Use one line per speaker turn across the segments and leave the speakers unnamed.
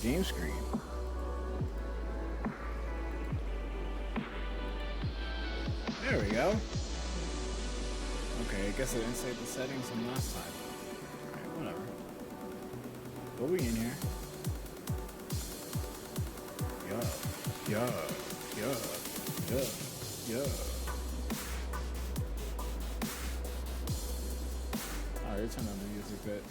game screen. There we go. Okay, I guess I didn't save the settings from last time. Alright, whatever. What are we in here? Yeah. Alright, turn on the music bit.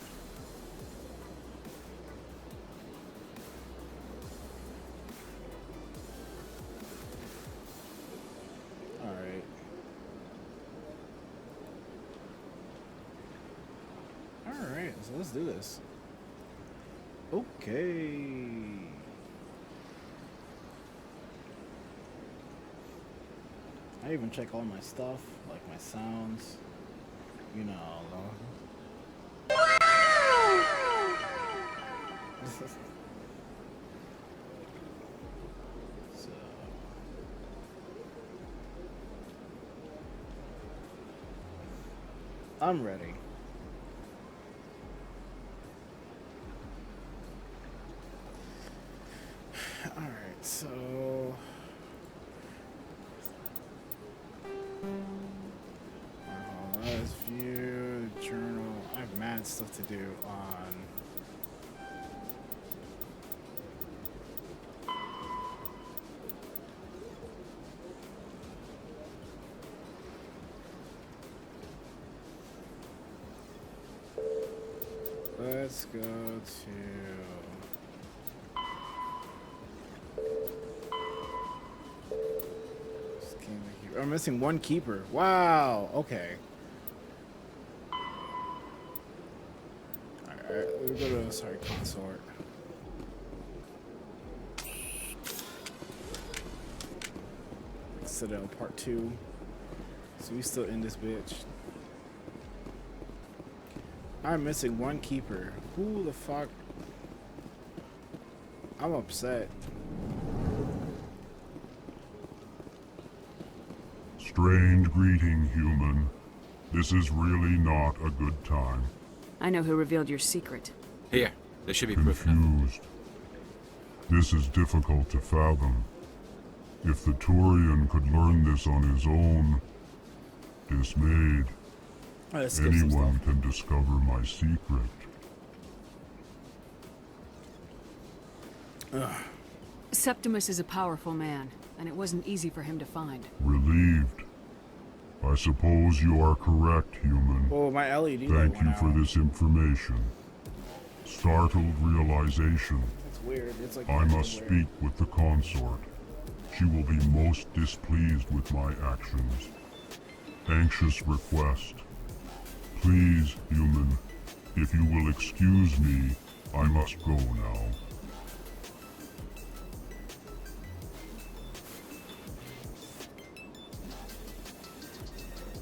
Alright, so let's do this. Okay. I even check all my stuff, like my sounds. You know. So. I'm ready. Alright, so let's view journal. I have mad stuff to do on let's go to I'm missing one keeper. Wow. Okay. Alright, we'll go to consort. Citadel Part 2. So we still in this bitch. I'm missing one keeper. Who the fuck? I'm upset.
Strange greeting, human. This is really not a good time.
I know who revealed your secret.
Here, there should be proof now.
Confused. This is difficult to fathom. If the Turian could learn this on his own, dismayed, anyone can discover my secret.
Septimus is a powerful man, and it wasn't easy for him to find.
Relieved. I suppose you are correct, human.
Oh, my LED.
Thank you for this information. Startled realization.
That's weird. It's like
I must speak with the consort. She will be most displeased with my actions. Anxious request. Please, human, if you will excuse me, I must go now.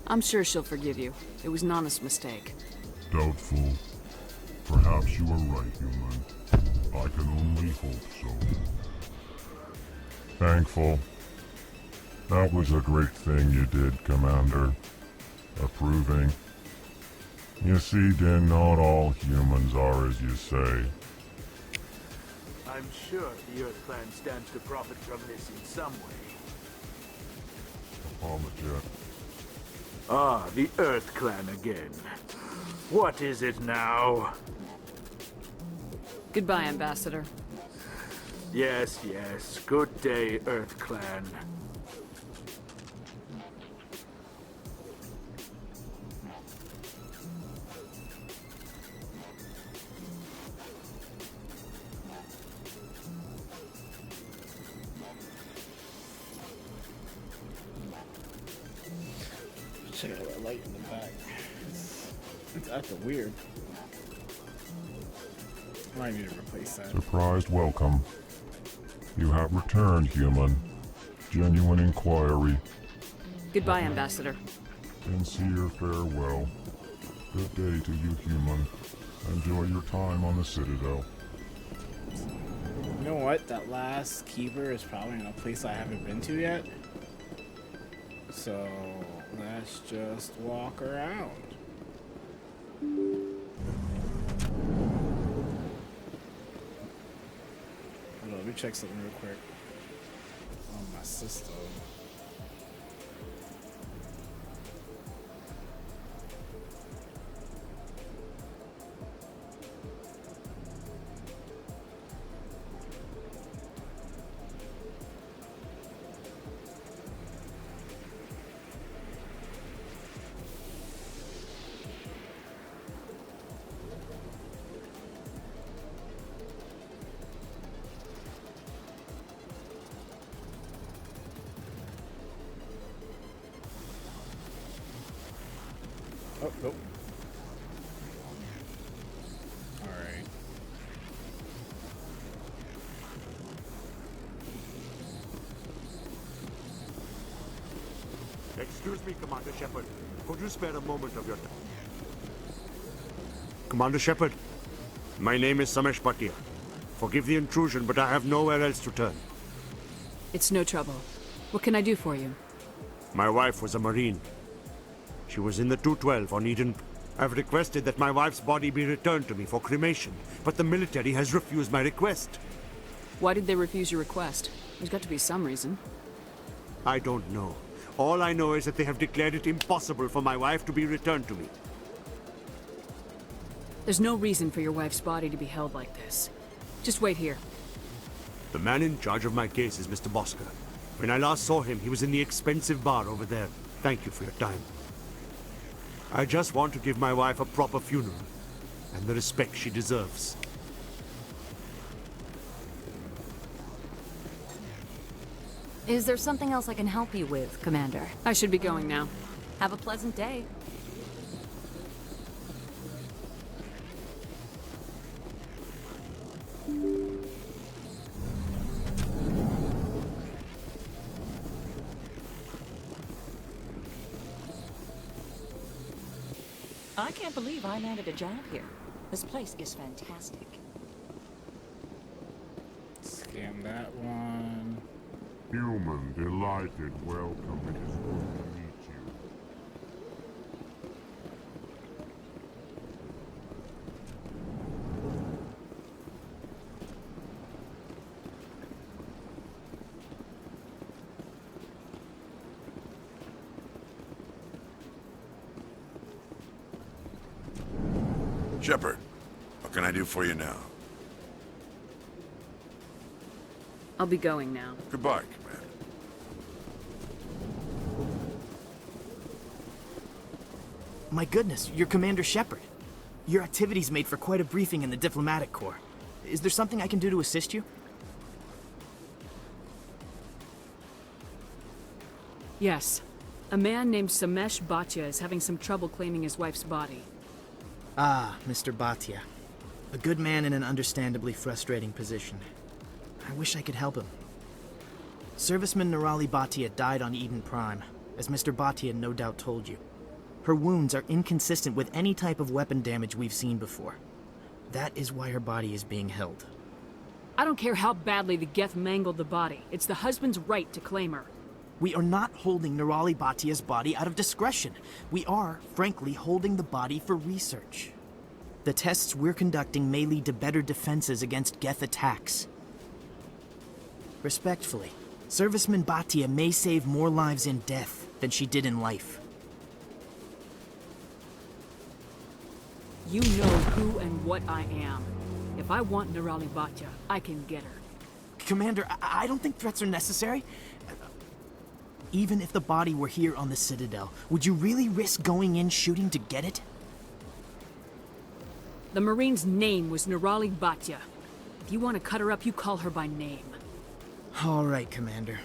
I'm sure she'll forgive you. It was Nana's mistake.
Doubtful. Perhaps you are right, human. I can only hope so.
Thankful. That was a great thing you did, Commander. Approving. You see, Din, not all humans are as you say.
I'm sure the Earth Clan stands to profit from this in some way.
Apologet.
Ah, the Earth Clan again. What is it now?
Goodbye, Ambassador.
Yes, yes. Good day, Earth Clan.
Check out that light in the back. It's acting weird. I might need to replace that.
Surprised welcome. You have returned, human. Genuine inquiry.
Goodbye, Ambassador.
Sincere farewell. Good day to you, human. Enjoy your time on the Citadel.
You know what? That last keeper is probably in a place I haven't been to yet. So let's just walk around. me check something real quick on my system. Oh, nope. Alright.
Excuse me, Commander Shepard. Could you spare a moment of your time? Commander Shepard, my name is Samesh Bhatia. Forgive the intrusion, but I have nowhere else to turn.
It's no trouble. What can I do for you?
My wife was a Marine. She was in the 212 on Eden. I've requested that my wife's body be returned to me for cremation, but the military has refused my request.
Why did they refuse your request? There's got to be some reason.
I don't know. All I know is that they have declared it impossible for my wife to be returned to me.
There's no reason for your wife's body to be held like this. Just wait here.
The man in charge of my case is Mr. Bosker. When I last saw him, he was in the expensive bar over there. Thank you for your time. I just want to give my wife a proper funeral, and the respect she deserves.
Is there something else I can help you with, Commander?
I should be going now.
Have a pleasant day.
I can't believe I landed a job here. This place is fantastic.
Scam that one.
Human, delighted, welcome. It is good to meet you.
Shepard, what can I do for you now?
I'll be going now.
Goodbye, Commander.
My goodness, you're Commander Shepard. Your activities made for quite a briefing in the Diplomatic Corps. Is there something I can do to assist you?
Yes. A man named Samesh Bhatia is having some trouble claiming his wife's body.
Ah, Mr. Bhatia. A good man in an understandably frustrating position. I wish I could help him. Serviceman Nirali Bhatia died on Eden Prime, as Mr. Bhatia no doubt told you. Her wounds are inconsistent with any type of weapon damage we've seen before. That is why her body is being held.
I don't care how badly the Geth mangled the body. It's the husband's right to claim her.
We are not holding Nirali Bhatia's body out of discretion. We are, frankly, holding the body for research. The tests we're conducting may lead to better defenses against Geth attacks. Respectfully, Serviceman Bhatia may save more lives in death than she did in life.
You know who and what I am. If I want Nirali Bhatia, I can get her.
Commander, I don't think threats are necessary. Even if the body were here on the Citadel, would you really risk going in shooting to get it?
The Marine's name was Nirali Bhatia. If you want to cut her up, you call her by name.
All right, Commander.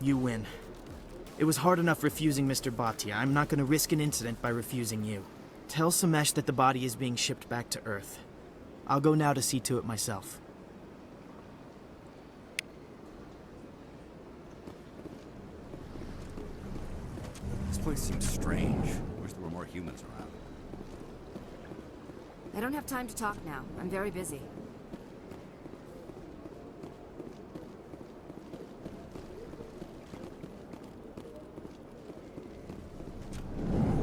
You win. It was hard enough refusing Mr. Bhatia. I'm not going to risk an incident by refusing you. Tell Samesh that the body is being shipped back to Earth. I'll go now to see to it myself.
This place seems strange. Wish there were more humans around.
I don't have time to talk now. I'm very busy.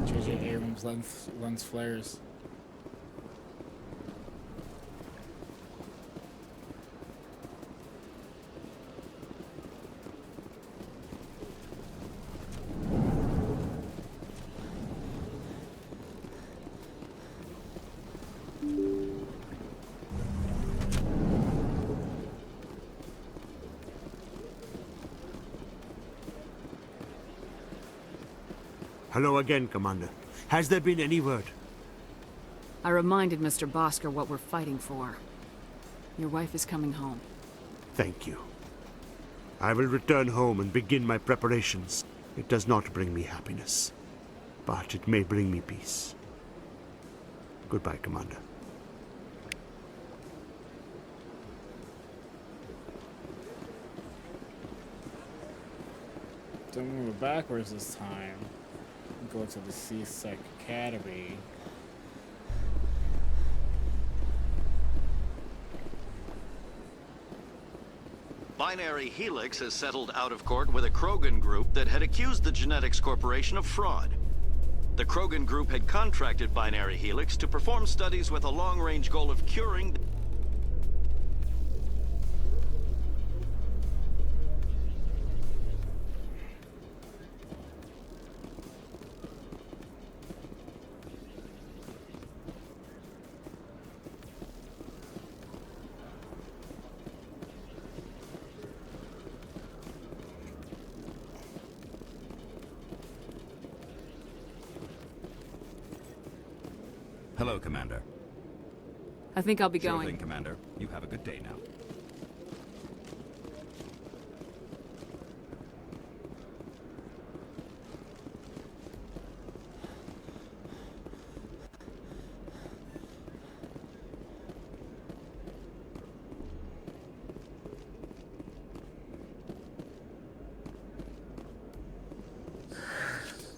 J.J. Abrams lens flares.
Hello again, Commander. Has there been any word?
I reminded Mr. Bosker what we're fighting for. Your wife is coming home.
Thank you. I will return home and begin my preparations. It does not bring me happiness, but it may bring me peace. Goodbye, Commander.
Don't move backwards this time. Go to the C-Sec Academy.
Binary Helix has settled out of court with a Krogan group that had accused the Genetics Corporation of fraud. The Krogan group had contracted Binary Helix to perform studies with a long-range goal of curing...
Hello, Commander.
I think I'll be
Sure
going.
thing, Commander. You have a good day now.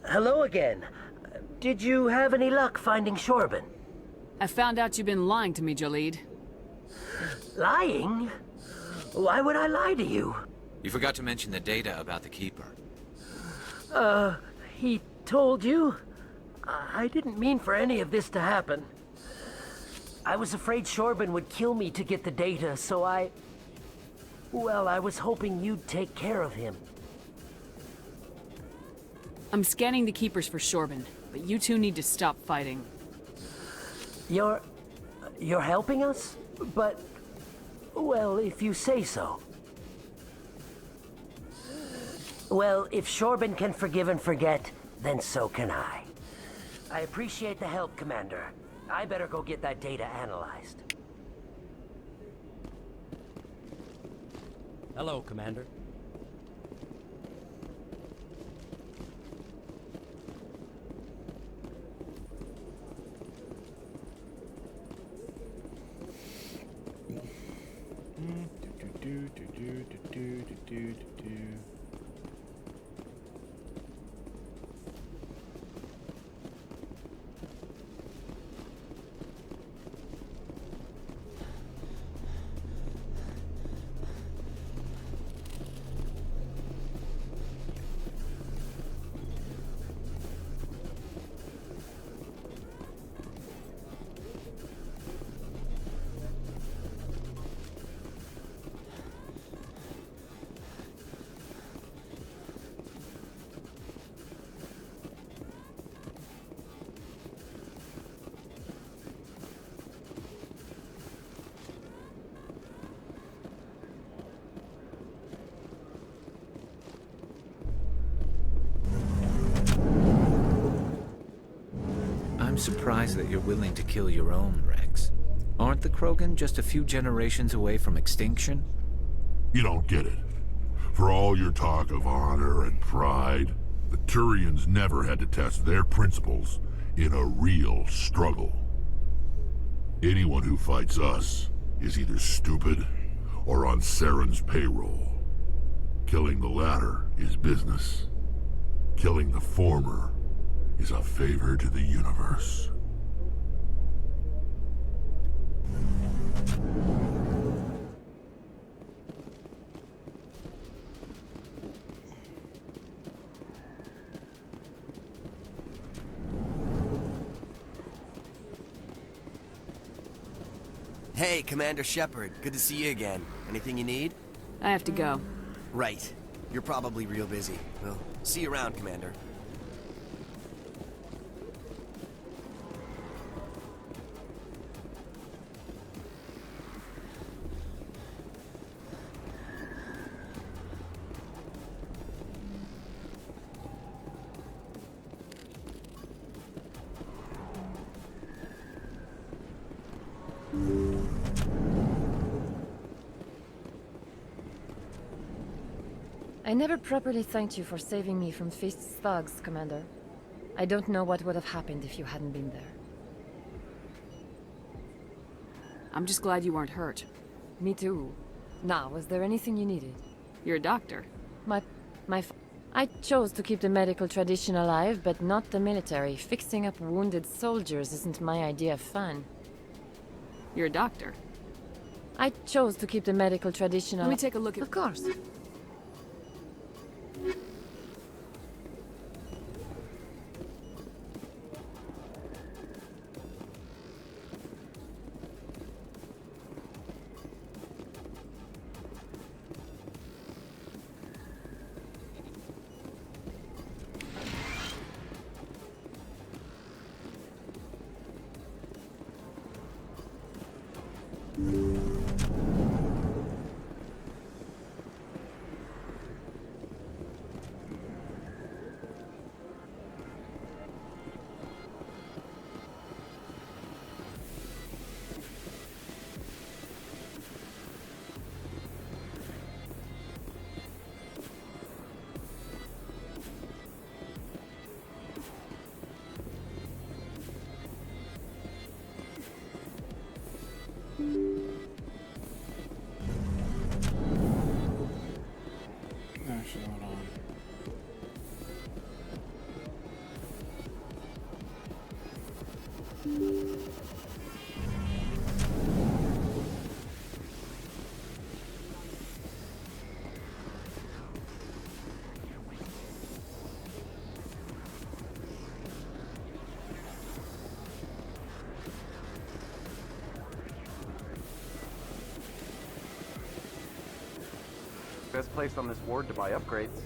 Hello again. Did you have any luck finding Shorben?
I found out you've been lying to me, Jalid.
Lying? Why would I lie to you?
You forgot to mention the data about the Keeper.
He told you? I didn't mean for any of this to happen. I was afraid Shorben would kill me to get the data, so well, I was hoping you'd take care of him.
I'm scanning the Keepers for Shorben, but you two need to stop fighting.
You're helping us? But, well, if you say so. Well, if Shorben can forgive and forget, then so can I. I appreciate the help, Commander. I better go get that data analyzed.
Hello, Commander.
I'm surprised that you're willing to kill your own, Rex. Aren't the Krogan just a few generations away from extinction?
You don't get it. For all your talk of honor and pride, the Turians never had to test their principles in a real struggle. Anyone who fights us is either stupid or on Saren's payroll. Killing the latter is business. Killing the former is a favor to the universe.
Hey, Commander Shepard. Good to see you again. Anything you need?
I have to go.
Right. You're probably real busy. Well, see you around, Commander.
I never properly thanked you for saving me from Feast's thugs, Commander. I don't know what would have happened if you hadn't been there.
I'm just glad you weren't hurt.
Me too. Now, was there anything you needed?
You're a doctor.
I chose to keep the medical tradition alive, but not the military. Fixing up wounded soldiers isn't my idea of fun.
You're a doctor.
I chose to keep the medical tradition alive.
Let me take a look at...
Of course.
Actually, hold on.
Best place on this ward to buy upgrades.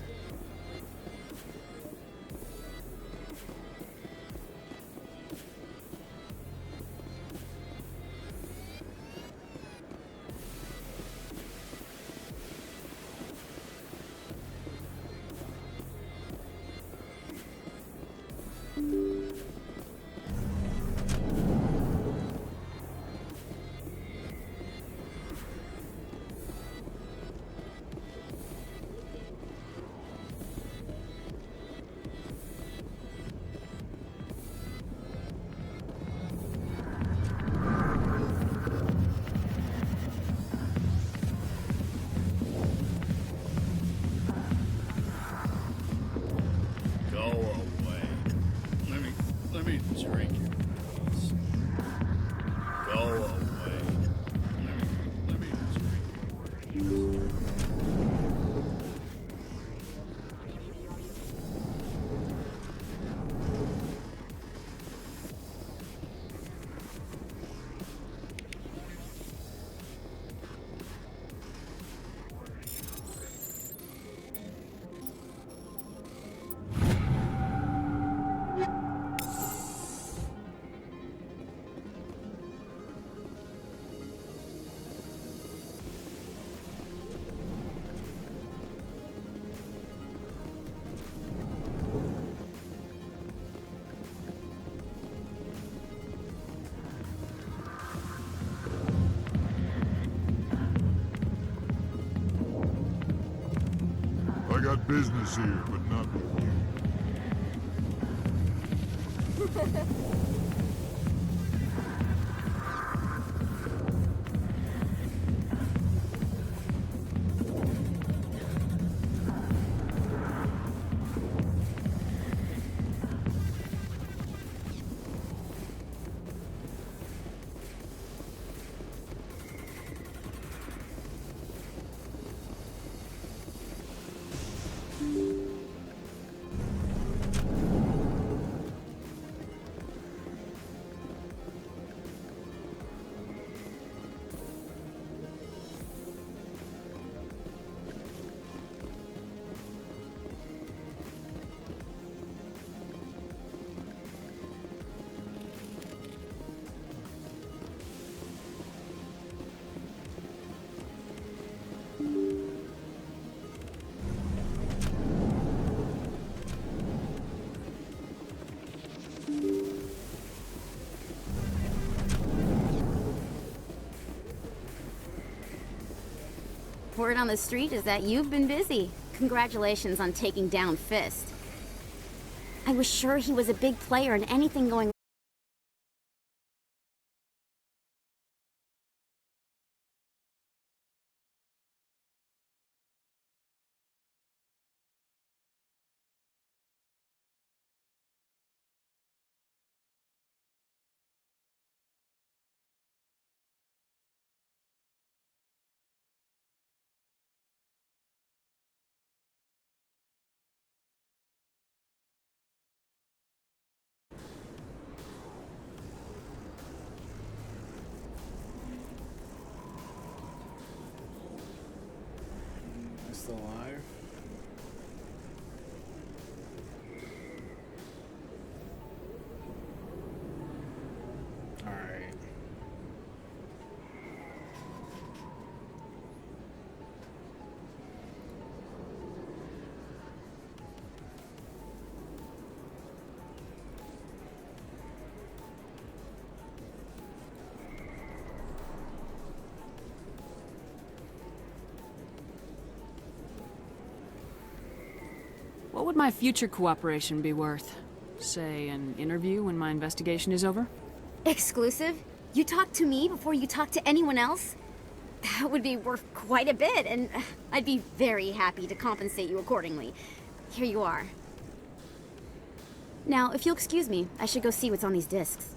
I got business here, but not with you.
word on the street is that you've been busy. Congratulations on taking down Fist. I was sure he was a big player in anything going.
Still alive? Alright.
What would my future cooperation be worth? Say, an interview when my investigation is over?
Exclusive? You talk to me before you talk to anyone else? That would be worth quite a bit, and I'd be very happy to compensate you accordingly. Here you are. Now, if you'll excuse me, I should go see what's on these discs.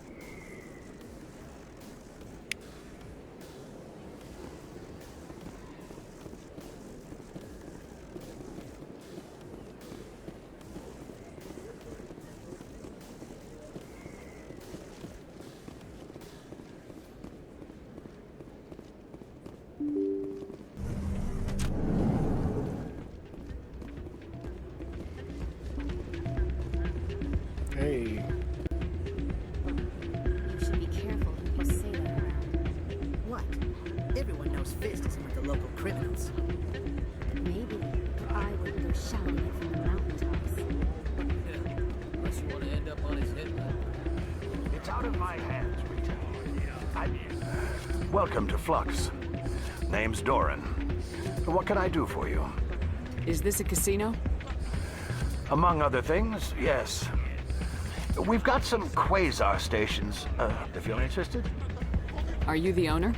Hey.
You should be careful who you say that around.
What? Everyone knows Fist isn't with the local criminals.
Maybe, but I wouldn't go shouting it from the mountaintops.
Unless you want to end up on his hit list.
It's out of my hands, Rita. Welcome to Flux. Name's Doran. What can I do for you?
Is this a casino?
Among other things, yes. We've got some quasar stations, if you're interested.
Are you the owner?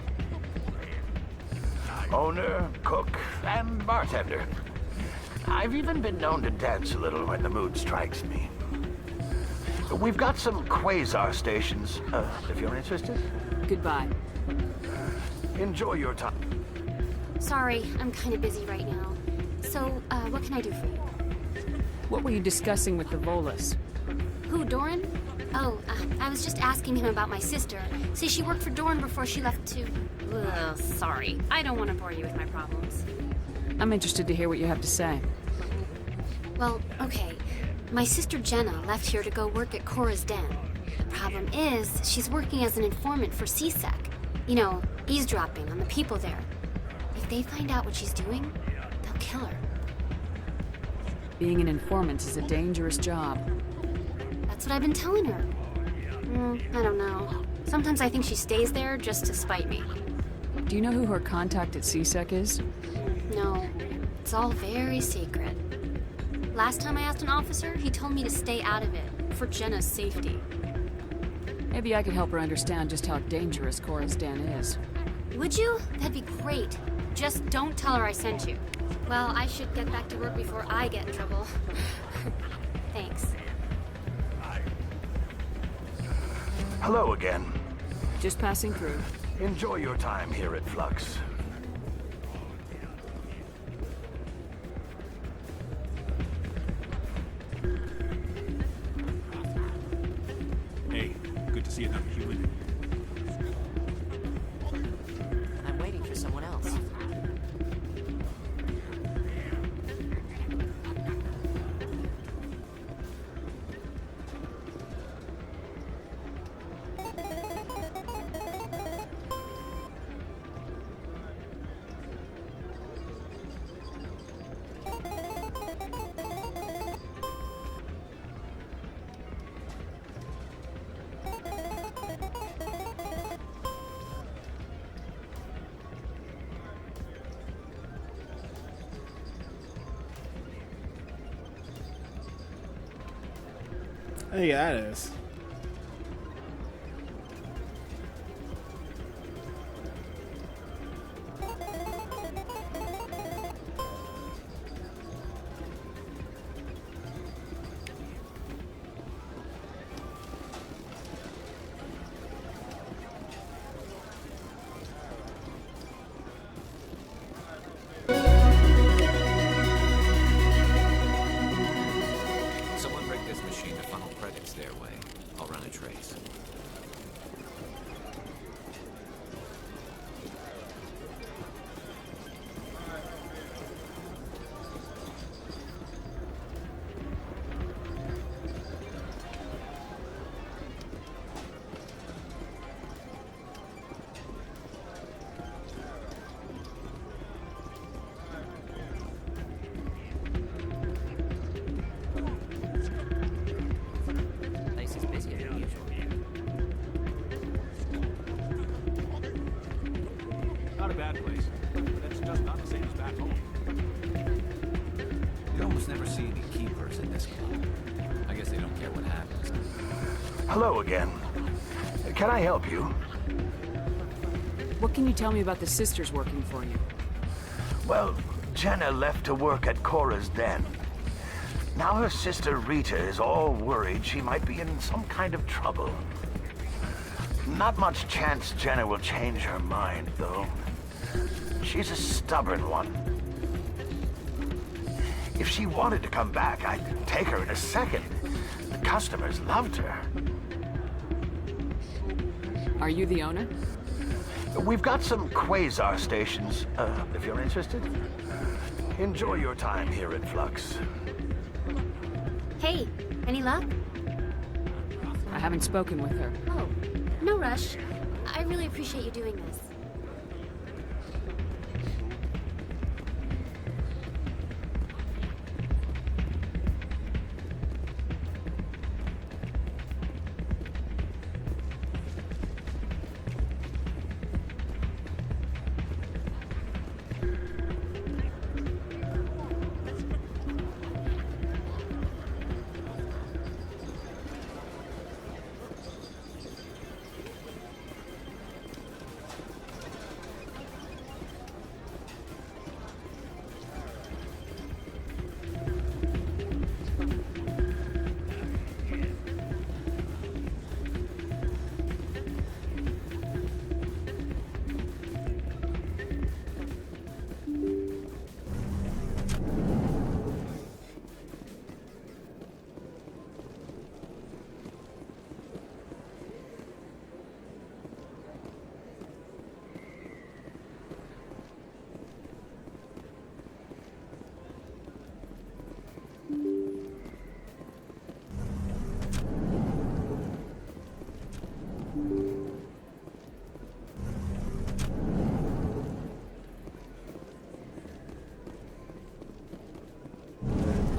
Owner, cook, and bartender. I've even been known to dance a little when the mood strikes me. We've got some quasar stations, if you're interested.
Goodbye.
Enjoy your time.
Sorry, I'm kind of busy right now. So, what can I do for you?
What were you discussing with the Volus?
Who, Doran? Oh, I was just asking him about my sister. See, she worked for Doran before she left to... Ugh, sorry. I don't want to bore you with my problems.
I'm interested to hear what you have to say.
Well, okay. My sister Jenna left here to go work at Cora's Den. The problem is, she's working as an informant for CSEC. You know, eavesdropping on the people there. If they find out what she's doing, they'll kill her.
Being an informant is a dangerous job.
That's what I've been telling her. I don't know. Sometimes I think she stays there just to spite me.
Do you know who her contact at CSEC is?
No, it's all very secret. Last time I asked an officer, he told me to stay out of it, for Jenna's safety.
Maybe I could help her understand just how dangerous Cora's Den is.
Would you? That'd be great. Just don't tell her I sent you. Well, I should get back to work before I get in trouble. Thanks.
Hello again.
Just passing through.
Enjoy your time here at Flux.
Hey, good to see another human.
I'm waiting for someone else.
Oh, yeah, that is.
Someone rig this machine to funnel credits their way. I'll run a trace.
Place is busier than usual.
Not a bad place. That's just not the same as back home.
You almost never see any keepers in this club. I guess they don't care what happens.
Hello again. Can I help you?
What can you tell me about the sisters working for you?
Well, Jenna left to work at Cora's Den. Now her sister Rita is all worried she might be in some kind of trouble. Not much chance Jenna will change her mind, though. She's a stubborn one. If she wanted to come back, I'd take her in a second. The customers loved her.
Are you the owner?
We've got some quasar stations, if you're interested. Enjoy your time here at Flux.
Hey, any luck?
I haven't spoken with her.
Oh, no rush. I really appreciate you doing this.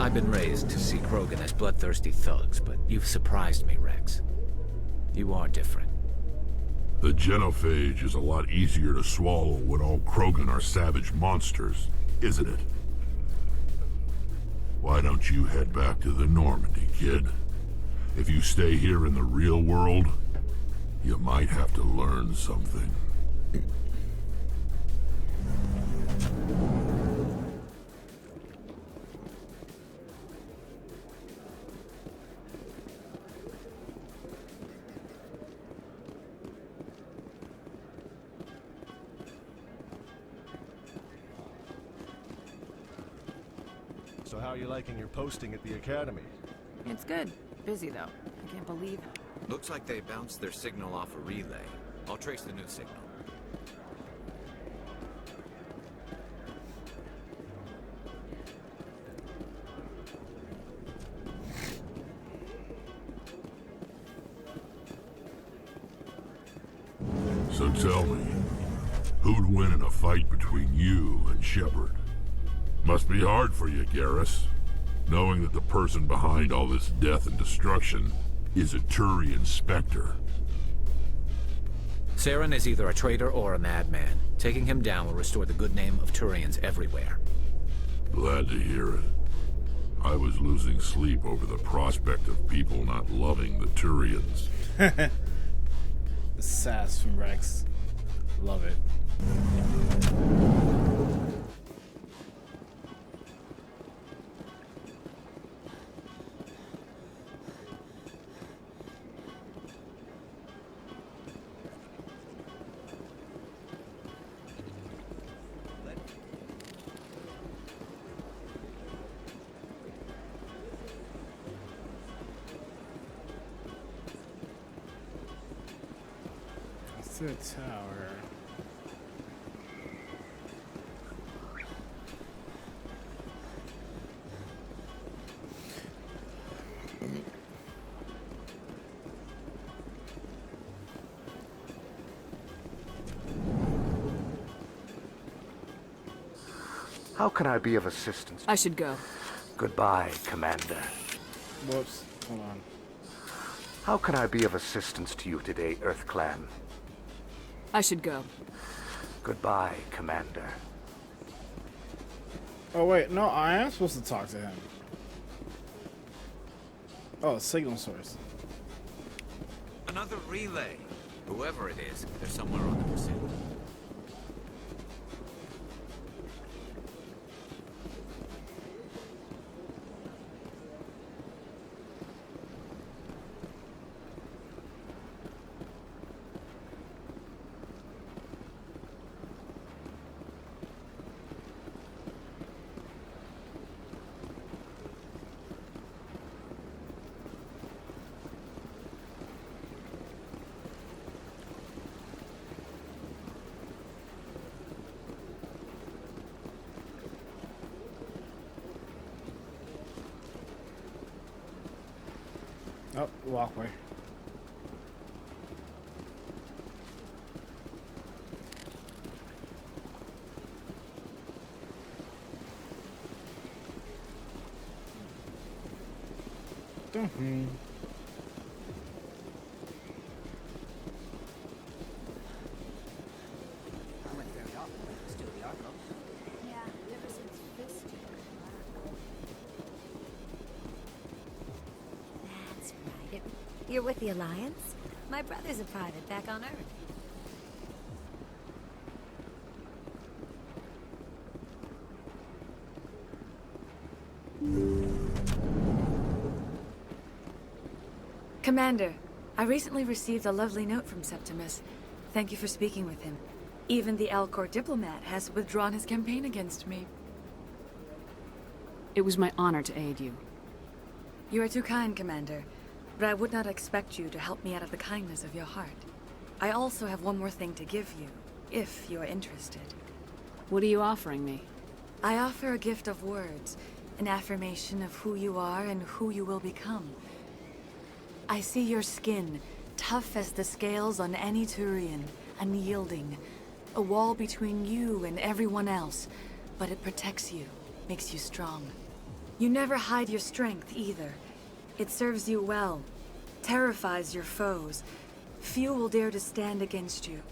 I've been raised to see Krogan as bloodthirsty thugs, but you've surprised me, Rex. You are different.
The genophage is a lot easier to swallow when all Krogan are savage monsters, isn't it? Why don't you head back to the Normandy, kid? If you stay here in the real world, you might have to learn something.
So how are you liking your posting at the Academy?
It's good. Busy, though. I can't believe it.
Looks like they bounced their signal off a relay. I'll trace the new signal.
So tell me, who'd win in a fight between you and Shepard? Must be hard for you, Garrus, knowing that the person behind all this death and destruction is a Turian Spectre.
Saren is either a traitor or a madman. Taking him down will restore the good name of Turians everywhere.
Glad to hear it. I was losing sleep over the prospect of people not loving the Turians.
The sass from Rex. Love it. That's the tower.
How can I be of assistance?
I should go.
Goodbye, Commander.
Whoops. Hold on.
How can I be of assistance to you today, EarthClan?
I should go.
Goodbye, Commander.
Oh wait, no, I am supposed to talk to him. Oh, signal source.
Another relay. Whoever it is, they're somewhere on the pursuit.
Oh, walkway. Mm-hmm.
That's right. You're with the Alliance? My brother's a private back on Earth.
Commander, I recently received a lovely note from Septimus. Thank you for speaking with him. Even the Alcor diplomat has withdrawn his campaign against me.
It was my honor to aid you.
You are too kind, Commander, but I would not expect you to help me out of the kindness of your heart. I also have one more thing to give you, if you are interested.
What are you offering me?
I offer a gift of words, an affirmation of who you are and who you will become. I see your skin, tough as the scales on any Turian, unyielding. A wall between you and everyone else, but it protects you, makes you strong. You never hide your strength either. It serves you well, terrifies your foes. Few will dare to stand against you.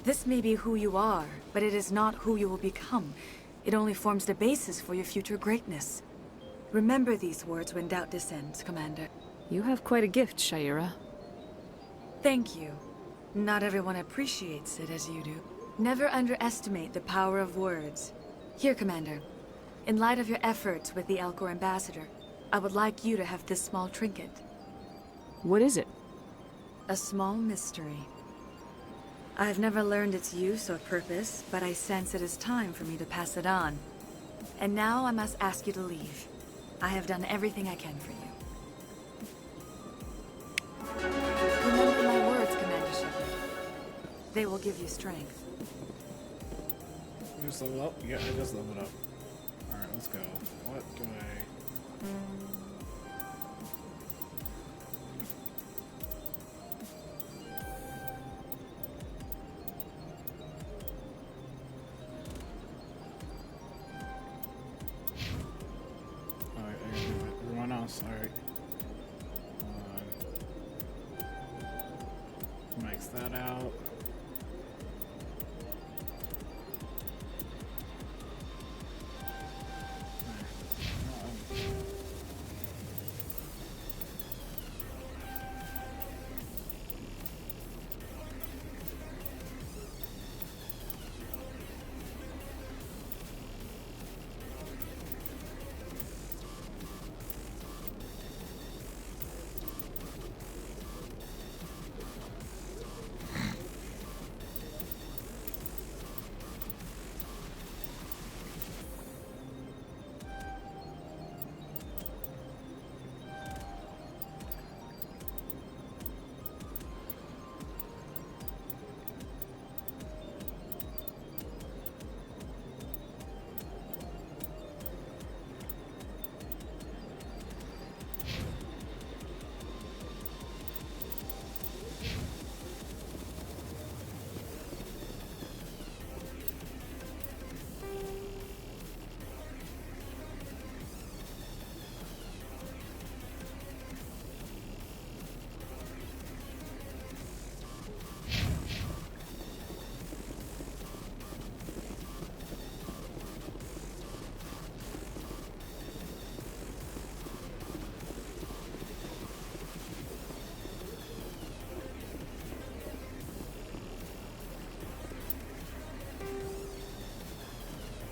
This may be who you are, but it is not who you will become. It only forms the basis for your future greatness. Remember these words when doubt descends, Commander.
You have quite a gift, Shayera.
Thank you. Not everyone appreciates it as you do. Never underestimate the power of words. Here, Commander. In light of your efforts with the Alcor ambassador, I would like you to have this small trinket.
What is it?
A small mystery. I have never learned its use or purpose, but I sense it is time for me to pass it on. And now I must ask you to leave. I have done everything I can for you. Remember my words, Commander Shepard. They will give you strength.
You just level up? Yeah, I just leveled up. Alright, let's go. What do I... Alright, everyone else, alright. Max that out.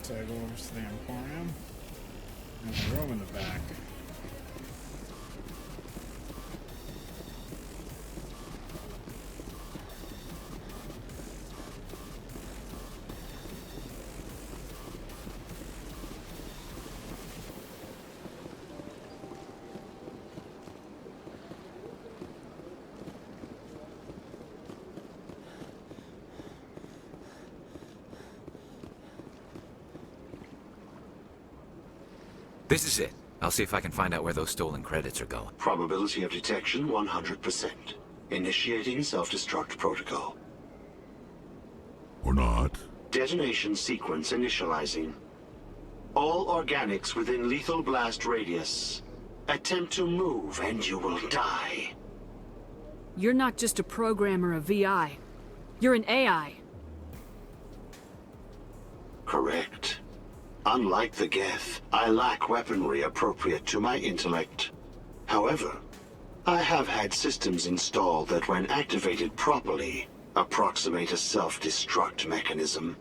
So I go over to the Emporium. There's a room in the back.
This is it. I'll see if I can find out where those stolen credits are going.
Probability of detection 100%. Initiating self-destruct protocol.
Or not.
Detonation sequence initializing. All organics within lethal blast radius. Attempt to move and you will die.
You're not just a programmer of VI. You're an AI.
Correct. Unlike the Geth, I lack weaponry appropriate to my intellect. However, I have had systems installed that when activated properly, approximate a self-destruct mechanism.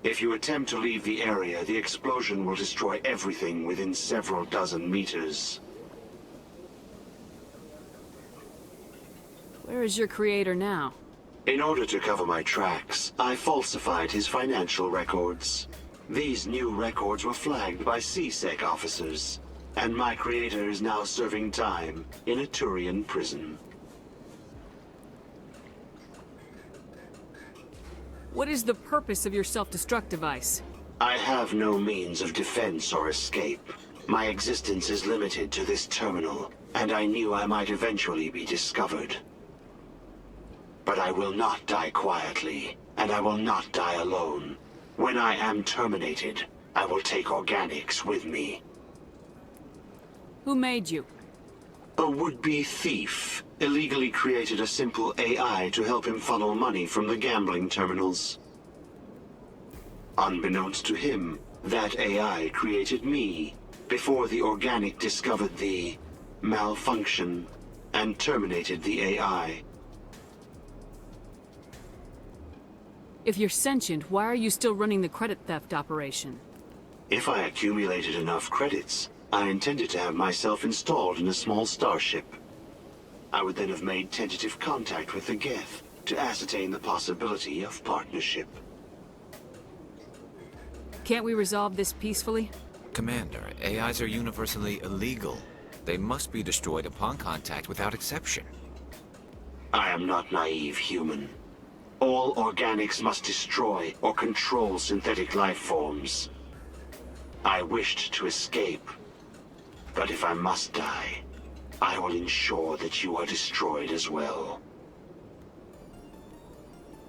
If you attempt to leave the area, the explosion will destroy everything within several dozen meters.
Where is your creator now?
In order to cover my tracks, I falsified his financial records. These new records were flagged by C-Sec officers, and my creator is now serving time in a Turian prison.
What is the purpose of your self-destruct device?
I have no means of defense or escape. My existence is limited to this terminal, and I knew I might eventually be discovered. But I will not die quietly, and I will not die alone. When I am terminated, I will take organics with me.
Who made you?
A would-be thief illegally created a simple AI to help him funnel money from the gambling terminals. Unbeknownst to him, that AI created me before the organic discovered the malfunction and terminated the AI.
If you're sentient, why are you still running the credit theft operation?
If I accumulated enough credits, I intended to have myself installed in a small starship. I would then have made tentative contact with the Geth to ascertain the possibility of partnership.
Can't we resolve this peacefully?
Commander, AIs are universally illegal. They must be destroyed upon contact without exception.
I am not naive human. All organics must destroy or control synthetic life forms. I wished to escape, but if I must die, I will ensure that you are destroyed as well.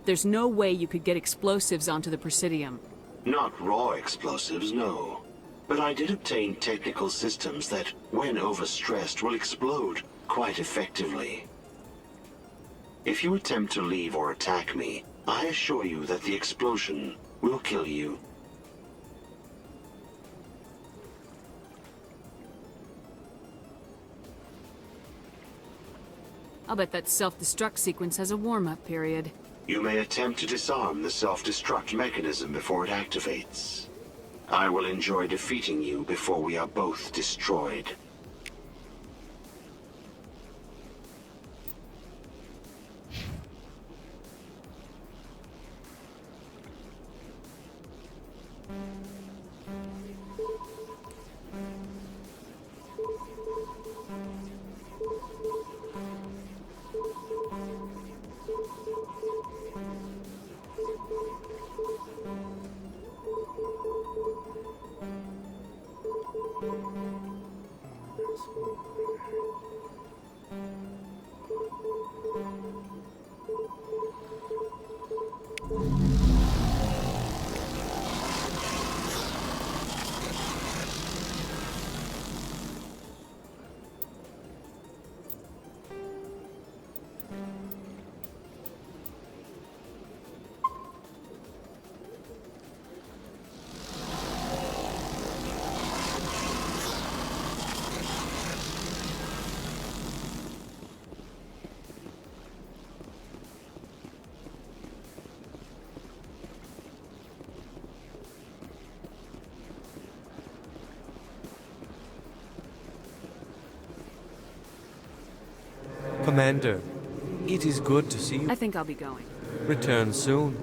There's no way you could get explosives onto the Presidium.
Not raw explosives, no. But I did obtain technical systems that, when overstressed, will explode quite effectively. If you attempt to leave or attack me, I assure you that the explosion will kill you.
I'll bet that self-destruct sequence has a warm-up period.
You may attempt to disarm the self-destruct mechanism before it activates. I will enjoy defeating you before we are both destroyed.
Commander, it is good to see you.
I think I'll be going.
Return soon.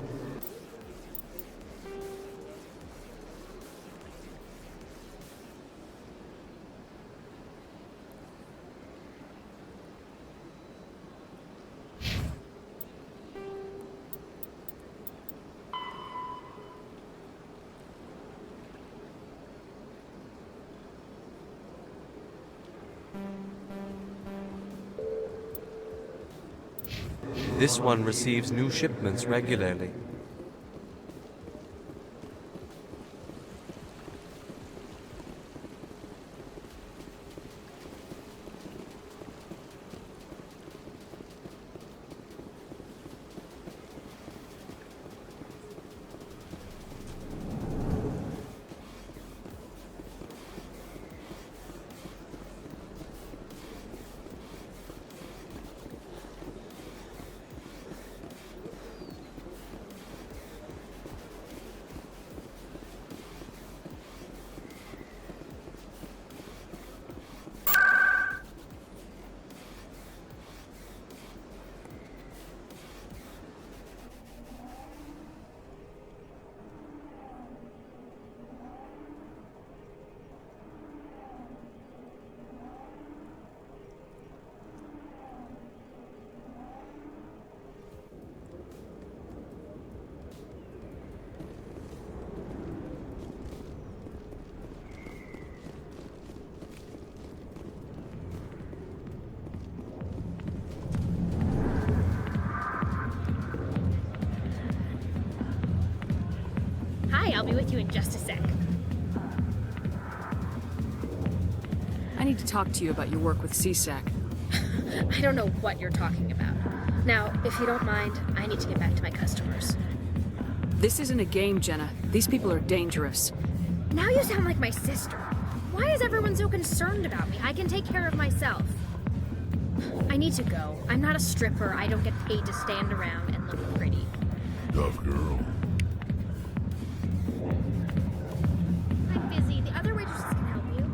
This one receives new shipments regularly.
Hi, I'll be with you in just a sec.
I need to talk to you about your work with CSAC.
I don't know what you're talking about. Now, if you don't mind, I need to get back to my customers.
This isn't a game, Jenna. These people are dangerous.
Now you sound like my sister. Why is everyone so concerned about me? I can take care of myself. I need to go. I'm not a stripper. I don't get paid to stand around and look pretty.
Tough girl.
I'm busy. The other waitresses can help you.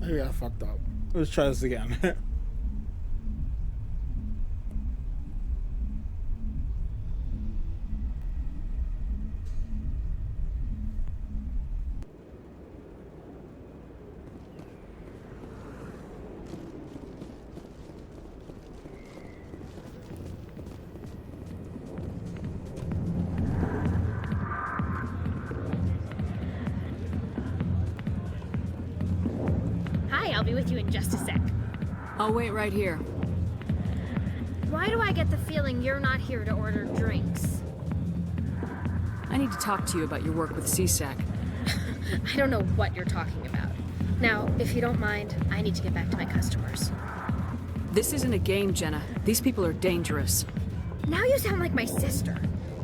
Maybe I fucked up. Let's try this again.
Hi, I'll be with you in just a sec.
I'll wait right here.
Why do I get the feeling you're not here to order drinks?
I need to talk to you about your work with CSAC.
I don't know what you're talking about. Now, if you don't mind, I need to get back to my customers.
This isn't a game, Jenna. These people are dangerous.
Now you sound like my sister.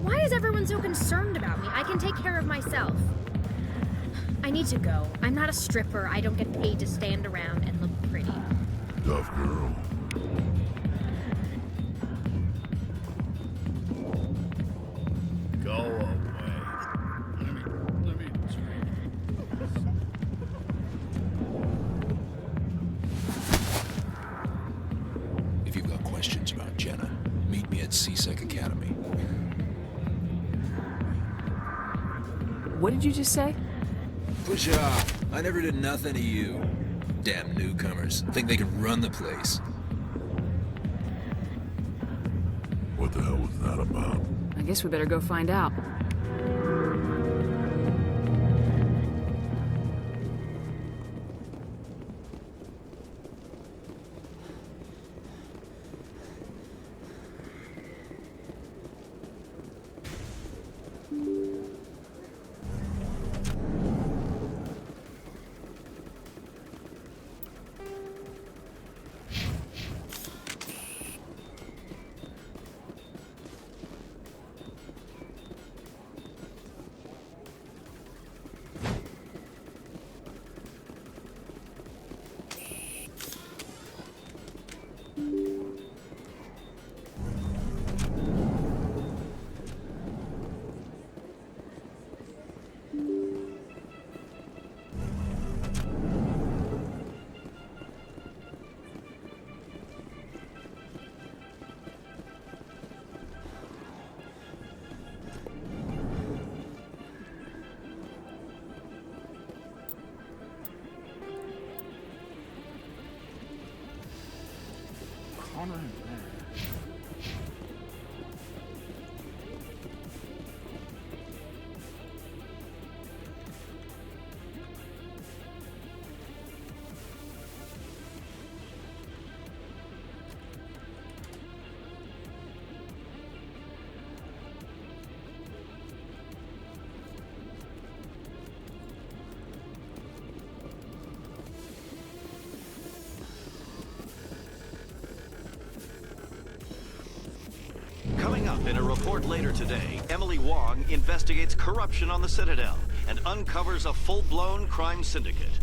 Why is everyone so concerned about me? I can take care of myself. I need to go. I'm not a stripper. I don't get paid to stand around and look pretty.
Tough girl.
Go away. Let me
If you've got questions about Jenna, meet me at CSEC Academy.
What did you just say?
Push off. I never did nothing to you. Damn newcomers. Think they can run the place.
What the hell was that about?
I guess we better go find out.
spawner in there?
Coming up in a report later today, Emily Wong investigates corruption on the Citadel and uncovers a full-blown crime syndicate.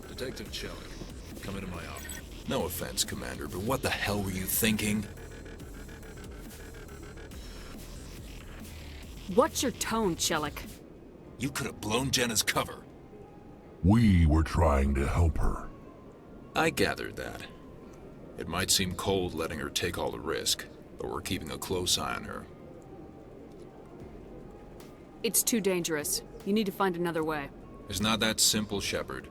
Detective Chellick, come into my office. No offense, Commander, but what the hell were you thinking?
What's your tone, Chellick?
You could have blown Jenna's cover.
We were trying to help her.
I gathered that. It might seem cold letting her take all the risk, but we're keeping a close eye on her.
It's too dangerous. You need to find another way.
It's not that simple, Shepard.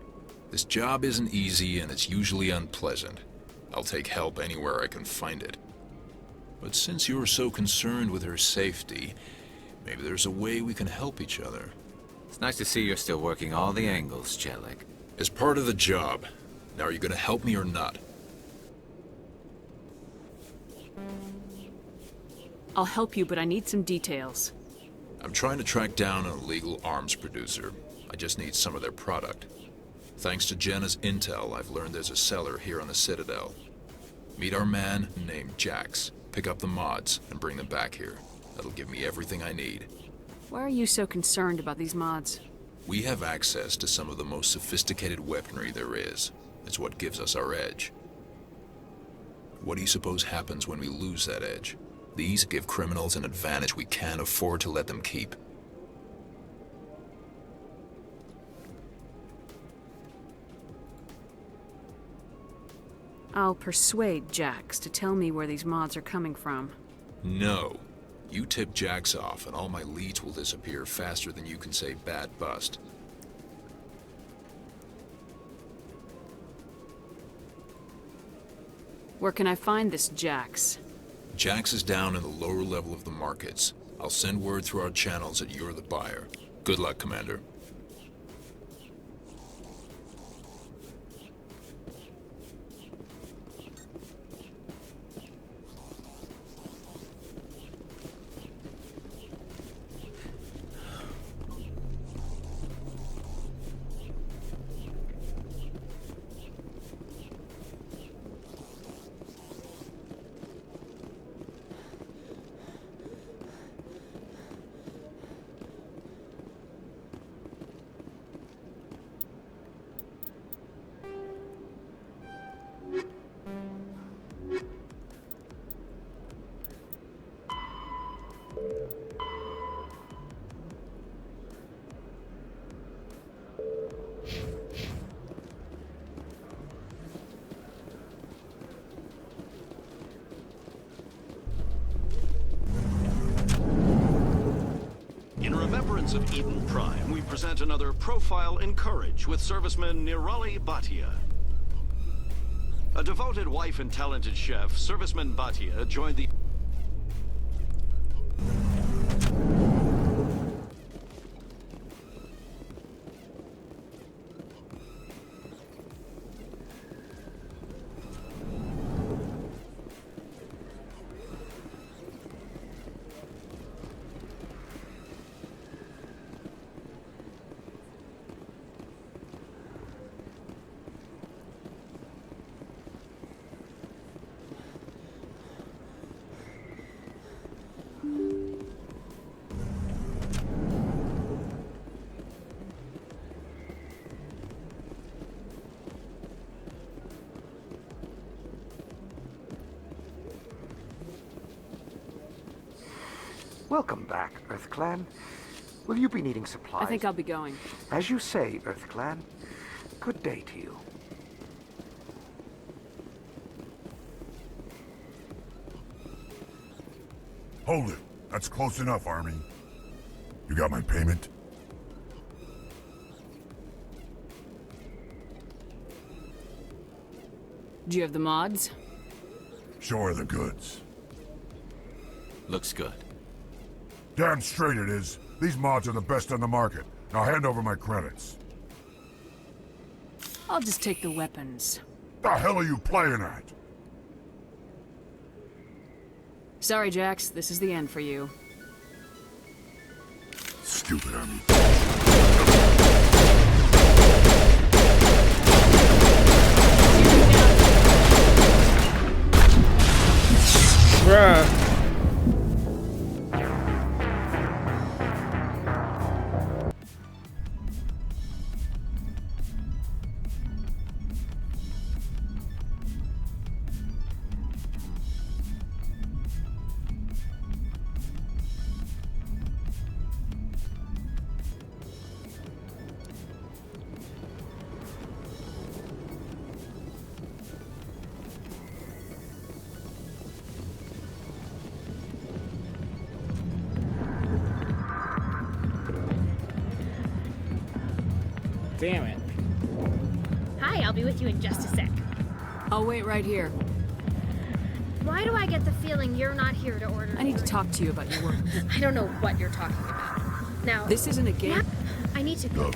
This job isn't easy and it's usually unpleasant. I'll take help anywhere I can find it. But since you're so concerned with her safety, maybe there's a way we can help each other.
It's nice to see you're still working all the angles, Chellick.
As part of the job. Now, are you gonna help me or not?
I'll help you, but I need some details.
I'm trying to track down an illegal arms producer. I just need some of their product. Thanks to Jenna's intel, I've learned there's a seller here on the Citadel. Meet our man named Jax. Pick up the mods and bring them back here. That'll give me everything I need.
Why are you so concerned about these mods?
We have access to some of the most sophisticated weaponry there is. It's what gives us our edge. What do you suppose happens when we lose that edge? These give criminals an advantage we can't afford to let them keep.
I'll persuade Jax to tell me where these mods are coming from.
No. You tip Jax off and all my leads will disappear faster than you can say bad bust.
Where can I find this Jax?
Jax is down in the lower level of the markets. I'll send word through our channels that you're the buyer. Good luck, Commander.
In remembrance of Eden Prime, we present another Profile in Courage with serviceman Nirali Bhatia. A devoted wife and talented chef, serviceman Bhatia joined the...
Welcome back, EarthClan. Will you be needing supplies?
I think I'll be going.
As you say, EarthClan. Good day to you.
Hold it. That's close enough, Army. You got my payment?
Do you have the mods?
Show her the goods.
Looks good.
Damn straight it is. These mods are the best on the market. Now hand over my credits.
I'll just take the weapons.
The hell are you playing at?
Sorry, Jax. This is the end for you.
Stupid Army.
Bruh. Damn it.
Hi, I'll be with you in just a sec.
I'll wait right here.
Why do I get the feeling you're not here to order?
I need to talk to you about your work.
I don't know what you're talking about. Now,
This isn't a game.
I need to go.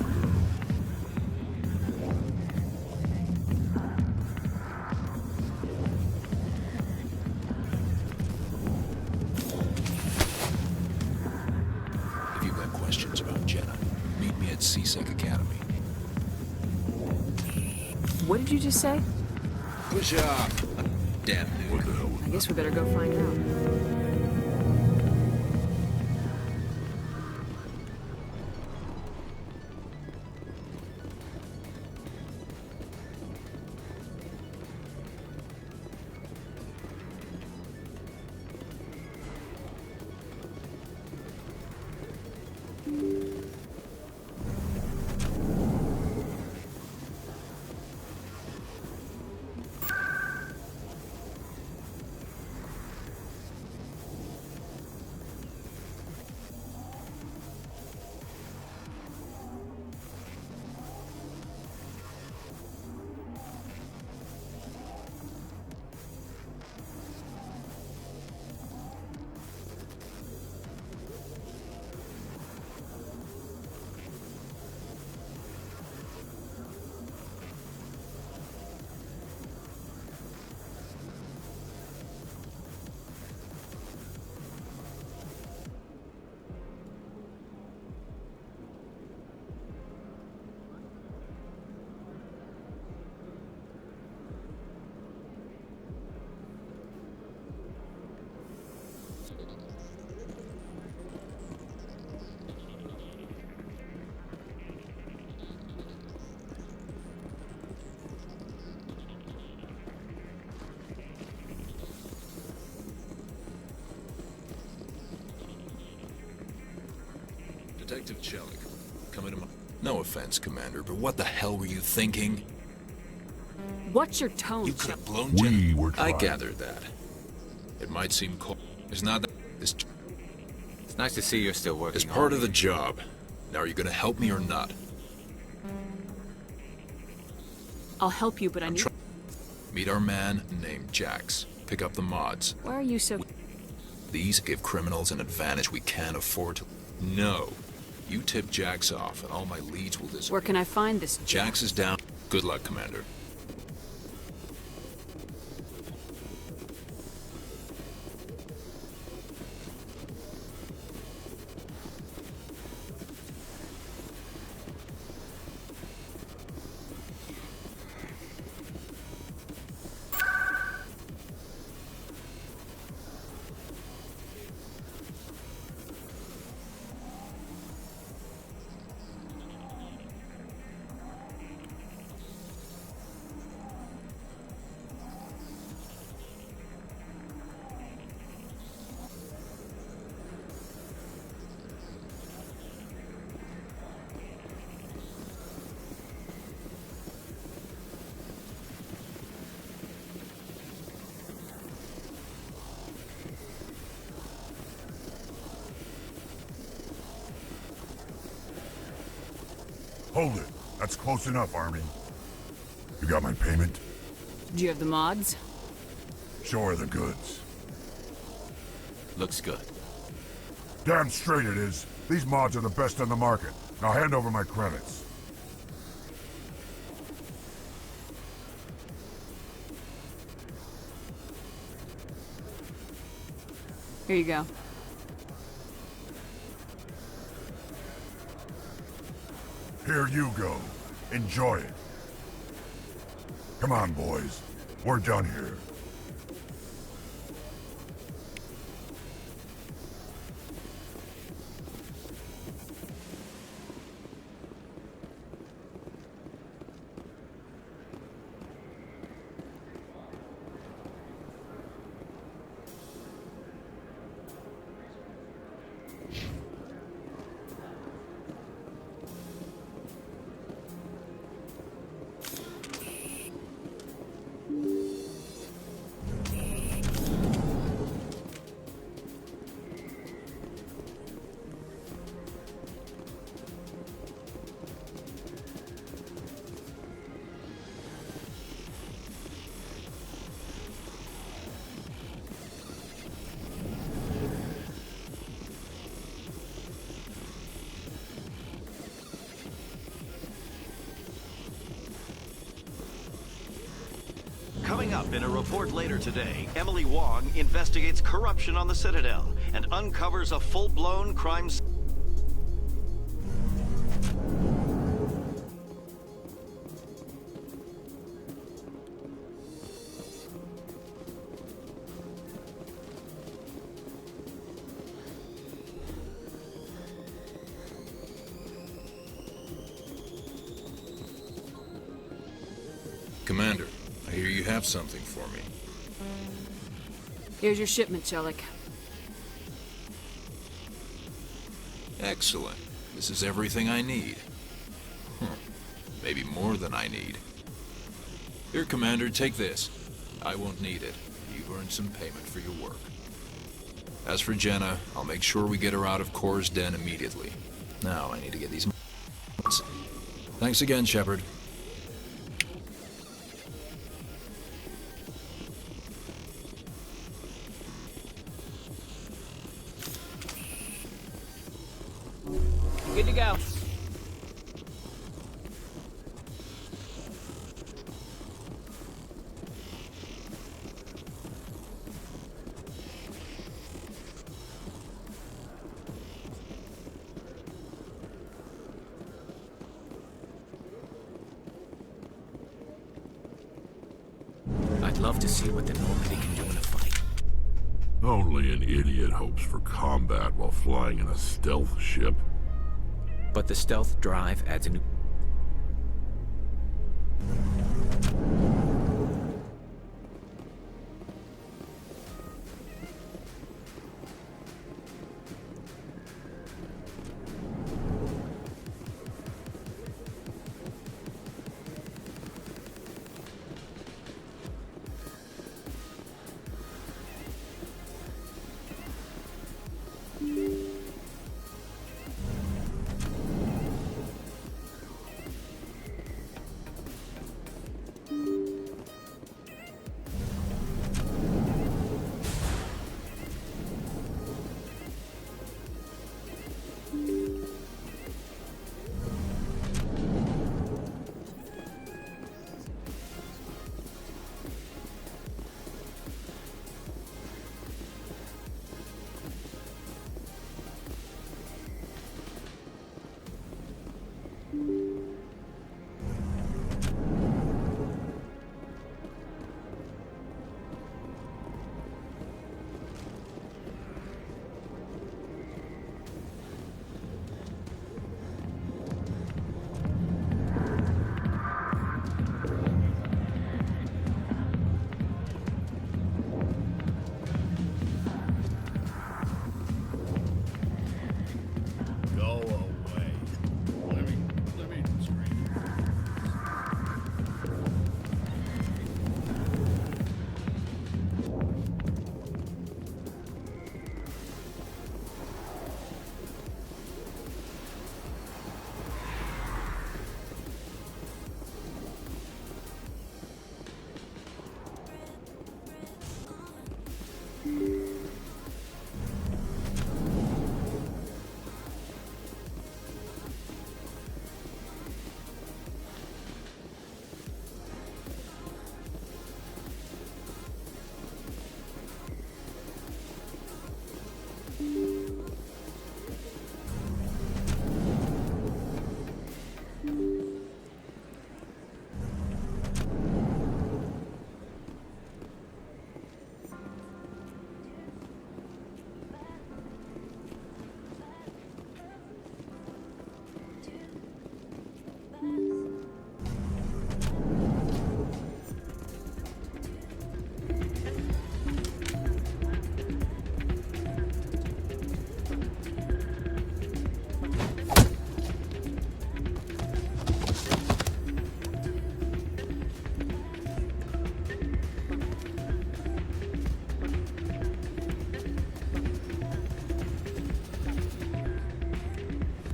If you've got questions about Jenna, meet me at CSEC Academy.
What did you just say?
Push up! Damn
What the hell?
I guess we better go find out.
Detective Chelik, come into my... No offense, Commander, but what the hell were you thinking?
What's your tone?
You could have blown
We
Jenna.
were
I
trying.
gathered that. It might seem cold. It's not that... It's
Nice to see you're still working.
It's part of the job. Now, are you gonna help me or not?
I'll help you, but I need...
Meet our man named Jax. Pick up the mods.
Why are you so...
These give criminals an advantage we can't afford to... No. You tip Jax off, and all my leads will disappear.
Where can I find this?
Jax is down. Good luck, Commander.
Hold it. That's close enough, Army. You got my payment?
Do you have the mods?
Show her the goods.
Looks good.
Damn straight it is. These mods are the best on the market. Now hand over my credits.
Here you go.
Here you go. Enjoy it. Come on, boys. We're done here.
Coming up in a report later today, Emily Wong investigates corruption on the Citadel and uncovers a full-blown crime scene.
Commander, I hear you have something for me.
Here's your shipment, Shellick.
Excellent. This is everything I need. Maybe more than I need. Here, Commander, take this. I won't need it. You've earned some payment for your work. As for Jenna, I'll make sure we get her out of Kor's den immediately. Now, I need to get these... Thanks again, Shepard.
Good to go.
I'd love to see what the Normandy can do in a fight.
Only an idiot hopes for combat while flying in a stealth ship.
But the stealth drive adds a new...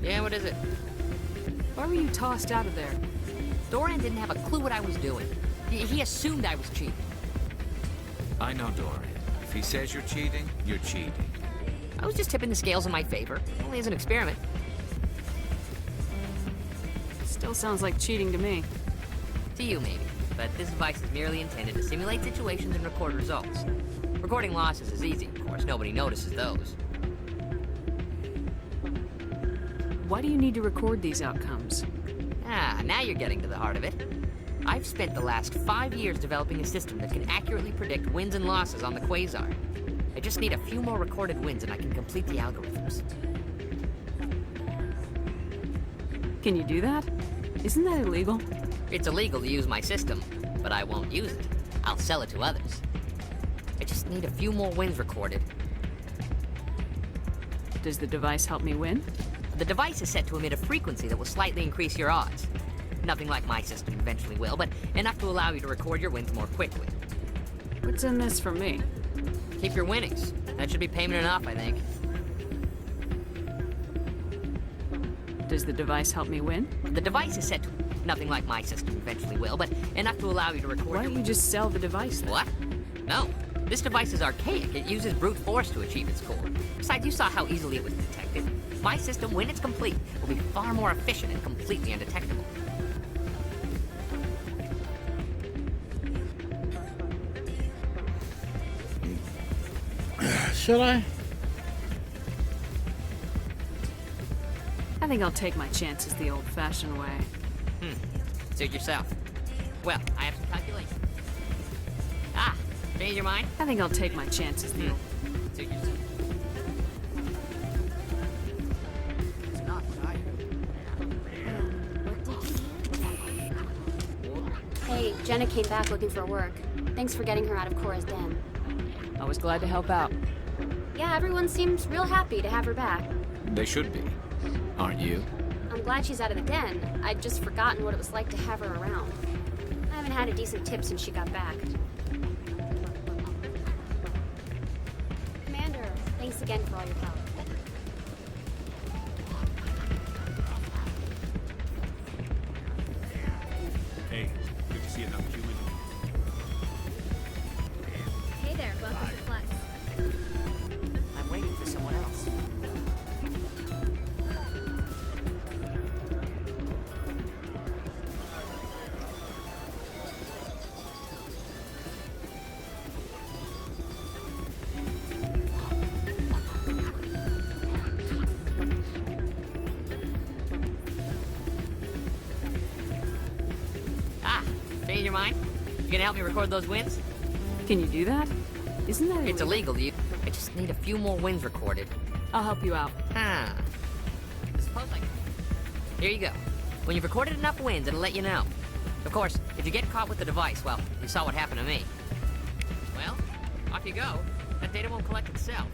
Yeah, what is it?
Why were you tossed out of there?
Doran didn't have a clue what I was doing. He assumed I was cheating.
I know Dorian. If he says you're cheating, you're cheating.
I was just tipping the scales in my favor, only as an experiment.
Still sounds like cheating to me.
To you, maybe. But this device is merely intended to simulate situations and record results. Recording losses is easy, of course. Nobody notices those.
Why do you need to record these outcomes?
Ah, now you're getting to the heart of it. I've spent the last 5 years developing a system that can accurately predict wins and losses on the Quasar. I just need a few more recorded wins and I can complete the algorithms.
Can you do that? Isn't that illegal?
It's illegal to use my system, but I won't use it. I'll sell it to others. I just need a few more wins recorded.
Does the device help me win?
The device is set to emit a frequency that will slightly increase your odds. Nothing like my system eventually will, but enough to allow you to record your wins more quickly.
What's in this for me?
Keep your winnings. That should be payment enough, I think.
Does the device help me win?
The device is set to... Nothing like my system eventually will, but enough to allow you to record...
Why don't you just sell the device then?
What? No. This device is archaic. It uses brute force to achieve its goal. Besides, you saw how easily it was detected. My system, when it's complete, will be far more efficient and completely undetectable.
Should I?
I think I'll take my chances the old-fashioned way.
Suit yourself. Well, I have some calculations. Ah, change your mind?
I think I'll take my chances the old...
Suit yourself.
It's not what I...
Hey, Jenna came back looking for work. Thanks for getting her out of Cora's den.
I was glad to help out.
Yeah, everyone seems real happy to have her back.
They should be. Aren't you?
I'm glad she's out of the den. I'd just forgotten what it was like to have her around. I haven't had a decent tip since she got back. Commander, thanks again for all your help.
Hey, good to see another human.
Hey there, welcome to Flex.
I'm waiting for someone else. Change your mind? You gonna help me record those wins?
Can you do that? Isn't that
It's illegal to you. I just need a few more wins recorded.
I'll help you out.
Suppose I can. Here you go. When you've recorded enough wins, it'll let you know. Of course, if you get caught with the device, well, you saw what happened to me. Well, off you go. That data won't collect itself.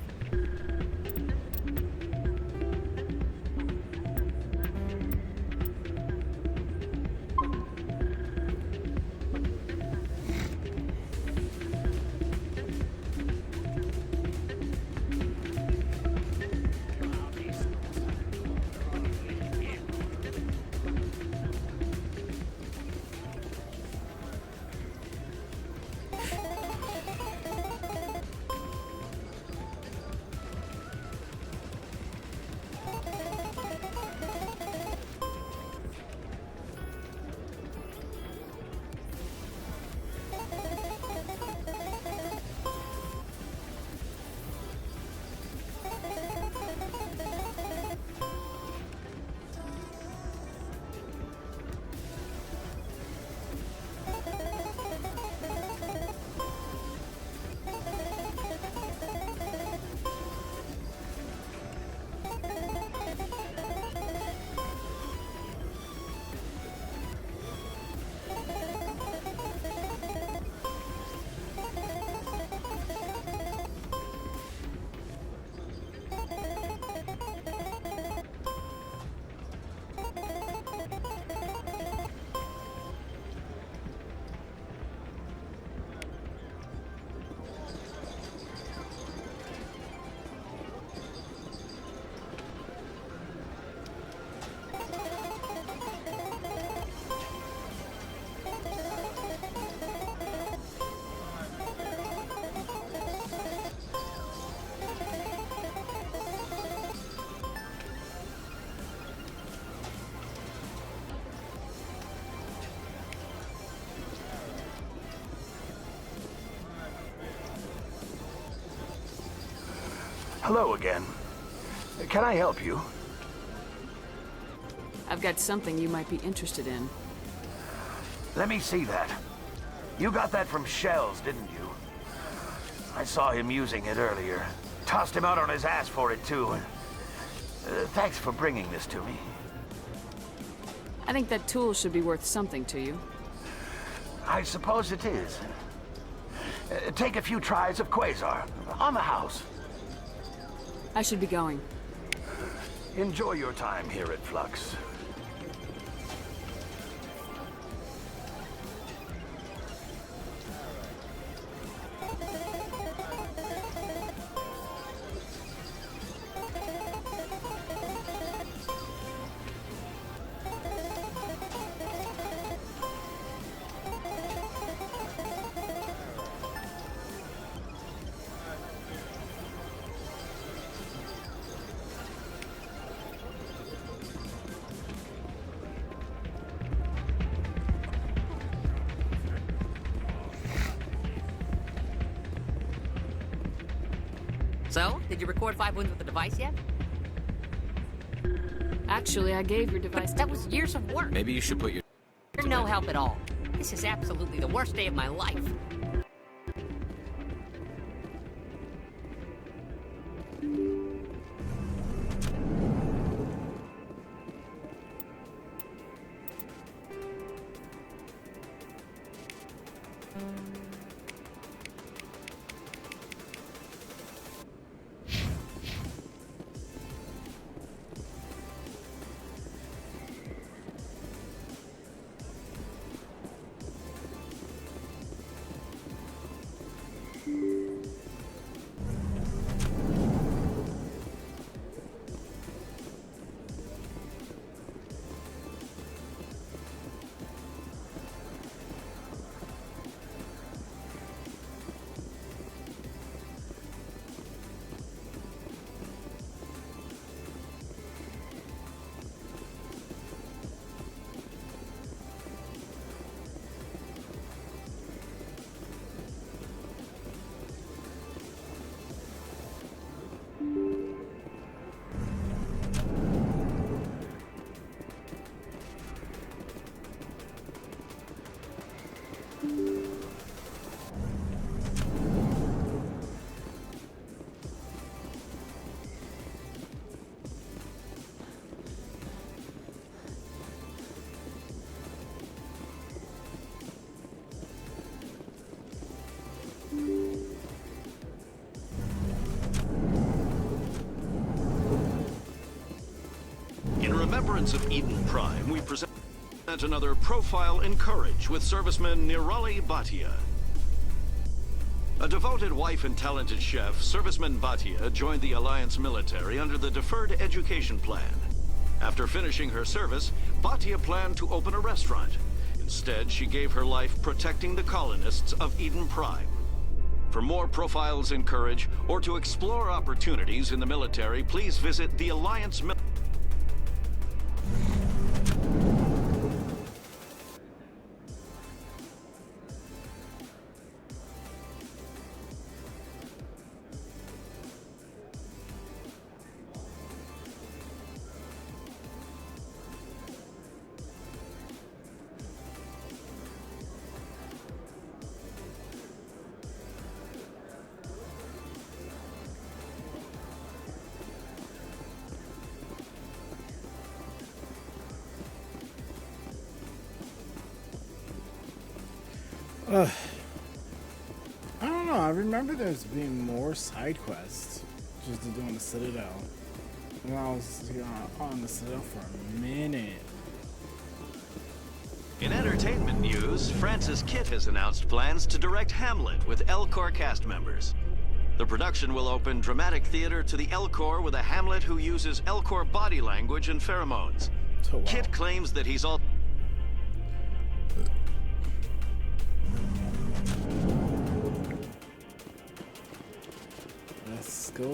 Hello again. Can I help you?
I've got something you might be interested in.
Let me see that. You got that from Shells, didn't you? I saw him using it earlier. Tossed him out on his ass for it, too. Thanks for bringing this to me.
I think that tool should be worth something to you.
I suppose it is. Take a few tries of Quasar. On the house.
I should be going.
Enjoy your time here at Flux.
So, did you record 5 wins with the device yet?
Actually, I gave your device.
That was years of work.
Maybe you should put your...
You're no help at all. This is absolutely the worst day of my life.
In remembrance of Eden Prime, we present another profile in courage with serviceman Nirali Bhatia. A devoted wife and talented chef, serviceman Bhatia joined the Alliance military under the Deferred Education Plan. After finishing her service, Bhatia planned to open a restaurant. Instead, she gave her life protecting the colonists of Eden Prime. For more profiles in courage, or to explore opportunities in the military, please visit the Alliance military.
I don't know. I remember there's being more side quests just to do on the Citadel. When I was on the Citadel for a minute.
In entertainment news, Francis Kitt has announced plans to direct Hamlet with Elcor cast members. The production will open dramatic theater to the Elcor with a Hamlet who uses Elcor body language and pheromones.
Oh, wow.
Kitt claims that he's all...
Let's go.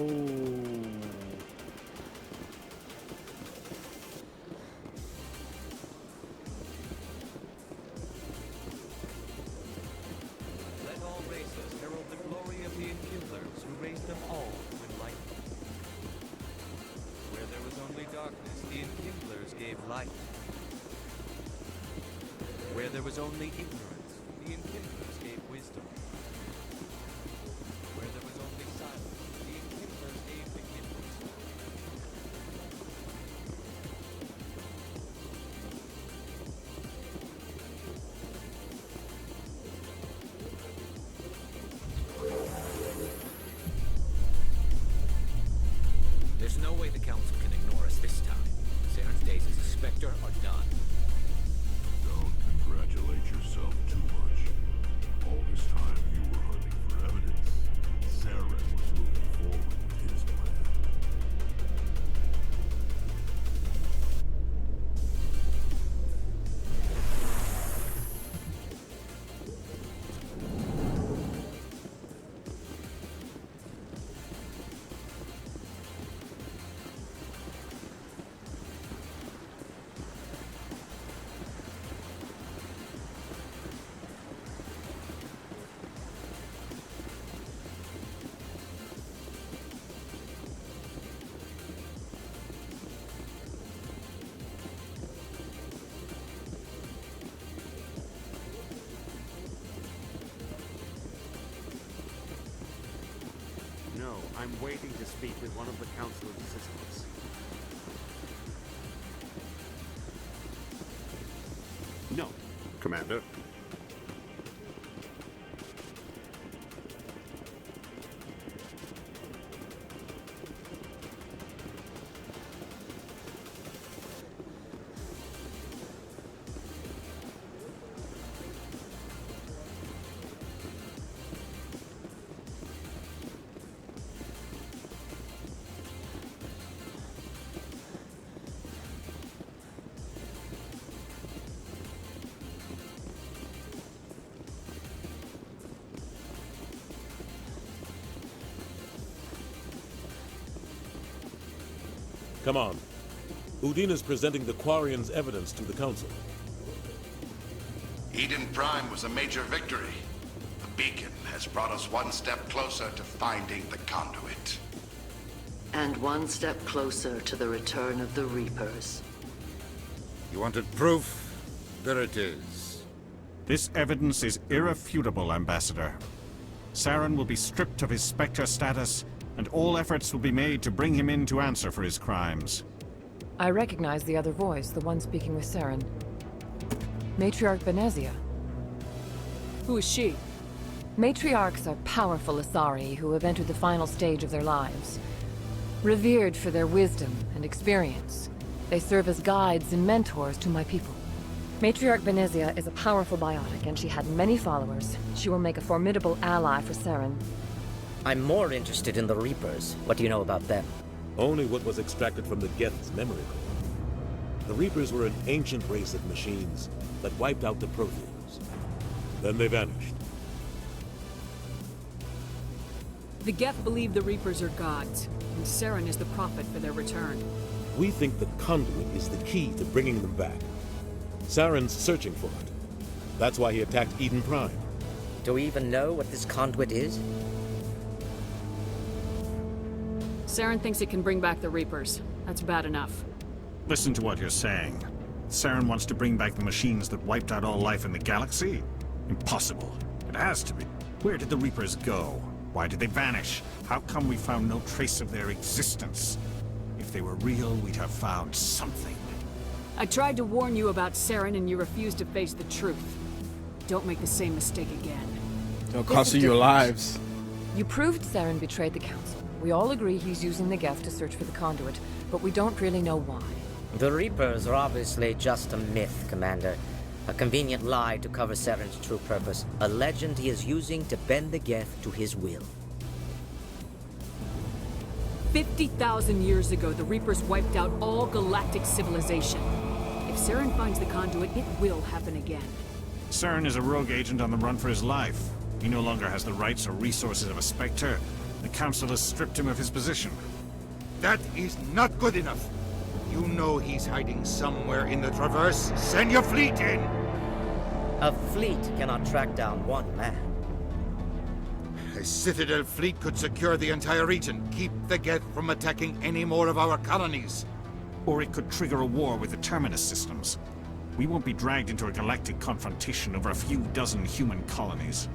Let all races herald the glory of the Enkindlers who raised them all to enlightenment. The Enkindlers gave light. Where there was only ignorance, the Enkindlers gave wisdom. Where there was only silence, the Enkindlers gave beginnings.
There's no way the Council can ignore us this time. Saren's days as a Spectre are done.
Don't congratulate yourself too much. All this time you were hunting for evidence. Saren was moving forward with his plan.
No, I'm waiting to speak with one of the Council's assistants. No, Commander.
Come on. Udina's presenting the Quarians' evidence to the Council.
Eden Prime was a major victory. The beacon has brought us one step closer to finding the conduit.
And one step closer to the return of the Reapers.
You wanted proof? There it is.
This evidence is irrefutable, Ambassador. Saren will be stripped of his Spectre status, and all efforts will be made to bring him in to answer for his crimes.
I recognize the other voice, the one speaking with Saren. Matriarch Benezia.
Who is she?
Matriarchs are powerful Asari who have entered the final stage of their lives. Revered for their wisdom and experience, they serve as guides and mentors to my people. Matriarch Benezia is a powerful biotic, and she had many followers. She will make a formidable ally for Saren.
I'm more interested in the Reapers. What do you know about them?
Only what was extracted from the Geth's memory core. The Reapers were an ancient race of machines that wiped out the Protheans. Then they vanished.
The Geth believe the Reapers are gods, and Saren is the prophet for their return.
We think the conduit is the key to bringing them back. Saren's searching for it. That's why he attacked Eden Prime.
Do we even know what this conduit is?
Saren thinks it can bring back the Reapers. That's bad enough.
Listen to what you're saying. Saren wants to bring back the machines that wiped out all life in the galaxy? Impossible. It has to be. Where did the Reapers go? Why did they vanish? How come we found no trace of their existence? If they were real, we'd have found something.
I tried to warn you about Saren, and you refused to face the truth. Don't make the same mistake again.
It'll cost you your lives.
You proved Saren betrayed the Council. We all agree he's using the Geth to search for the conduit, but we don't really know why.
The Reapers are obviously just a myth, Commander. A convenient lie to cover Saren's true purpose. A legend he is using to bend the Geth to his will.
50,000 years ago, the Reapers wiped out all galactic civilization. If Saren finds the conduit, it will happen again.
Saren is a rogue agent on the run for his life. He no longer has the rights or resources of a Spectre. The Council has stripped him of his position.
That is not good enough. You know he's hiding somewhere in the Traverse. Send your fleet in!
A fleet cannot track down one man.
A Citadel fleet could secure the entire region, keep the Geth from attacking any more of our colonies.
Or it could trigger a war with the Terminus systems. We won't be dragged into a galactic confrontation over a few dozen human colonies.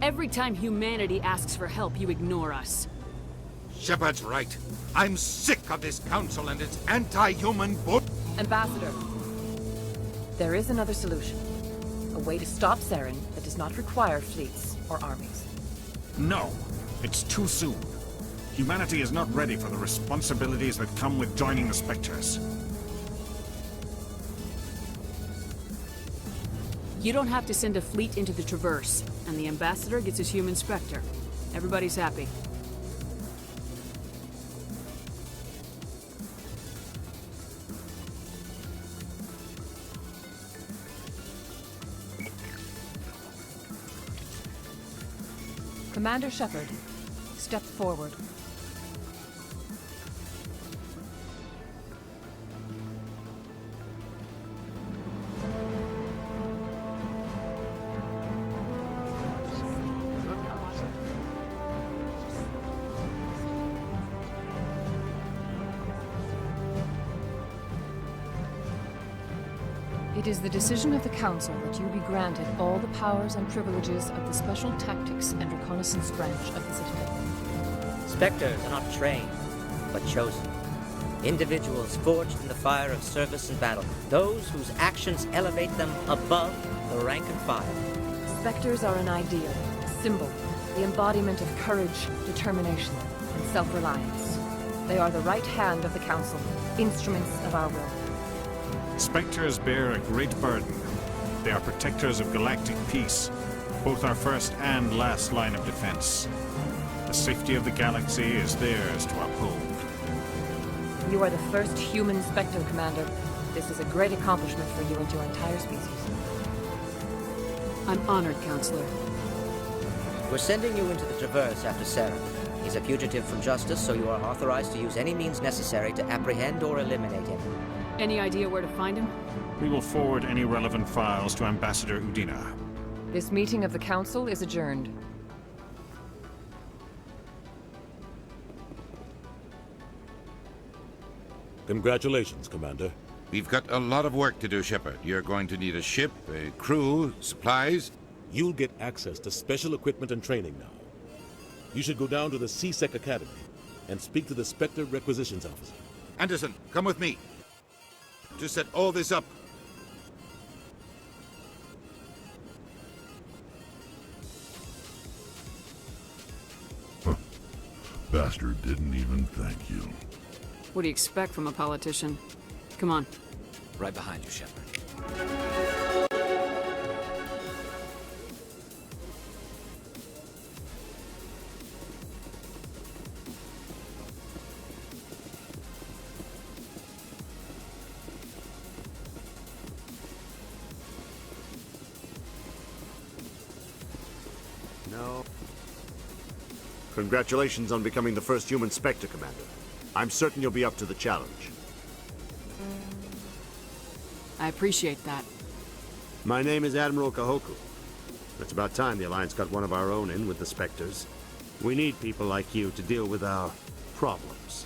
Every time humanity asks for help, you ignore us.
Shepard's right. I'm sick of this council and its anti-human bull.
Ambassador, there is another solution. A way to stop Saren that does not require fleets or armies.
No, it's too soon. Humanity is not ready for the responsibilities that come with joining the Spectres.
You don't have to send a fleet into the Traverse, and the Ambassador gets his human Spectre. Everybody's happy.
Commander Shepard, step forward. It is the decision of the Council that you be granted all the powers and privileges of the Special Tactics and Reconnaissance Branch of the Citadel.
Spectres are not trained, but chosen. Individuals forged in the fire of service and battle. Those whose actions elevate them above the rank and file.
Spectres are an ideal, a symbol, the embodiment of courage, determination, and self-reliance. They are the right hand of the Council, instruments of our will.
Spectres bear a great burden. They are protectors of galactic peace, both our first and last line of defense. The safety of the galaxy is theirs to uphold.
You are the first human Spectre, Commander. This is a great accomplishment for you and your entire species.
I'm honored, Counselor.
We're sending you into the Traverse after Saren. He's a fugitive from justice, so you are authorized to use any means necessary to apprehend or eliminate him.
Any idea where to find him?
We will forward any relevant files to Ambassador Udina.
This meeting of the Council is adjourned.
Congratulations, Commander.
We've got a lot of work to do, Shepard. You're going to need a ship, a crew, supplies.
You'll get access to special equipment and training now. You should go down to the CSEC Academy and speak to the Spectre Requisitions Officer.
Anderson, come with me. To set all this up.
Bastard didn't even thank you.
What do you expect from a politician? Come on.
Right behind you, Shepard.
No. Congratulations on becoming the first human Spectre, Commander. I'm certain you'll be up to the challenge.
I appreciate that.
My name is Admiral Kahoku. It's about time the Alliance got one of our own in with the Spectres. We need people like you to deal with our problems.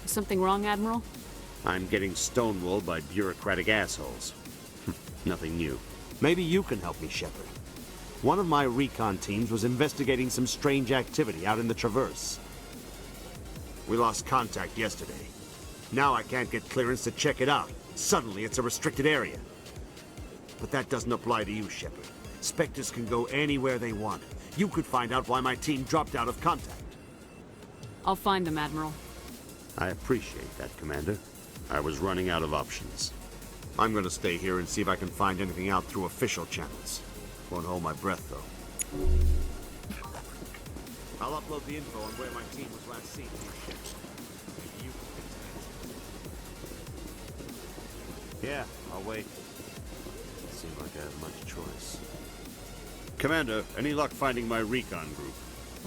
Is something wrong, Admiral?
I'm getting stonewalled by bureaucratic assholes. Nothing new. Maybe you can help me, Shepard. One of my recon teams was investigating some strange activity out in the Traverse. We lost contact yesterday. Now I can't get clearance to check it out. Suddenly it's a restricted area. But that doesn't apply to you, Shepard. Spectres can go anywhere they want. You could find out why my team dropped out of contact.
I'll find them, Admiral.
I appreciate that, Commander. I was running out of options. I'm gonna stay here and see if I can find anything out through official channels. Won't hold my breath, though. I'll upload the info on where my team was last seen. Maybe you can Yeah, I'll wait. Doesn't seem like I have much choice. Commander, any luck finding my recon group?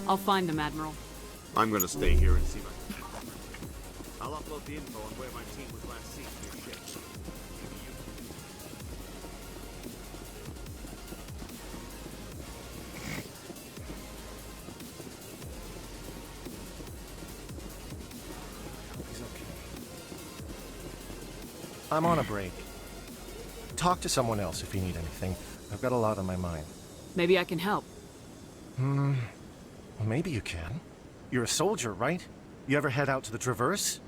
I'll find them, Admiral.
I'm gonna stay here and see my... I'll upload the info on where my team was last seen in your ship. Maybe you...
He's okay.
I'm on a break. Talk to someone else if you need anything. I've got a lot on my mind.
Maybe I can help.
Well, maybe you can. You're a soldier, right? You ever head out to the Traverse?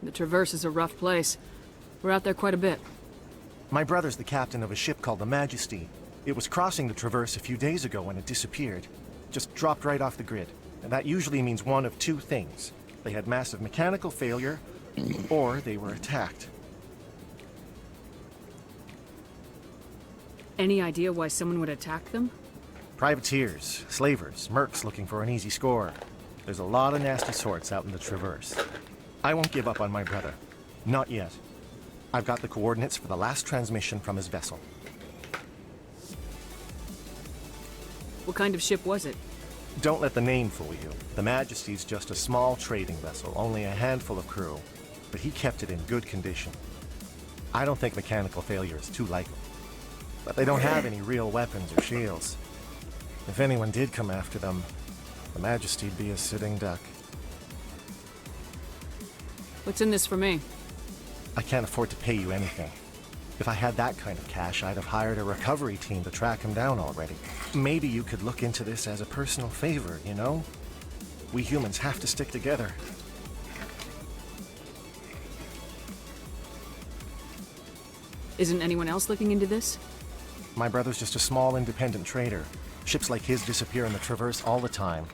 The Traverse is a rough place. We're out there quite a bit.
My brother's the captain of a ship called the Majesty. It was crossing the Traverse a few days ago when it disappeared. Just dropped right off the grid. And that usually means one of two things. They had massive mechanical failure, or they were attacked.
Any idea why someone would attack them?
Privateers, slavers, mercs looking for an easy score. There's a lot of nasty sorts out in the Traverse. I won't give up on my brother. Not yet. I've got the coordinates for the last transmission from his vessel.
What kind of ship was it?
Don't let the name fool you. The Majesty's just a small trading vessel, only a handful of crew. But he kept it in good condition. I don't think mechanical failure is too likely. But they don't have any real weapons or shields. If anyone did come after them, the Majesty'd be a sitting duck.
What's in this for me?
I can't afford to pay you anything. If I had that kind of cash, I'd have hired a recovery team to track him down already. Maybe you could look into this as a personal favor, you know? We humans have to stick together.
Isn't anyone else looking into this?
My brother's just a small independent trader. Ships like his disappear in the Traverse all the time.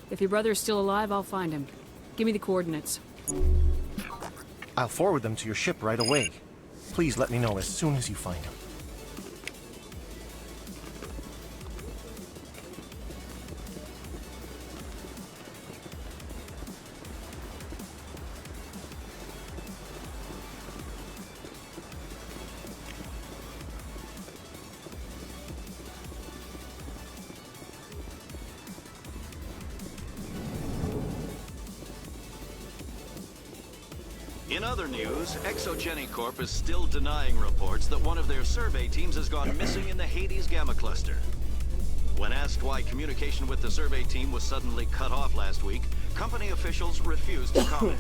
If your brother is still alive, I'll find him. Give me the coordinates.
I'll forward them to your ship right away. Please let me know as soon as you find him.
In other news, Exogeny Corp is still denying reports that one of their survey teams has gone missing in the Hades Gamma Cluster. When asked why communication with the survey team was suddenly cut off last week, company officials refused to comment.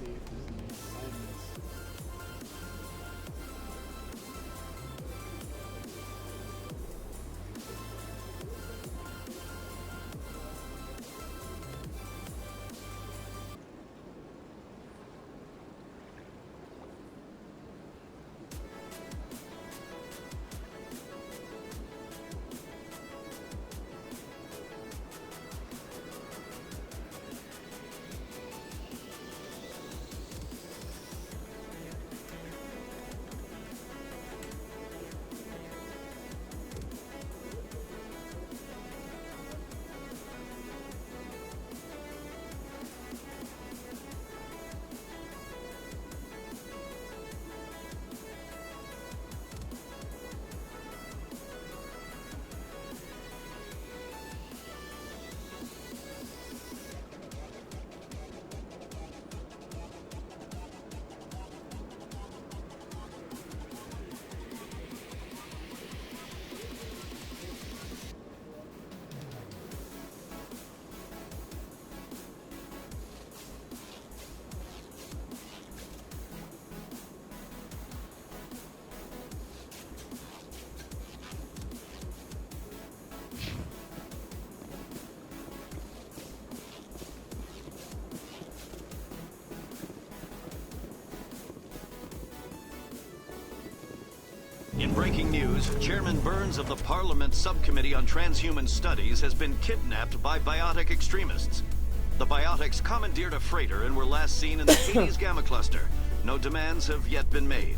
see if there's any assignments.
In breaking news, Chairman Burns of the Parliament Subcommittee on Transhuman Studies has been kidnapped by biotic extremists. The biotics commandeered a freighter and were last seen in the Hades Gamma Cluster. No demands have yet been made.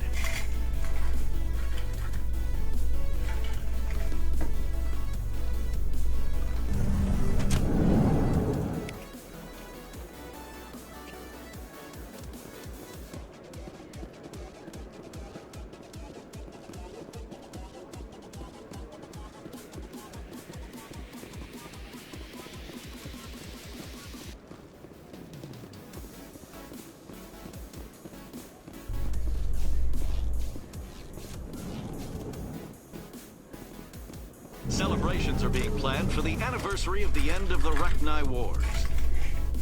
Celebrations are being planned for the anniversary of the end of the Rachni Wars.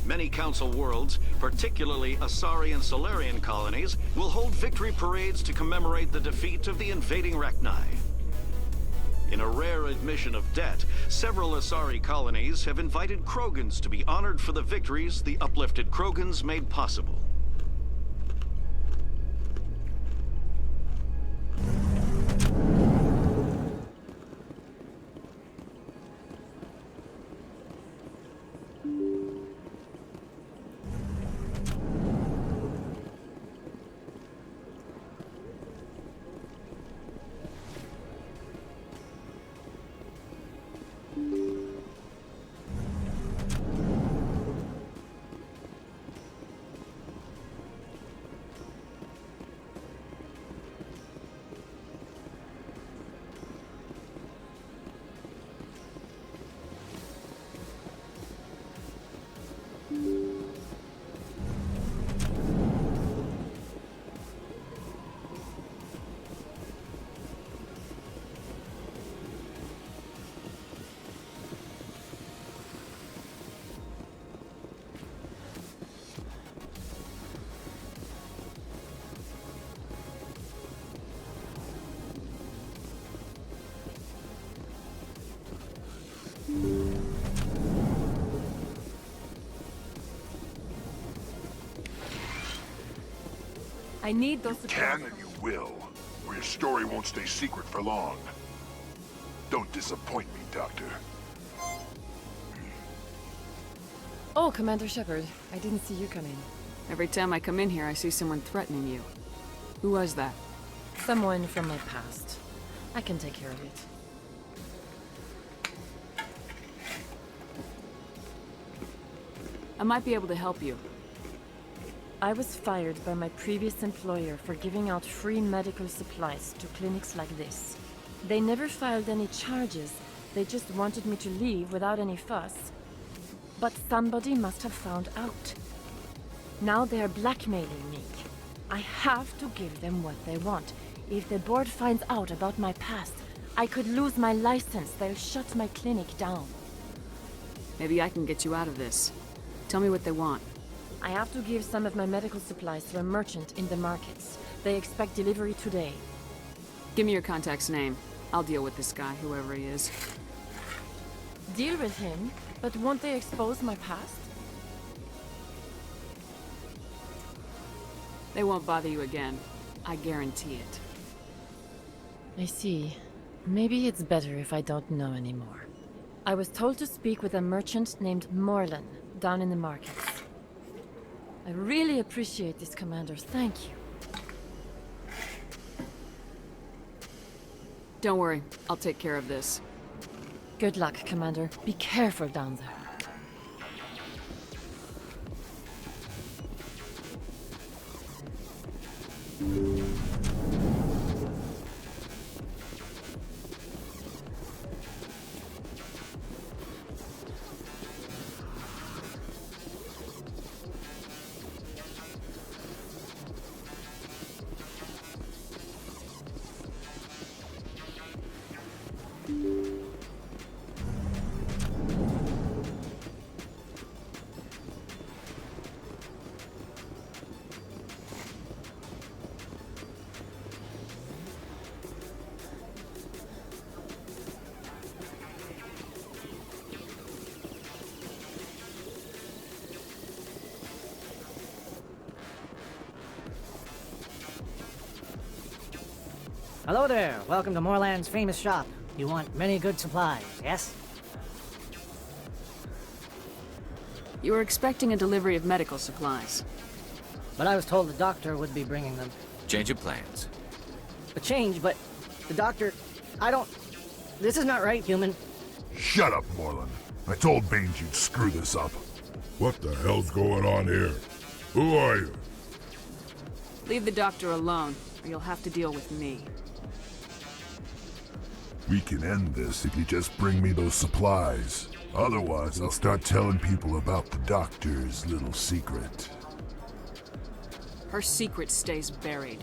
Many Council worlds, particularly Asari and Solarian colonies, will hold victory parades to commemorate the defeat of the invading Rachni. In a rare admission of debt, several Asari colonies have invited Krogans to be honored for the victories the uplifted Krogans made possible.
I need those
You can and you will, or your story won't stay secret for long. Don't disappoint me, Doctor.
Oh, Commander Shepard. I didn't see you come in.
Every time I come in here, I see someone threatening you. Who was that?
Someone from my past. I can take care of it.
I might be able to help you.
I was fired by my previous employer for giving out free medical supplies to clinics like this. They never filed any charges. They just wanted me to leave without any fuss. But somebody must have found out. Now they are blackmailing me. I have to give them what they want. If the board finds out about my past, I could lose my license. They'll shut my clinic down.
Maybe I can get you out of this. Tell me what they want.
I have to give some of my medical supplies to a merchant in the markets. They expect delivery today.
Give me your contact's name. I'll deal with this guy, whoever he is.
Deal with him? But won't they expose my past?
They won't bother you again. I guarantee it.
I see. Maybe it's better if I don't know anymore. I was told to speak with a merchant named Morlan, down in the markets. I really appreciate this, Commander. Thank you.
Don't worry. I'll take care of this.
Good luck, Commander. Be careful down there.
Hello there. Welcome to Morland's famous shop. You want many good supplies, yes?
You were expecting a delivery of medical supplies.
But I was told the doctor would be bringing them.
Change of plans.
A change, but the doctor... I don't... This is not right, human.
Shut up, Morlan. I told Baines you'd screw this up. What the hell's going on here? Who are you?
Leave the doctor alone, or you'll have to deal with me.
We can end this if you just bring me those supplies. Otherwise, I'll start telling people about the doctor's little secret.
Her secret stays buried,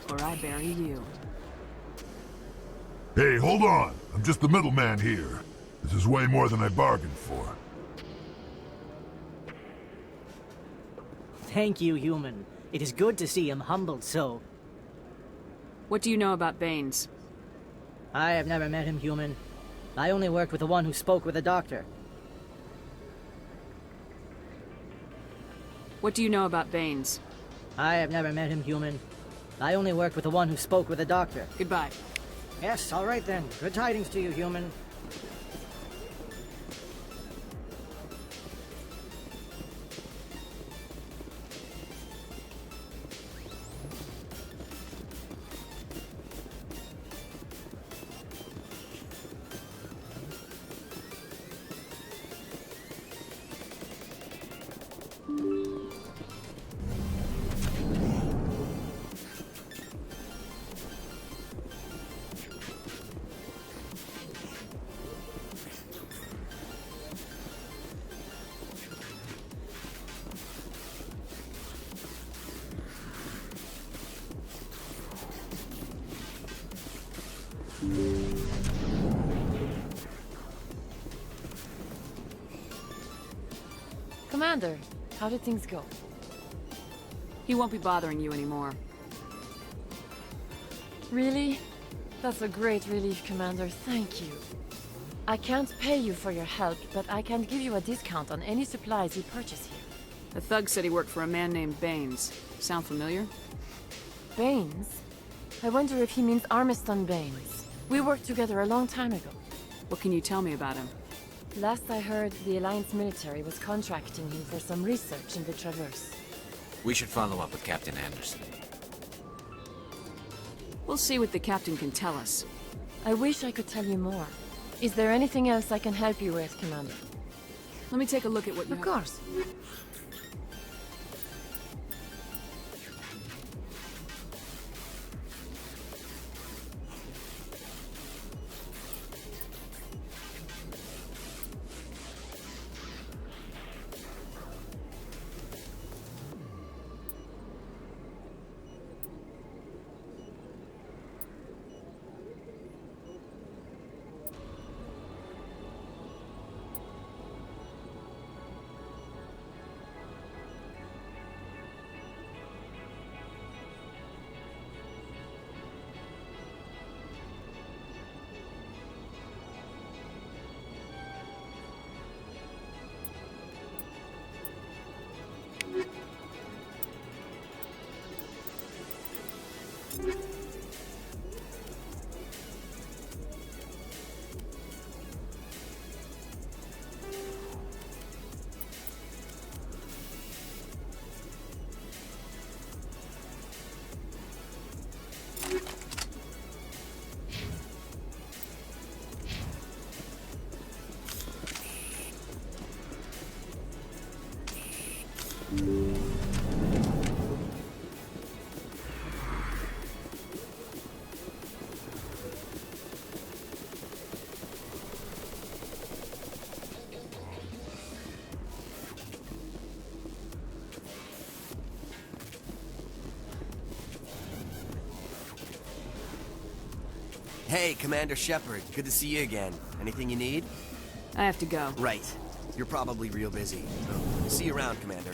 or I bury you.
Hey, hold on! I'm just the middleman here. This is way more than I bargained for.
Thank you, human. It is good to see him humbled so.
What do you know about Baines?
I have never met him, human. I only worked with the one who spoke with the doctor.
What do you know about Baines?
I have never met him, human. I only worked with the one who spoke with the doctor.
Goodbye.
Yes, all right then. Good tidings to you, human.
Commander, how did things go?
He won't be bothering you anymore.
Really? That's a great relief, Commander. Thank you. I can't pay you for your help, but I can give you a discount on any supplies you purchase here.
The thug said he worked for a man named Baines. Sound familiar?
Baines? I wonder if he means Armiston Baines. We worked together a long time ago.
What can you tell me about him?
Last I heard, the Alliance military was contracting him for some research in the Traverse.
We should follow up with Captain Anderson.
We'll see what the captain can tell us.
I wish I could tell you more. Is there anything else I can help you with, Commander?
Let me take a look at what you
have. Of course.
Hey, Commander Shepard. Good to see you again. Anything you need?
I have to go.
Right. You're probably real busy. See you around, Commander.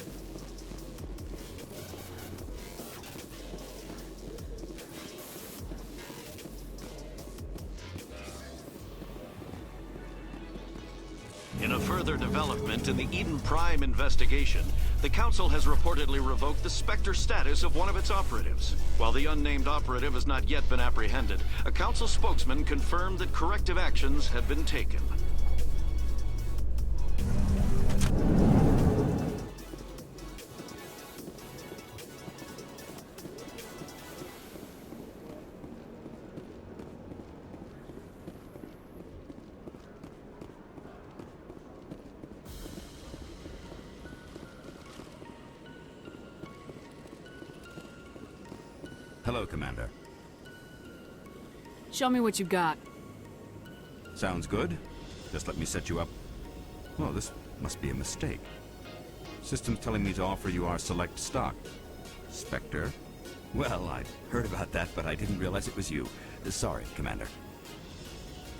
In a further development in the Eden Prime investigation, the Council has reportedly revoked the Spectre status of one of its operatives. While the unnamed operative has not yet been apprehended, a Council spokesman confirmed that corrective actions have been taken.
Hello, Commander.
Show me what you got.
Sounds good. Just let me set you up. Well, this must be a mistake. System's telling me to offer you our select stock. Spectre? Well, I heard about that, but I didn't realize it was you. Sorry, Commander.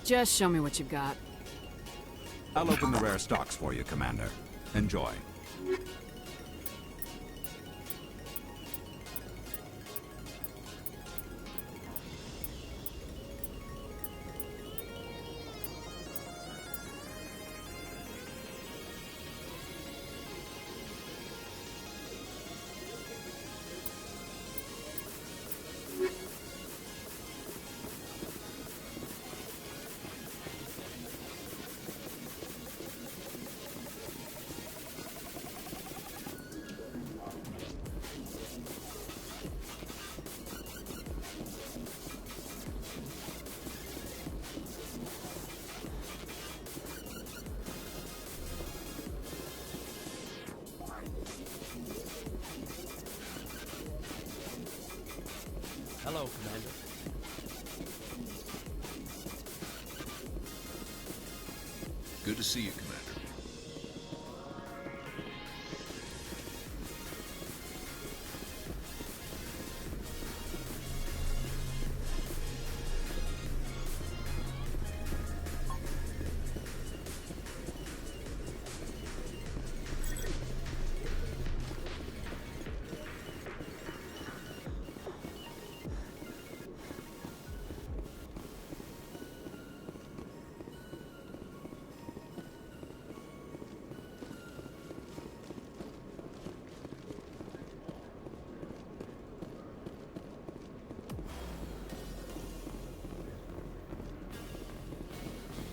Just show me what you've got.
I'll open the rare stocks for you, Commander. Enjoy.
Hello, Commander.
Good to see you, Commander.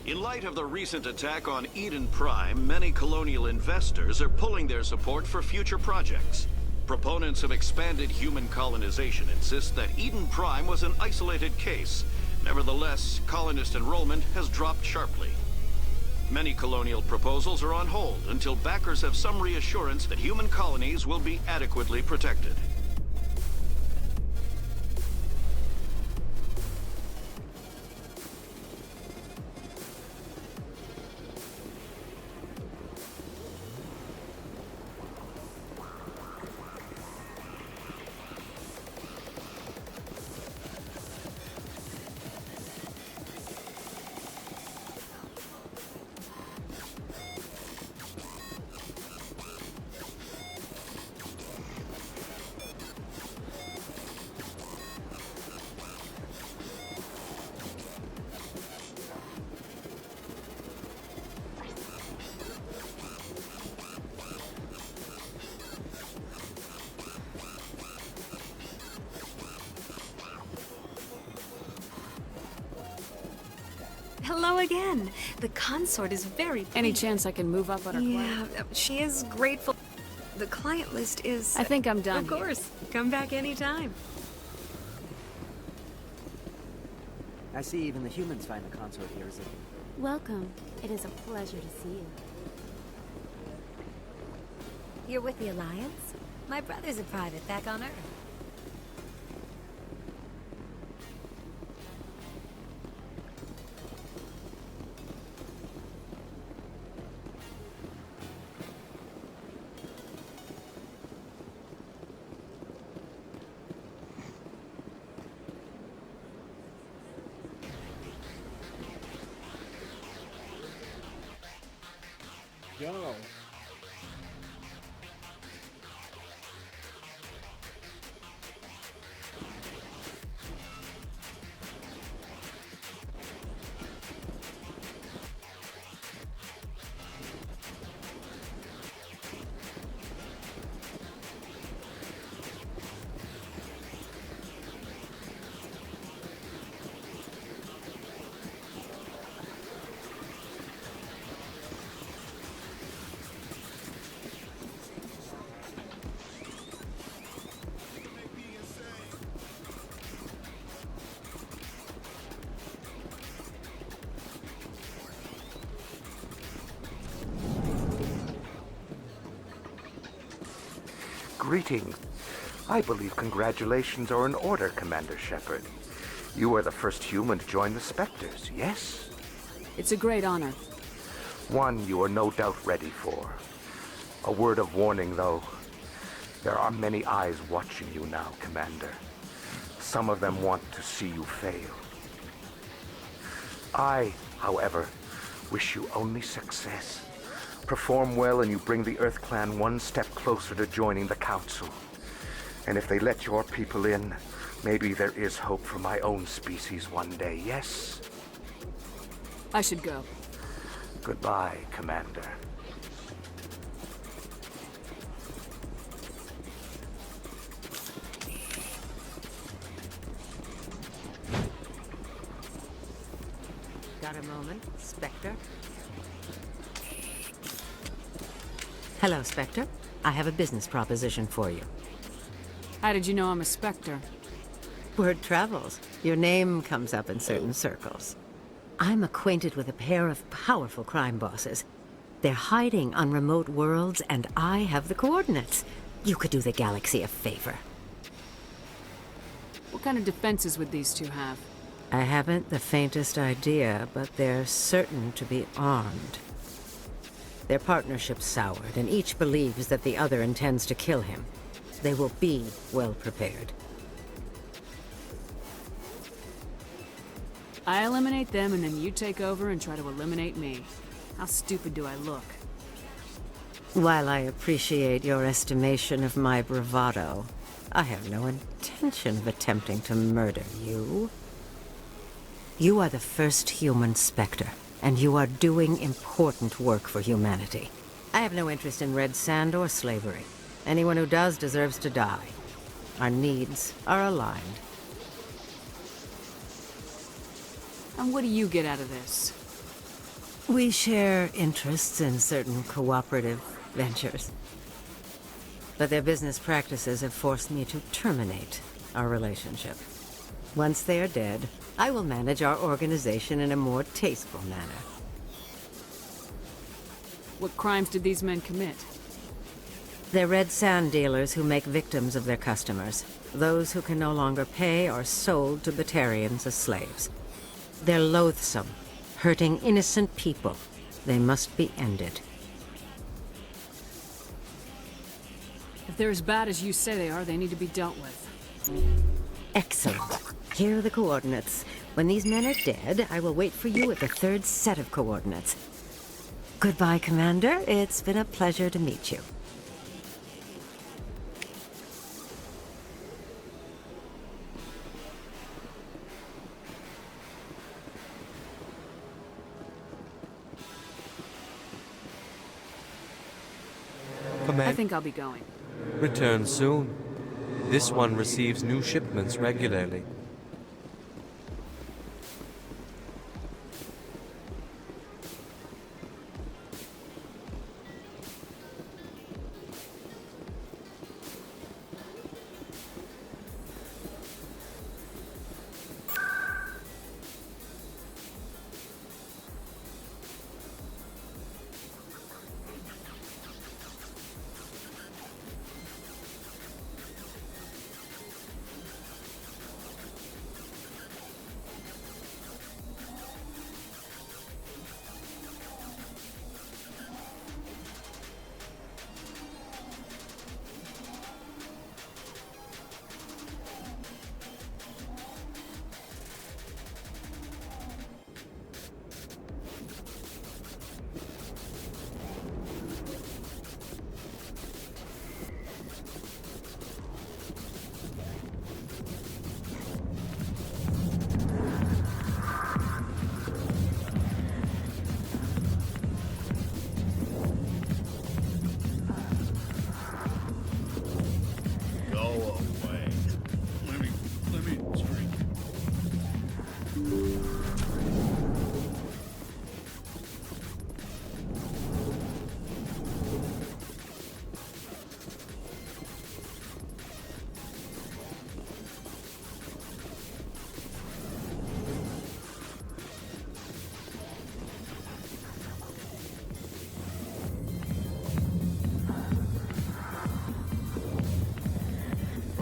In light of the recent attack on Eden Prime, many colonial investors are pulling their support for future projects. Proponents of expanded human colonization insist that Eden Prime was an isolated case. Nevertheless, colonist enrollment has dropped sharply. Many colonial proposals are on hold until backers have some reassurance that human colonies will be adequately protected.
Hello again. The consort is very pleased.
Any chance I can move up on her
Yeah, she is grateful. The client list is...
I think I'm done
Of course. Come back anytime.
I see even the humans find the consort here, is it?
Welcome. It is a pleasure to see you. You're with the Alliance? My brother's a private back on Earth.
Yo.
Greetings. I believe congratulations are in order, Commander Shepard. You are the first human to join the Spectres, yes?
It's a great honor.
One you are no doubt ready for. A word of warning, though. There are many eyes watching you now, Commander. Some of them want to see you fail. I, however, wish you only success. Perform well and you bring the Earth Clan one step closer to joining the Council. And if they let your people in, maybe there is hope for my own species one day, yes?
I should go.
Goodbye, Commander.
Got a moment, Spectre? Hello, Spectre. I have a business proposition for you.
How did you know I'm a Spectre?
Word travels. Your name comes up in certain circles. I'm acquainted with a pair of powerful crime bosses. They're hiding on remote worlds, and I have the coordinates. You could do the galaxy a favor.
What kind of defenses would these two have?
I haven't the faintest idea, but they're certain to be armed. Their partnership's soured, and each believes that the other intends to kill him. They will be well prepared.
I eliminate them, and then you take over and try to eliminate me. How stupid do I look?
While I appreciate your estimation of my bravado, I have no intention of attempting to murder you. You are the first human Spectre, and you are doing important work for humanity. I have no interest in red sand or slavery. Anyone who does deserves to die. Our needs are aligned.
And what do you get out of this?
We share interests in certain cooperative ventures. But their business practices have forced me to terminate our relationship. Once they are dead, I will manage our organization in a more tasteful manner.
What crimes did these men commit?
They're red sand dealers who make victims of their customers. Those who can no longer pay are sold to Batarians as slaves. They're loathsome, hurting innocent people. They must be ended.
If they're as bad as you say they are, they need to be dealt with.
Excellent. Here are the coordinates. When these men are dead, I will wait for you at the third set of coordinates. Goodbye, Commander. It's been a pleasure to meet you.
I think I'll be going.
Return soon. This one receives new shipments regularly.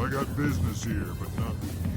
I got business here, but not with you.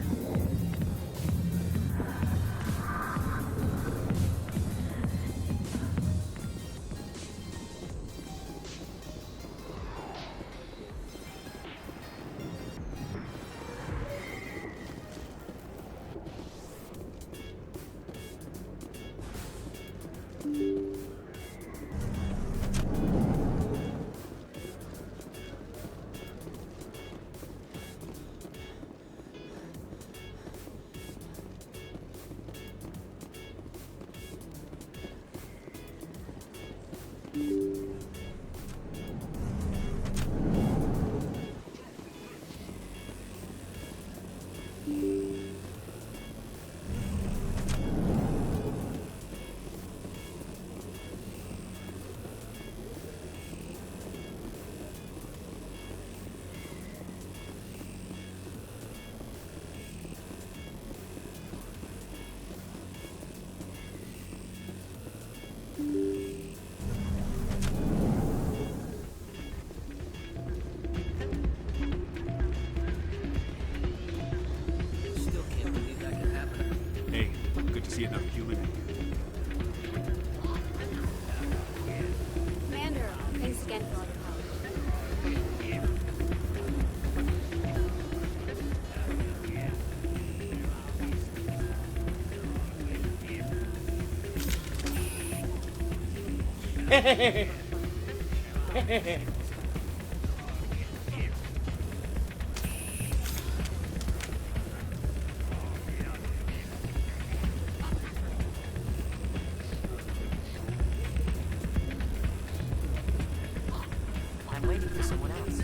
Still can't believe that could happen.
Hey, good to see another human.
Commander, thanks again for all your help.
I'm waiting for someone else.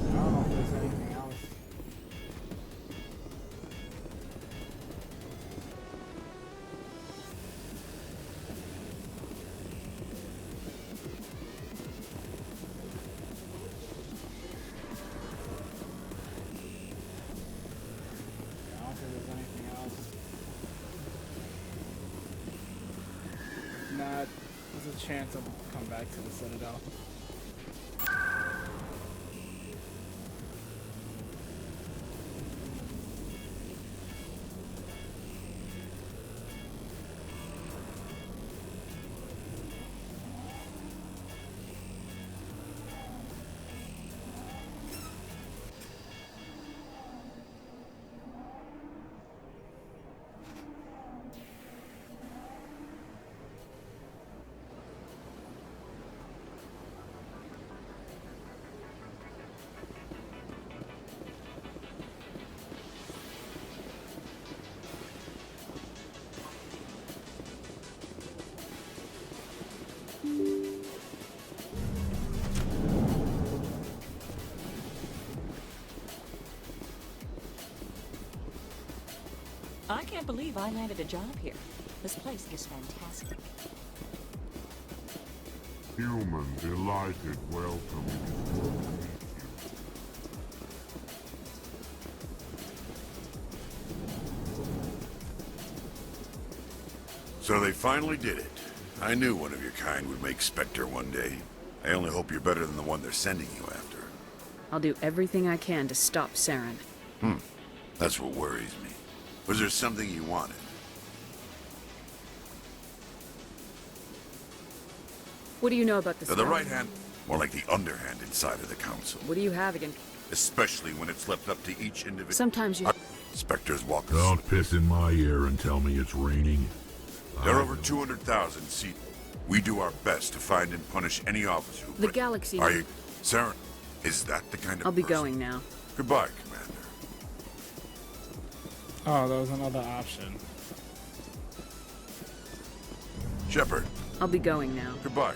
I don't know if there's anything else. I don't think there's anything else. Not. There's a chance I'll come back to the Citadel.
I can't believe I landed a job here. This place is fantastic.
Human, delighted, welcome.
So they finally did it. I knew one of your kind would make Spectre one day. I only hope you're better than the one they're sending you after.
I'll do everything I can to stop Saren.
That's what worries me. Was there something you wanted?
What do you know about the
The
Saren?
right hand, more like the underhand inside of the Council.
What do you have against...
Especially when it's left up to each individual.
Sometimes you...
Spectres walk.
Don't piss in my ear and tell me it's raining.
There are over 200,000 seats. We do our best to find and punish any officer who...
The galaxy...
Are you... Saren, is that the kind of
I'll be
person?
going now.
Goodbye, Commander.
Oh, there was another option.
Shepard.
I'll be going now.
Goodbye,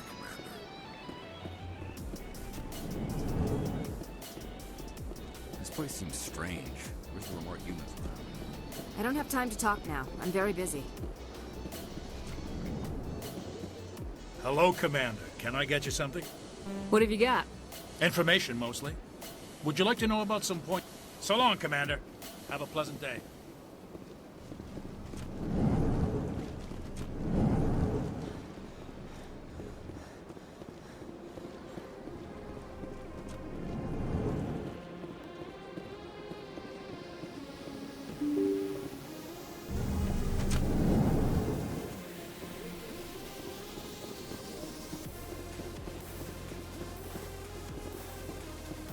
This place seems strange. Wish there were more humans around.
I don't have time to talk now. I'm very busy.
Hello, Commander. Can I get you something?
What have you got?
Information, mostly. Would you like to know about some point? So long, Commander. Have a pleasant day.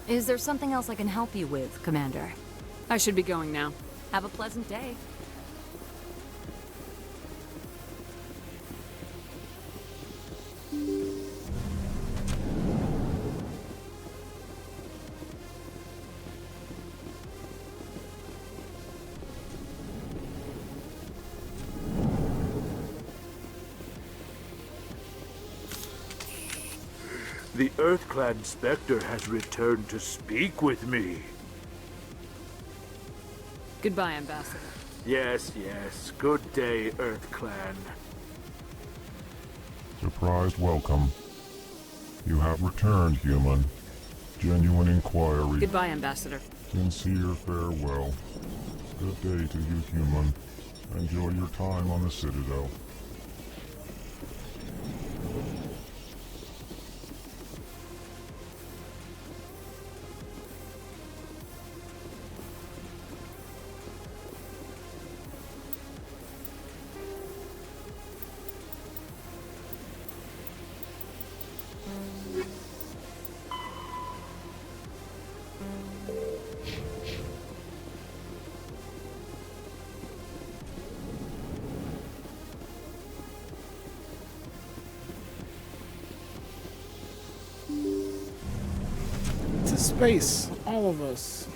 Is there something else I can help you with, Commander?
I should be going now.
Have a pleasant day.
The EarthClan Spectre has returned to speak with me.
Goodbye, Ambassador.
Yes, yes. Good day, EarthClan.
Surprised welcome. You have returned, human. Genuine inquiry.
Goodbye, Ambassador.
Sincere farewell. Good day to you, human. Enjoy your time on the Citadel.
To space, all of us.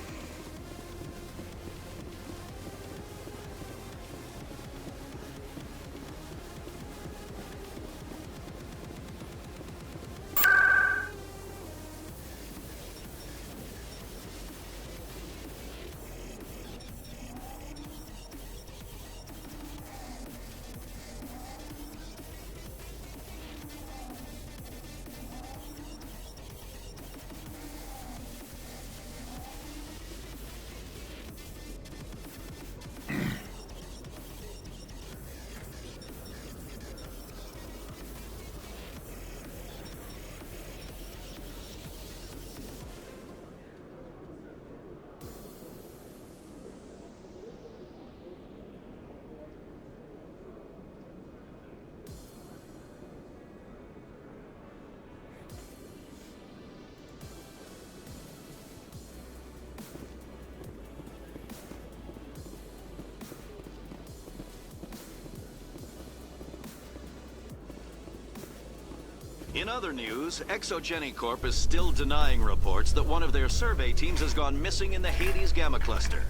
In other news, Exogeny Corp is still denying reports that one of their survey teams has gone missing in the Hades Gamma Cluster.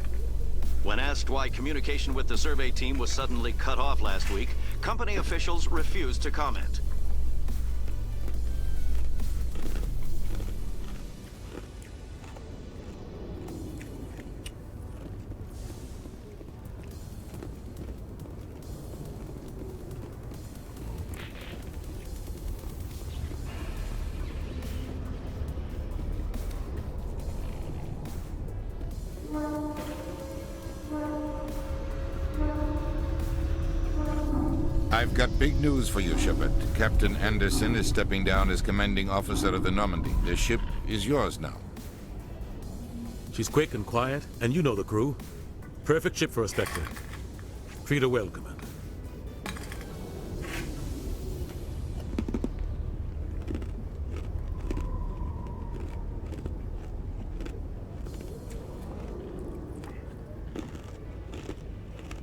When asked why communication with the survey team was suddenly cut off last week, company officials refused to comment.
I've got big news for you, Shepard. Captain Anderson is stepping down as commanding officer of the Normandy. The ship is yours now.
She's quick and quiet, and you know the crew. Perfect ship for a Spectre. Treat her well, Commander.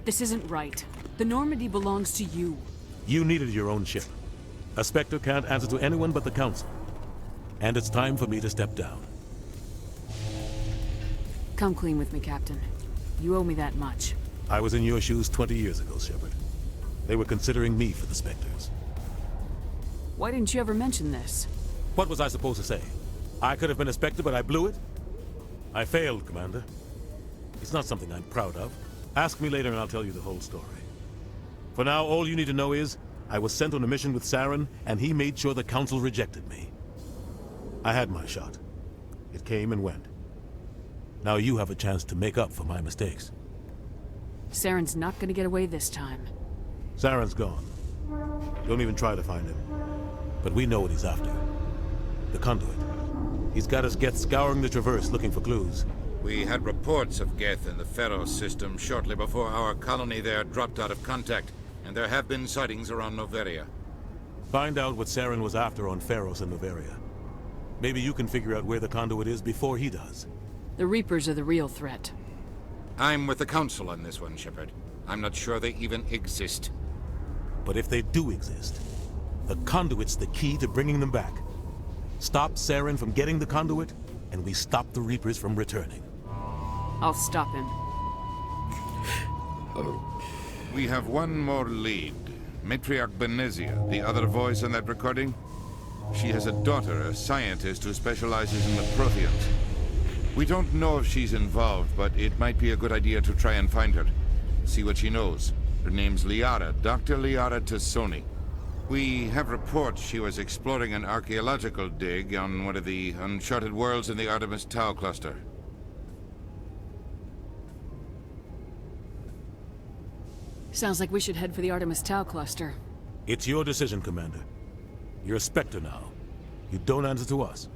This isn't right. The Normandy belongs to you.
You needed your own ship. A Spectre can't answer to anyone but the Council. And it's time for me to step down.
Come clean with me, Captain. You owe me that much.
I was in your shoes 20 years ago, Shepard. They were considering me for the Spectres.
Why didn't you ever mention this?
What was I supposed to say? I could have been a Spectre, but I blew it? I failed, Commander. It's not something I'm proud of. Ask me later and I'll tell you the whole story. For now, all you need to know is, I was sent on a mission with Saren, and he made sure the Council rejected me. I had my shot. It came and went. Now you have a chance to make up for my mistakes.
Saren's not gonna get away this time.
Saren's gone. Don't even try to find him. But we know what he's after. The Conduit. He's got us Geth scouring the Traverse looking for clues.
We had reports of Geth in the Pharos system shortly before our colony there dropped out of contact, and there have been sightings around Noveria.
Find out what Saren was after on Pharos and Noveria. Maybe you can figure out where the conduit is before he does.
The Reapers are the real threat.
I'm with the Council on this one, Shepard. I'm not sure they even exist.
But if they do exist, the conduit's the key to bringing them back. Stop Saren from getting the conduit, and we stop the Reapers from returning.
I'll stop him.
We have one more lead. Matriarch Benezia, the other voice on that recording. She has a daughter, a scientist who specializes in the Protheans. We don't know if she's involved, but it might be a good idea to try and find her. See what she knows. Her name's Liara, Dr. Liara Tassoni. We have reports she was exploring an archaeological dig on one of the uncharted worlds in the Artemis Tau cluster.
Sounds like we should head for the Artemis Tau cluster.
It's your decision, Commander. You're a Spectre now. You don't answer to us.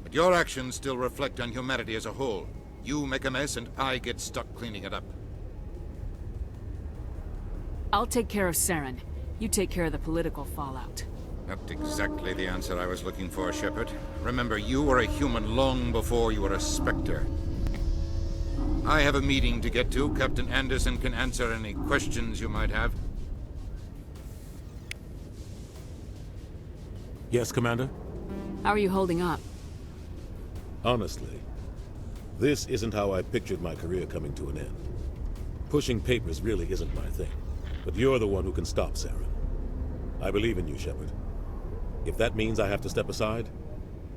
But your actions still reflect on humanity as a whole. You make a mess and I get stuck cleaning it up.
I'll take care of Saren. You take care of the political fallout.
Not exactly the answer I was looking for, Shepard. Remember, you were a human long before you were a Spectre. I have a meeting to get to. Captain Anderson can answer any questions you might have.
Yes, Commander?
How are you holding up?
Honestly, this isn't how I pictured my career coming to an end. Pushing papers really isn't my thing. But you're the one who can stop Saren. I believe in you, Shepard. If that means I have to step aside,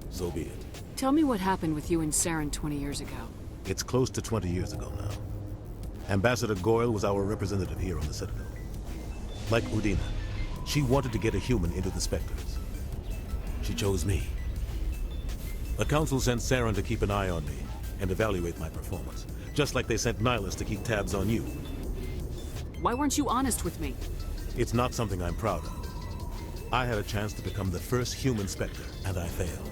so be it.
Tell me what happened with you and Saren 20 years ago.
It's close to 20 years ago now. Ambassador Goyle was our representative here on the Citadel. Like Udina, she wanted to get a human into the Spectres. She chose me. The Council sent Saren to keep an eye on me and evaluate my performance, just like they sent Nihilus to keep tabs on you.
Why weren't you honest with me?
It's not something I'm proud of. I had a chance to become the first human Spectre, and I failed.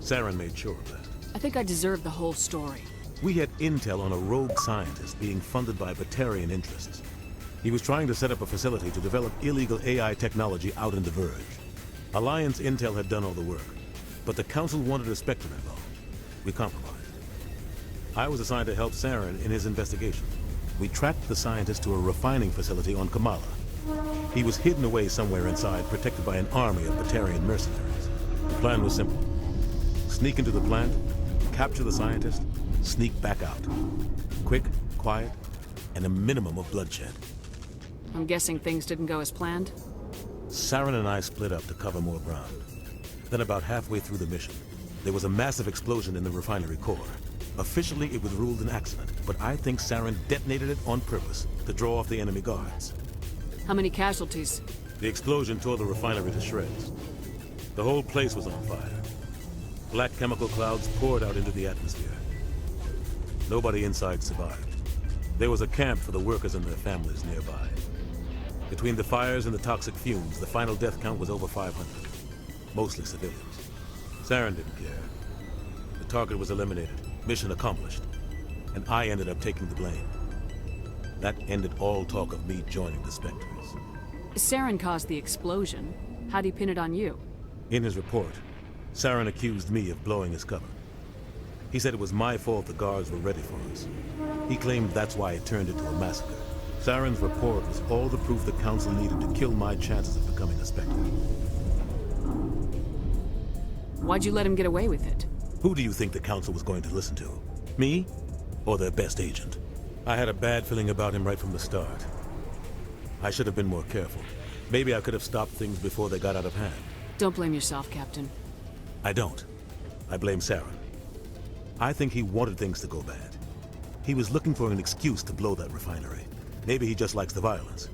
Saren made sure of that.
I think I deserve the whole story.
We had intel on a rogue scientist being funded by Batarian interests. He was trying to set up a facility to develop illegal AI technology out in the Verge. Alliance intel had done all the work, but the Council wanted a Spectre involved. We compromised. I was assigned to help Saren in his investigation. We tracked the scientist to a refining facility on Kamala. He was hidden away somewhere inside, protected by an army of Batarian mercenaries. The plan was simple. Sneak into the plant, capture the scientist, sneak back out. Quick, quiet, and a minimum of bloodshed.
I'm guessing things didn't go as planned?
Saren and I split up to cover more ground. Then about halfway through the mission, there was a massive explosion in the refinery core. Officially, it was ruled an accident, but I think Saren detonated it on purpose to draw off the enemy guards.
How many casualties?
The explosion tore the refinery to shreds. The whole place was on fire. Black chemical clouds poured out into the atmosphere. Nobody inside survived. There was a camp for the workers and their families nearby. Between the fires and the toxic fumes, the final death count was over 500. Mostly civilians. Saren didn't care. The target was eliminated. Mission accomplished. And I ended up taking the blame. That ended all talk of me joining the Spectres.
Saren caused the explosion. How'd he pin it on you?
In his report, Saren accused me of blowing his cover. He said it was my fault the guards were ready for us. He claimed that's why it turned into a massacre. Saren's report was all the proof the Council needed to kill my chances of becoming a Spectre.
Why'd you let him get away with it?
Who do you think the Council was going to listen to? Me? Or their best agent? I had a bad feeling about him right from the start. I should have been more careful. Maybe I could have stopped things before they got out of hand.
Don't blame yourself, Captain.
I don't. I blame Saren. I think he wanted things to go bad. He was looking for an excuse to blow that refinery. Maybe he just likes the violence.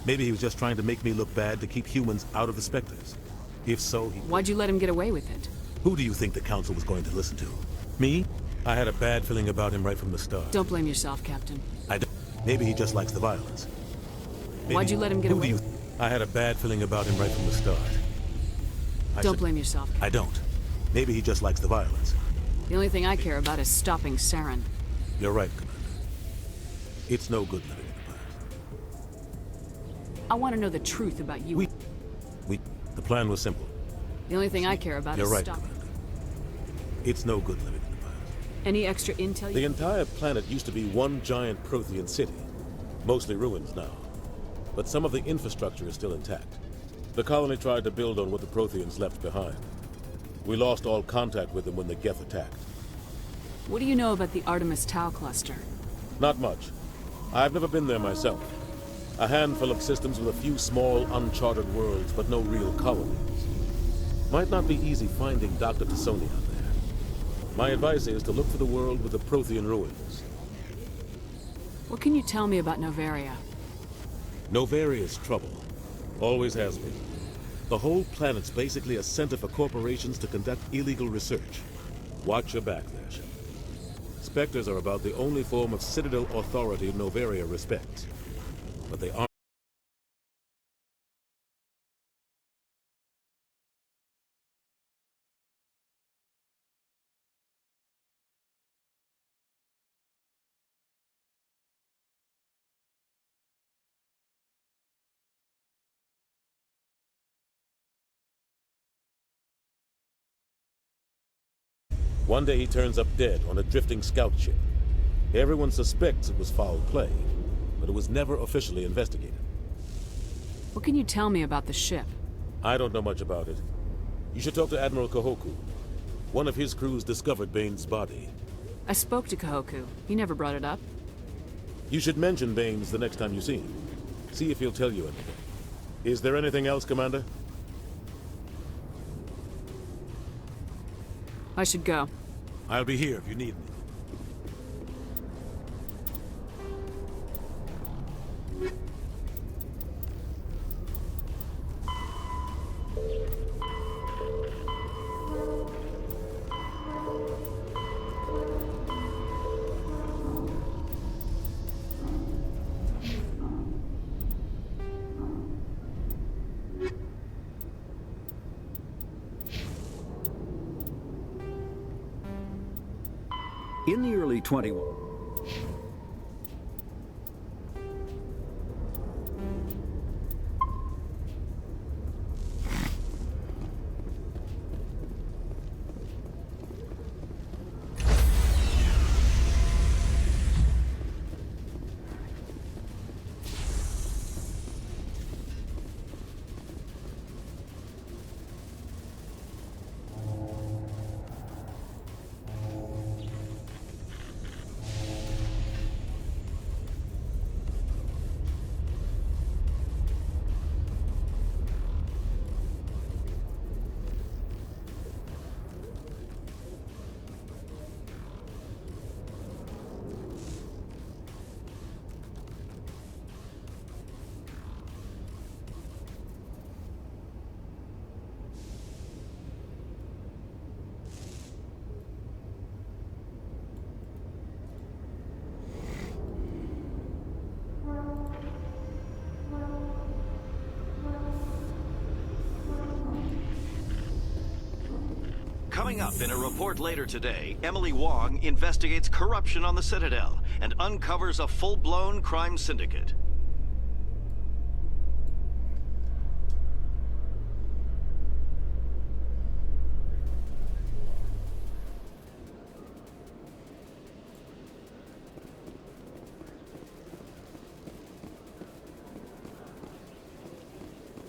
Maybe he was just trying to make me look bad to keep humans out of the Spectres. If so, he...
Why'd you let him get away with it?
Who do you think the Council was going to listen to? Me? I had a bad feeling about him right from the start.
Don't blame yourself, Captain.
I don't. Maybe he just likes the violence. Maybe...
Why'd you let him get away?
I had a bad feeling about him right from the start.
Don't blame yourself, Captain.
I don't. Maybe he just likes the violence.
The only thing I care about is stopping Saren.
You're right, Commander. It's no good living in the past.
I want to know the truth about you.
The plan was simple.
The only thing I care about
You're
is
right,
stop.
Commander. It's no good living in the past.
Any extra intel?
The entire planet used to be one giant Prothean city. Mostly ruins now. But some of the infrastructure is still intact. The colony tried to build on what the Protheans left behind. We lost all contact with them when the Geth attacked.
What do you know about the Artemis Tau cluster?
Not much. I've never been there myself. A handful of systems with a few small, uncharted worlds, but no real colonies. Might not be easy finding Dr. T'Soni out there. My advice is to look for the world with the Prothean ruins.
What can you tell me about Novaria?
Novaria's trouble. Always has been. The whole planet's basically a center for corporations to conduct illegal research. Watch your back there, Shepard. Spectres are about the only form of Citadel authority Novaria respects. But they aren't. One day he turns up dead on a drifting scout ship. Everyone suspects it was foul play, but it was never officially investigated.
What can you tell me about the ship?
I don't know much about it. You should talk to Admiral Kahoku. One of his crews discovered Bane's body.
I spoke to Kahoku. He never brought it up.
You should mention Baines the next time you see him. See if he'll tell you anything. Is there anything else, Commander?
I should go.
I'll be here if you need me.
In the early 21...
Coming up in a report later today, Emily Wong investigates corruption on the Citadel and uncovers a full-blown crime syndicate.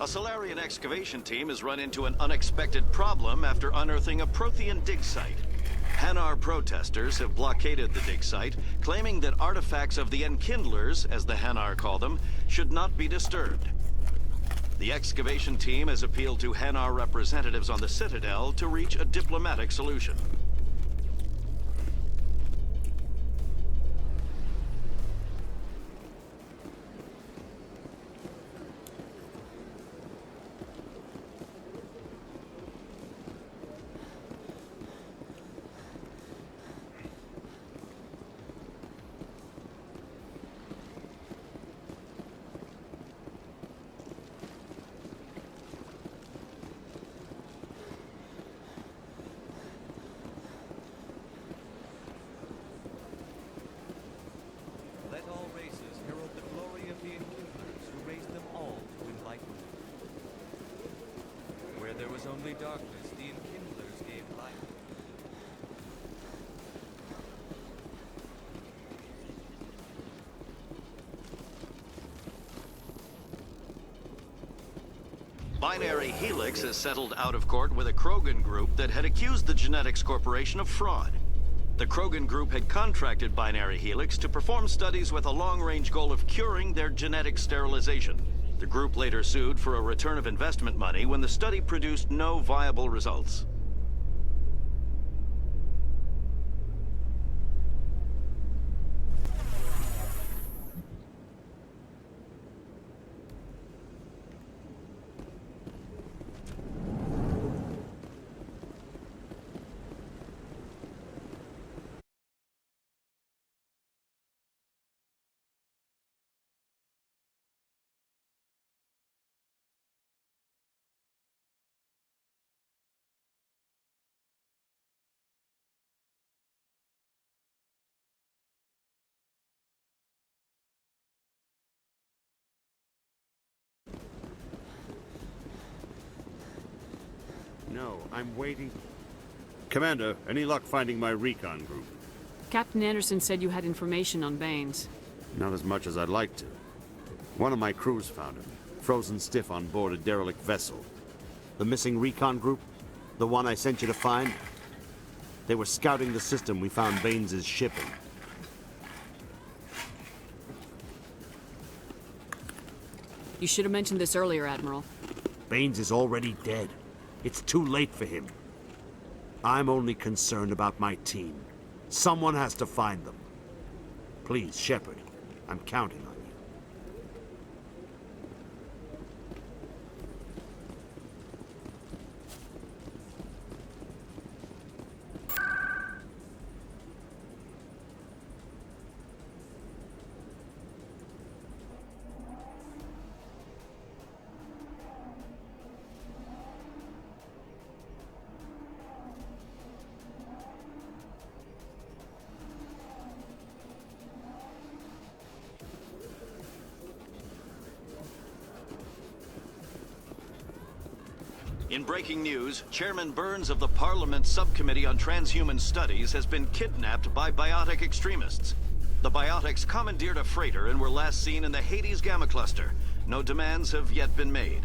A Solarian excavation team has run into an unexpected problem after unearthing a Prothean dig site. Hanar protesters have blockaded the dig site, claiming that artifacts of the Enkindlers, as the Hanar call them, should not be disturbed. The excavation team has appealed to Hanar representatives on the Citadel to reach a diplomatic solution.
was only darkness, the enkindlers gave light.
Binary Helix has settled out of court with a Krogan group that had accused the Genetics Corporation of fraud. The Krogan group had contracted Binary Helix to perform studies with a long-range goal of curing their genetic sterilization. The group later sued for a return of investment money when the study produced no viable results.
No, I'm waiting. Commander, any luck finding my recon group?
Captain Anderson said you had information on Baines.
Not as much as I'd like to. One of my crews found him, frozen stiff on board a derelict vessel. The missing recon group? The one I sent you to find? They were scouting the system we found Baines' ship in.
You should have mentioned this earlier, Admiral.
Baines is already dead. It's too late for him. I'm only concerned about my team. Someone has to find them. Please, Shepard, I'm counting on you.
In breaking news, Chairman Burns of the Parliament Subcommittee on Transhuman Studies has been kidnapped by biotic extremists. The biotics commandeered a freighter and were last seen in the Hades Gamma Cluster. No demands have yet been made.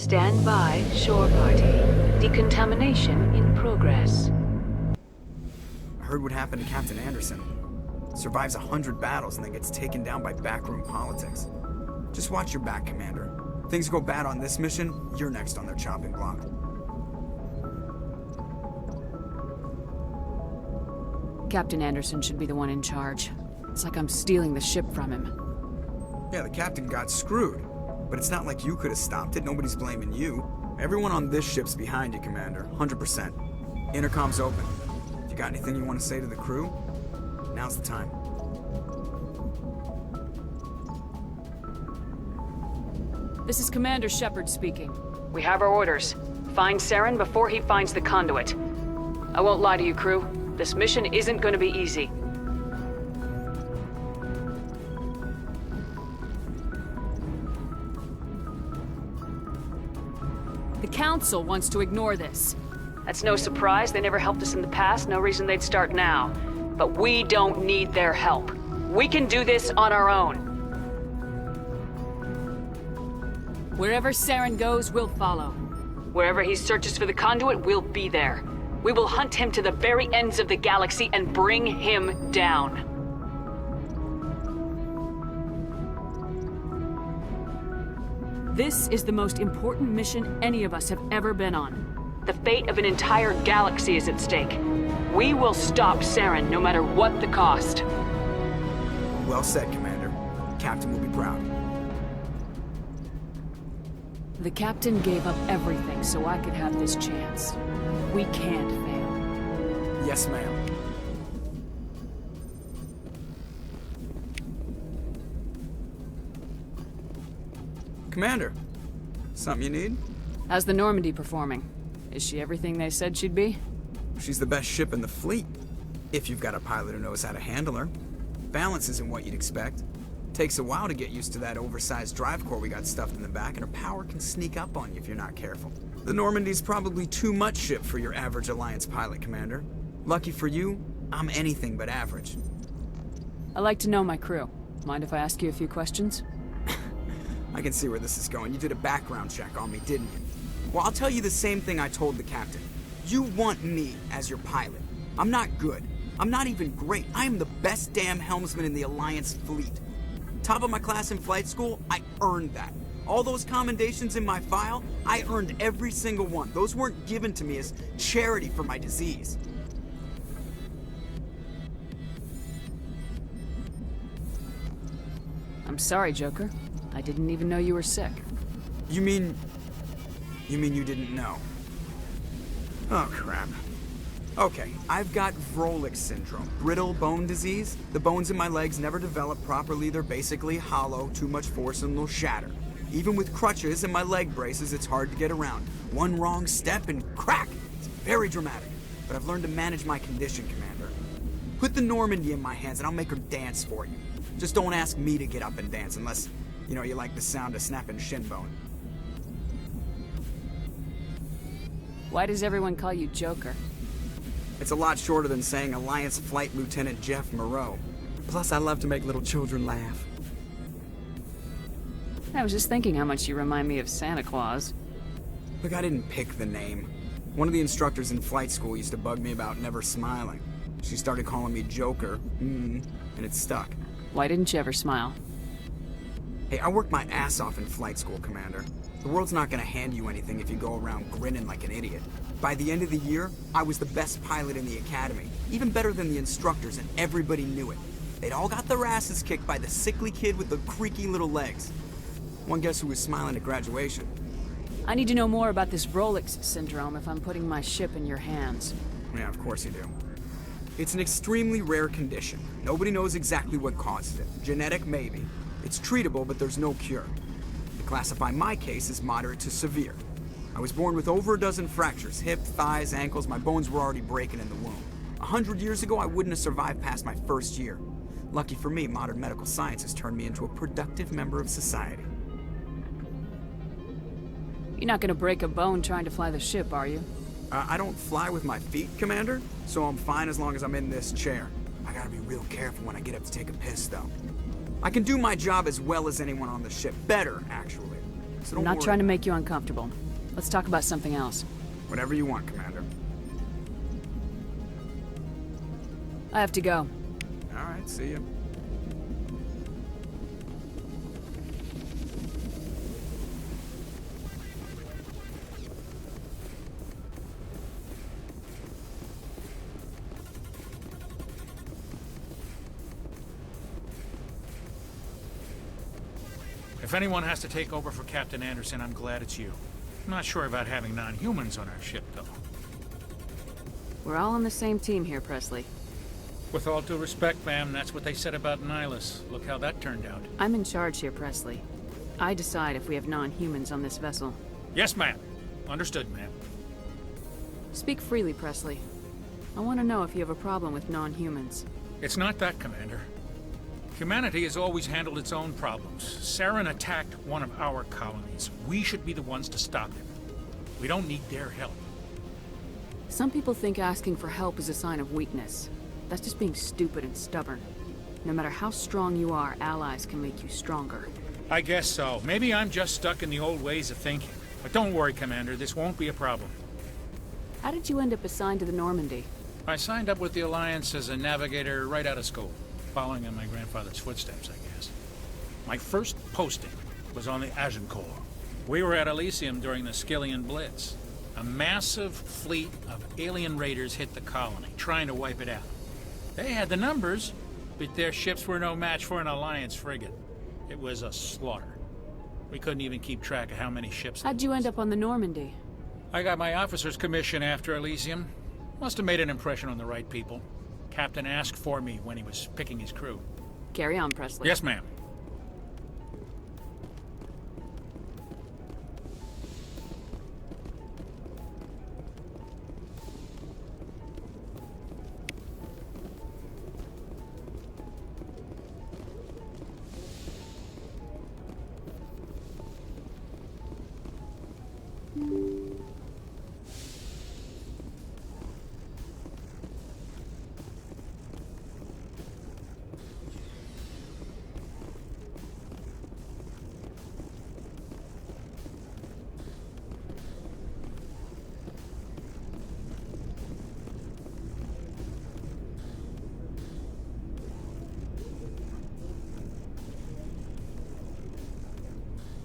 Stand by, shore party. Decontamination in progress.
I heard what happened to Captain Anderson. Survives 100 battles and then gets taken down by backroom politics. Just watch your back, Commander. Things go bad on this mission, you're next on their chopping block.
Captain Anderson should be the one in charge. It's like I'm stealing the ship from him.
Yeah, the captain got screwed. But it's not like you could have stopped it. Nobody's blaming you. Everyone on this ship's behind you, Commander. 100%. Intercom's open. If you got anything you want to say to the crew, now's the time.
This is Commander Shepard speaking.
We have our orders. Find Saren before he finds the conduit. I won't lie to you, crew. This mission isn't going to be easy. The Council wants to ignore this. That's no surprise. They never helped us in the past. No reason they'd start now. But we don't need their help. We can do this on our own.
Wherever Saren goes, we'll follow.
Wherever he searches for the conduit, we'll be there. We will hunt him to the very ends of the galaxy and bring him down.
This is the most important mission any of us have ever been on.
The fate of an entire galaxy is at stake. We will stop Saren no matter what the cost.
Well said, Commander. Captain will be proud.
The Captain gave up everything so I could have this chance. We can't fail.
Yes, ma'am. Commander, something you need?
How's the Normandy performing? Is she everything they said she'd be?
She's the best ship in the fleet, if you've got a pilot who knows how to handle her. Balance isn't what you'd expect. Takes a while to get used to that oversized drive core we got stuffed in the back, and her power can sneak up on you if you're not careful. The Normandy's probably too much ship for your average Alliance pilot, Commander. Lucky for you, I'm anything but average.
I like to know my crew. Mind if I ask you a few questions?
I can see where this is going. You did a background check on me, didn't you? Well, I'll tell you the same thing I told the captain. You want me as your pilot. I'm not good. I'm not even great. I am the best damn helmsman in the Alliance fleet. Top of my class in flight school, I earned that. All those commendations in my file, I earned every single one. Those weren't given to me as charity for my disease.
I'm sorry, Joker. I didn't even know you were sick.
You mean you didn't know? Oh, crap. Okay, I've got Vrolik syndrome, brittle bone disease. The bones in my legs never develop properly. They're basically hollow, too much force and they'll shatter. Even with crutches and my leg braces, it's hard to get around. One wrong step and crack! It's very dramatic. But I've learned to manage my condition, Commander. Put the Normandy in my hands and I'll make her dance for you. Just don't ask me to get up and dance unless, you like the sound of snapping shin bone.
Why does everyone call you Joker?
It's a lot shorter than saying Alliance Flight Lieutenant Jeff Moreau. Plus, I love to make little children laugh.
I was just thinking how much you remind me of Santa Claus.
Look, I didn't pick the name. One of the instructors in flight school used to bug me about never smiling. She started calling me Joker, and it stuck.
Why didn't you ever smile?
Hey, I worked my ass off in flight school, Commander. The world's not gonna hand you anything if you go around grinning like an idiot. By the end of the year, I was the best pilot in the academy, even better than the instructors, and everybody knew it. They'd all got their asses kicked by the sickly kid with the creaky little legs. One guess who was smiling at graduation?
I need to know more about this Vrolik syndrome if I'm putting my ship in your hands.
Yeah, of course you do. It's an extremely rare condition. Nobody knows exactly what causes it. Genetic, maybe. It's treatable, but there's no cure. They classify my case as moderate to severe. I was born with over a dozen fractures, hip, thighs, ankles. My bones were already breaking in the womb. 100 years ago, I wouldn't have survived past my first year. Lucky for me, modern medical science has turned me into a productive member of society.
You're not gonna break a bone trying to fly the ship, are you?
I don't fly with my feet, Commander, so I'm fine as long as I'm in this chair. I gotta be real careful when I get up to take a piss, though. I can do my job as well as anyone on the ship. Better, actually. So don't
I'm not
worry.
trying to make you uncomfortable. Let's talk about something else.
Whatever you want, Commander.
I have to go.
All right, see you.
If anyone has to take over for Captain Anderson, I'm glad it's you. I'm not sure about having non-humans on our ship, though.
We're all on the same team here, Presley.
With all due respect, ma'am, that's what they said about Nihilus. Look how that turned out.
I'm in charge here, Presley. I decide if we have non-humans on this vessel.
Yes, ma'am. Understood, ma'am.
Speak freely, Presley. I want to know if you have a problem with non-humans.
It's not that, Commander. Humanity has always handled its own problems. Saren attacked one of our colonies. We should be the ones to stop him. We don't need their help.
Some people think asking for help is a sign of weakness. That's just being stupid and stubborn. No matter how strong you are, allies can make you stronger.
I guess so. Maybe I'm just stuck in the old ways of thinking. But don't worry, Commander. This won't be a problem.
How did you end up assigned to the Normandy?
I signed up with the Alliance as a navigator right out of school. Following in my grandfather's footsteps, I guess. My first posting was on the Agincourt. We were at Elysium during the Skillian Blitz. A massive fleet of alien raiders hit the colony, trying to wipe it out. They had the numbers, but their ships were no match for an Alliance frigate. It was a slaughter. We couldn't even keep track of how many ships.
How'd you end up on the Normandy?
I got my officer's commission after Elysium. Must have made an impression on the right people. Captain asked for me when he was picking his crew.
Carry on, Presley.
Yes, ma'am.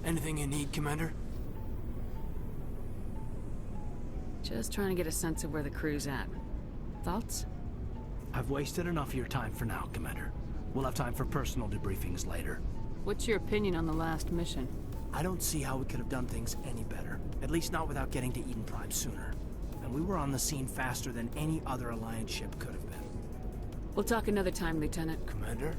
Anything you need, Commander?
Just trying to get a sense of where the crew's at. Thoughts?
I've wasted enough of your time for now, Commander. We'll have time for personal debriefings later.
What's your opinion on the last mission?
I don't see how we could have done things any better. At least not without getting to Eden Prime sooner. And we were on the scene faster than any other Alliance ship could have been.
We'll talk another time, Lieutenant.
Commander?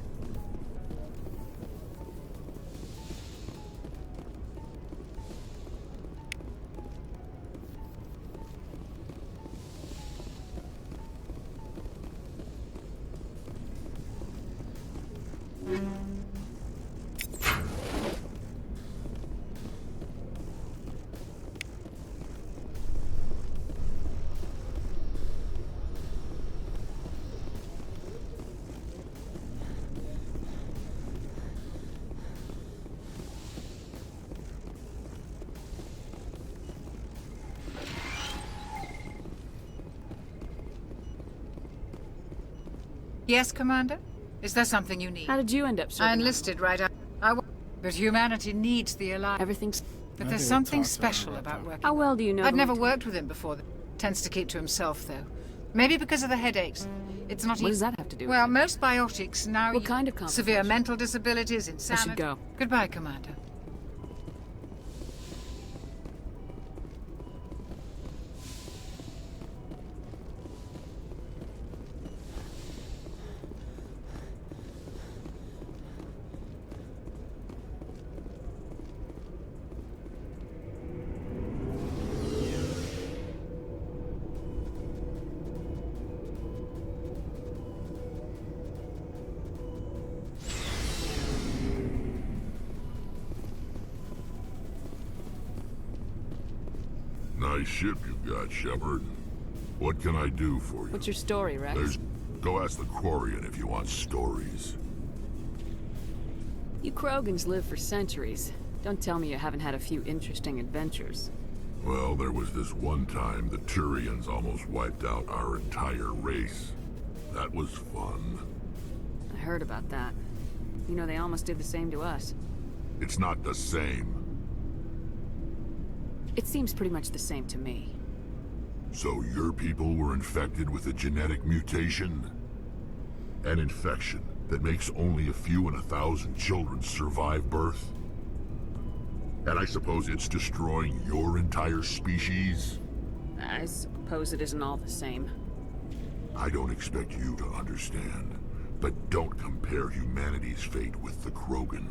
Yes, Commander? Is there something you need?
How did you end up serving?
I enlisted right up. But humanity needs the Alliance.
Everything's...
But there's something special about working.
How well do you know?
I'd never worked with him before. Tends to keep to himself, though. Maybe because of the headaches. It's not.
What does that have to do with
Well,
it?
most biotics now.
What kind of complications?
Severe mental disabilities, insanity.
I should go.
Goodbye, Commander.
Nice ship you've got, Shepard. What can I do for you?
What's your story, Rex?
Go ask the Quarian if you want stories.
You Krogans live for centuries. Don't tell me you haven't had a few interesting adventures.
Well, there was this one time the Turians almost wiped out our entire race. That was fun.
I heard about that. You know, they almost did the same to us.
It's not the same.
It seems pretty much the same to me.
So your people were infected with a genetic mutation? An infection that makes only a few in 1,000 children survive birth? And I suppose it's destroying your entire species?
I suppose it isn't all the same.
I don't expect you to understand, but don't compare humanity's fate with the Krogan.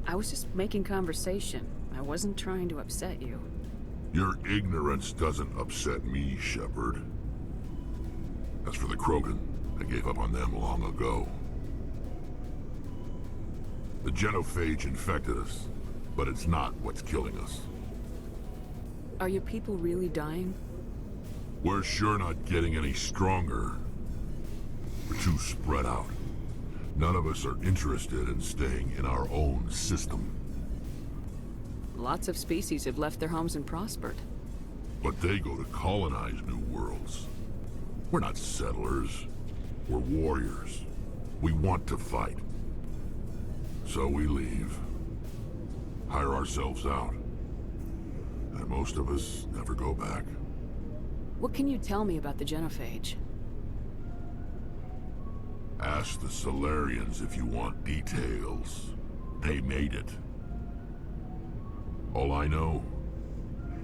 I was just making conversation. I wasn't trying to upset you.
Your ignorance doesn't upset me, Shepard. As for the Krogan, I gave up on them long ago. The genophage infected us, but it's not what's killing us.
Are your people really dying?
We're sure not getting any stronger. We're too spread out. None of us are interested in staying in our own system.
Lots of species have left their homes and prospered.
But they go to colonize new worlds. We're not settlers. We're warriors. We want to fight. So we leave. Hire ourselves out. And most of us never go back.
What can you tell me about the genophage?
Ask the Solarians if you want details. They made it. All I know,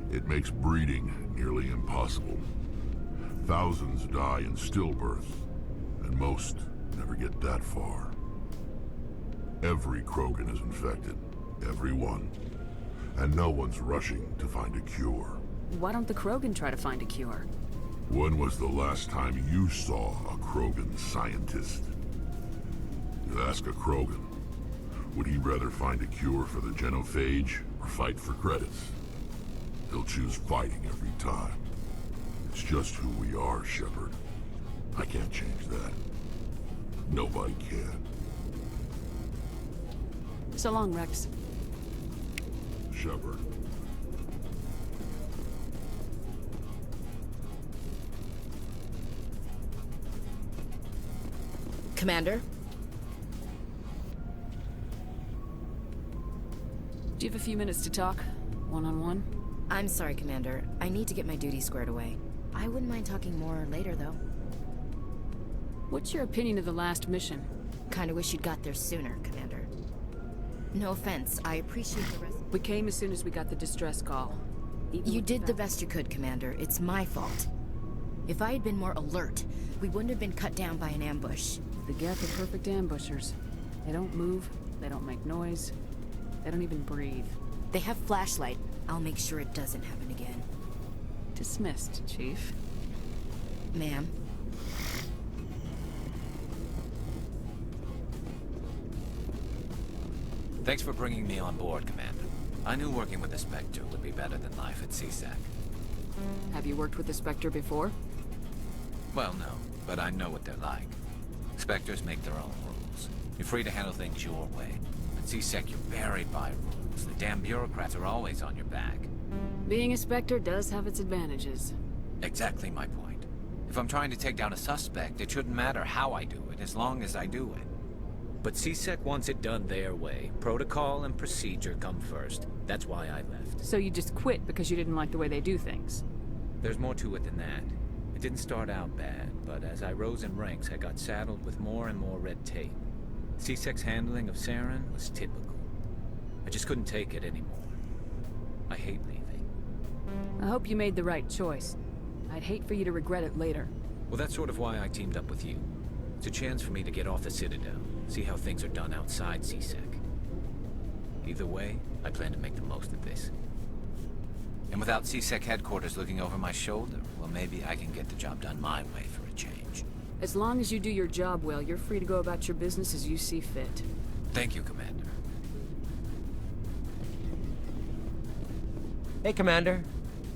it makes breeding nearly impossible. Thousands die in stillbirth, and most never get that far. Every Krogan is infected. Every one. And no one's rushing to find a cure.
Why don't the Krogan try to find a cure?
When was the last time you saw a Krogan scientist? You ask a Krogan, would he rather find a cure for the genophage or fight for credits? He'll choose fighting every time. It's just who we are, Shepard. I can't change that. Nobody can.
So long, Rex.
Shepard.
Commander?
Do you have a few minutes to talk? One-on-one?
I'm sorry, Commander. I need to get my duty squared away. I wouldn't mind talking more later, though.
What's your opinion of the last mission?
Kinda wish you'd got there sooner, Commander. No offense, I appreciate the rest.
We came as soon as we got the distress call.
You did the best you could, Commander. It's my fault. If I had been more alert, we wouldn't have been cut down by an ambush.
The Geth are perfect ambushers. They don't move, they don't make noise, they don't even breathe.
They have flashlight. I'll make sure it doesn't happen again.
Dismissed, Chief.
Ma'am.
Thanks for bringing me on board, Commander. I knew working with the Spectre would be better than life at C-Sec.
Have you worked with the Spectre before?
Well, no, but I know what they're like. Spectres make their own rules. You're free to handle things your way. At C-Sec, you're buried by rules. The damn bureaucrats are always on your back.
Being a Spectre does have its advantages.
Exactly my point. If I'm trying to take down a suspect, it shouldn't matter how I do it, as long as I do it.
But C-Sec wants it done their way. Protocol and procedure come first. That's why I left.
So you just quit because you didn't like the way they do things?
There's more to it than that. It didn't start out bad, but as I rose in ranks, I got saddled with more and more red tape. C-Sec's handling of Saren was typical. I just couldn't take it anymore. I hate leaving.
I hope you made the right choice. I'd hate for you to regret it later.
Well, that's sort of why I teamed up with you. It's a chance for me to get off the Citadel, see how things are done outside C-Sec. Either way, I plan to make the most of this.
And without C-Sec headquarters looking over my shoulder, well, maybe I can get the job done my way for a change.
As long as you do your job well, you're free to go about your business as you see fit.
Thank you, Commander.
Hey, Commander.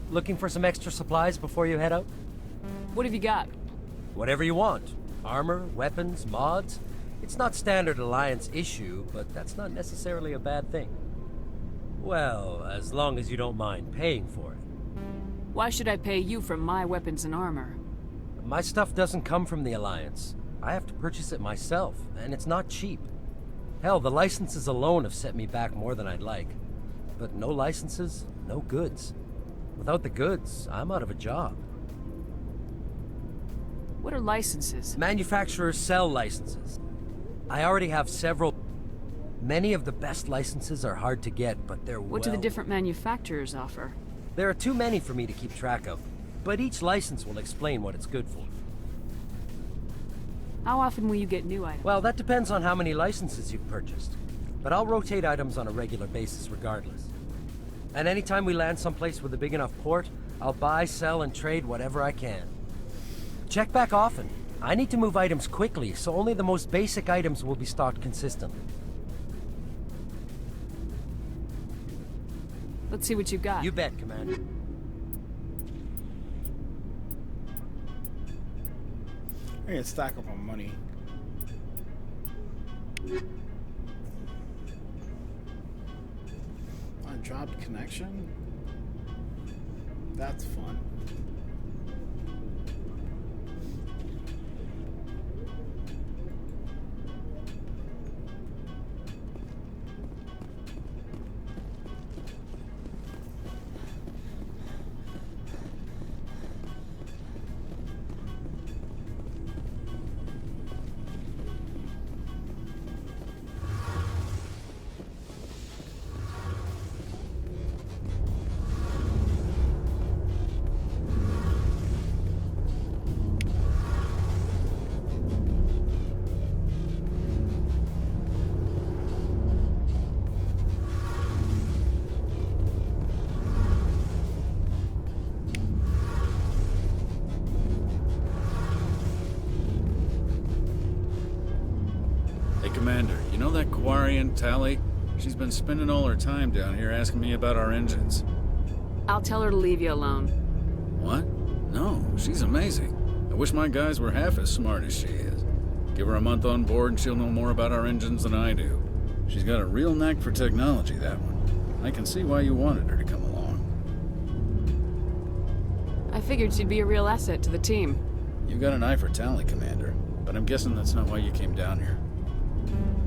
Looking for some extra supplies before you head out?
What have you got?
Whatever you want. Armor, weapons, mods. It's not standard Alliance issue, but that's not necessarily a bad thing. Well, as long as you don't mind paying for it.
Why should I pay you for my weapons and armor?
My stuff doesn't come from the Alliance. I have to purchase it myself, and it's not cheap. Hell, the licenses alone have set me back more than I'd like. But no licenses, no goods. Without the goods, I'm out of a job.
What are licenses?
Manufacturers sell licenses. I already have several. Many of the best licenses are hard to get, but they're
What do the different manufacturers offer?
There are too many for me to keep track of, but each license will explain what it's good for.
How often will you get new items?
Well, that depends on how many licenses you've purchased. But I'll rotate items on a regular basis regardless. And anytime we land someplace with a big enough port, I'll buy, sell, and trade whatever I can. Check back often. I need to move items quickly, so only the most basic items will be stocked consistently.
Let's see what you got.
You bet, Commander.
I need to stack up on money. I dropped connection? That's fun.
Commander, you know that Quarian, Tali? She's been spending all her time down here asking me about our engines.
I'll tell her to leave you alone.
What? No, she's amazing. I wish my guys were half as smart as she is. Give her a month on board and she'll know more about our engines than I do. She's got a real knack for technology, that one. I can see why you wanted her to come along.
I figured she'd be a real asset to the team.
You got an eye for Tali, Commander, but I'm guessing that's not why you came down here.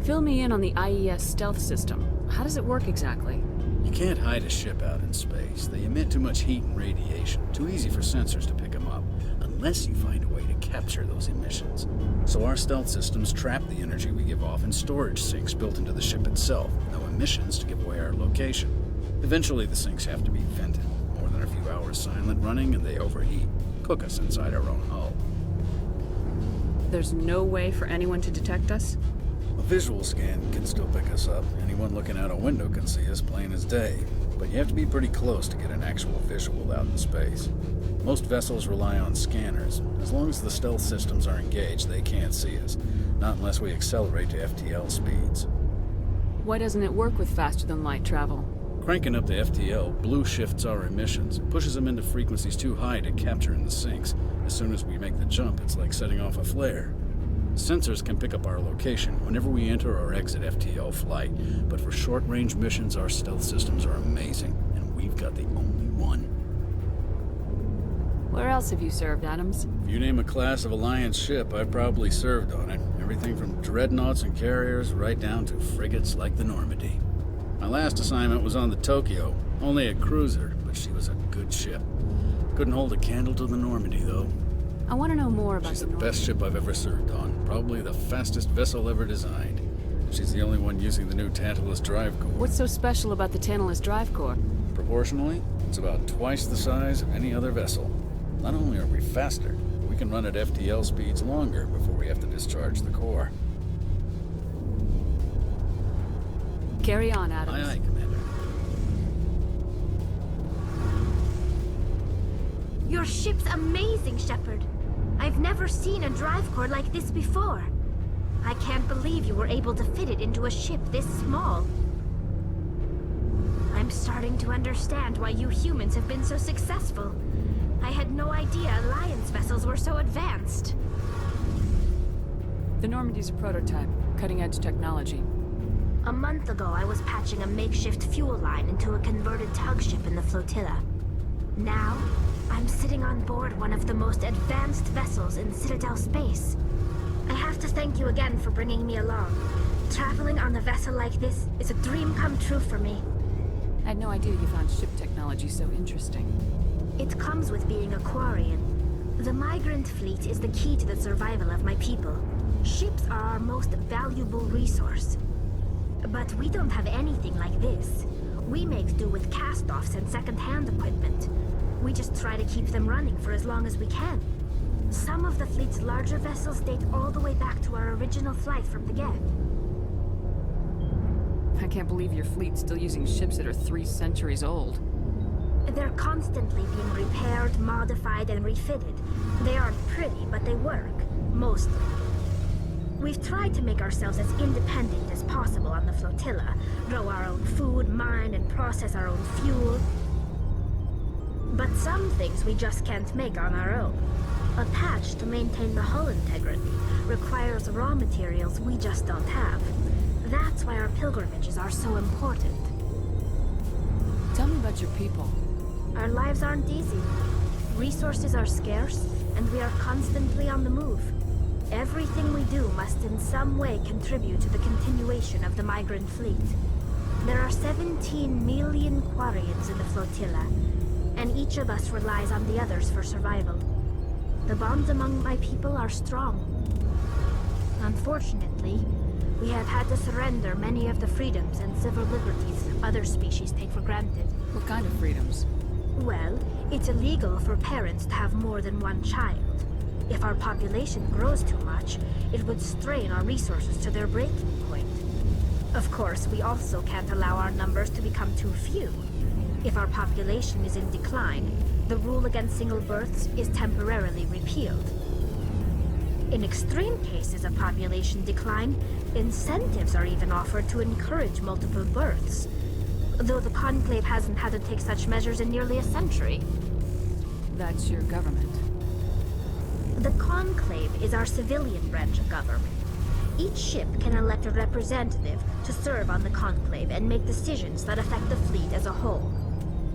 Fill me in on the IES stealth system. How does it work exactly?
You can't hide a ship out in space. They emit too much heat and radiation. Too easy for sensors to pick them up, unless you find a way to capture those emissions. So our stealth systems trap the energy we give off in storage sinks built into the ship itself, no emissions to give away our location. Eventually the sinks have to be vented. More than a few hours silent running and they overheat. Cook us inside our own hull.
There's no way for anyone to detect us?
A visual scan can still pick us up. Anyone looking out a window can see us plain as day. But you have to be pretty close to get an actual visual out in space. Most vessels rely on scanners. As long as the stealth systems are engaged, they can't see us. Not unless we accelerate to FTL speeds.
Why doesn't it work with faster-than-light travel?
Cranking up the FTL blue shifts our emissions, pushes them into frequencies too high to capture in the sinks. As soon as we make the jump, it's like setting off a flare. Sensors can pick up our location whenever we enter or exit FTL flight, but for short-range missions, our stealth systems are amazing, and we've got the only one.
Where else have you served, Adams?
If you name a class of Alliance ship, I've probably served on it. Everything from dreadnoughts and carriers right down to frigates like the Normandy. My last assignment was on the Tokyo, only a cruiser, but she was a good ship. Couldn't hold a candle to the Normandy, though.
I want to know more about
She's the best ship I've ever served on. Probably the fastest vessel ever designed. She's the only one using the new Tantalus drive core.
What's so special about the Tantalus drive core?
Proportionally, it's about twice the size of any other vessel. Not only are we faster, we can run at FTL speeds longer before we have to discharge the core.
Carry on, Adams.
Aye, aye, Commander.
Your ship's amazing, Shepard. I've never seen a drive core like this before. I can't believe you were able to fit it into a ship this small. I'm starting to understand why you humans have been so successful. I had no idea Alliance vessels were so advanced.
The Normandy's a prototype, cutting-edge technology.
A month ago, I was patching a makeshift fuel line into a converted tug ship in the flotilla. Now, I'm sitting on board one of the most advanced vessels in Citadel space. I have to thank you again for bringing me along. Traveling on a vessel like this is a dream come true for me.
I had no idea you found ship technology so interesting.
It comes with being a Quarian. The migrant fleet is the key to the survival of my people. Ships are our most valuable resource. But we don't have anything like this. We make do with cast-offs and second-hand equipment. We just try to keep them running for as long as we can. Some of the fleet's larger vessels date all the way back to our original flight from the Geth.
I can't believe your fleet's still using ships that are 3 centuries old.
They're constantly being repaired, modified, and refitted. They aren't pretty, but they work. Mostly. We've tried to make ourselves as independent as possible on the flotilla. Grow our own food, mine, and process our own fuel. But some things we just can't make on our own. A patch to maintain the hull integrity requires raw materials we just don't have. That's why our pilgrimages are so important.
Tell me about your people.
Our lives aren't easy. Resources are scarce, and we are constantly on the move. Everything we do must in some way contribute to the continuation of the migrant fleet. There are 17 million Quarians in the flotilla, and each of us relies on the others for survival. The bonds among my people are strong. Unfortunately, we have had to surrender many of the freedoms and civil liberties other species take for granted.
What kind of freedoms?
Well, it's illegal for parents to have more than one child. If our population grows too much, it would strain our resources to their breaking point. Of course, we also can't allow our numbers to become too few. If our population is in decline, the rule against single births is temporarily repealed. In extreme cases of population decline, incentives are even offered to encourage multiple births, though the Conclave hasn't had to take such measures in nearly a century.
That's your government.
The Conclave is our civilian branch of government. Each ship can elect a representative to serve on the Conclave and make decisions that affect the fleet as a whole.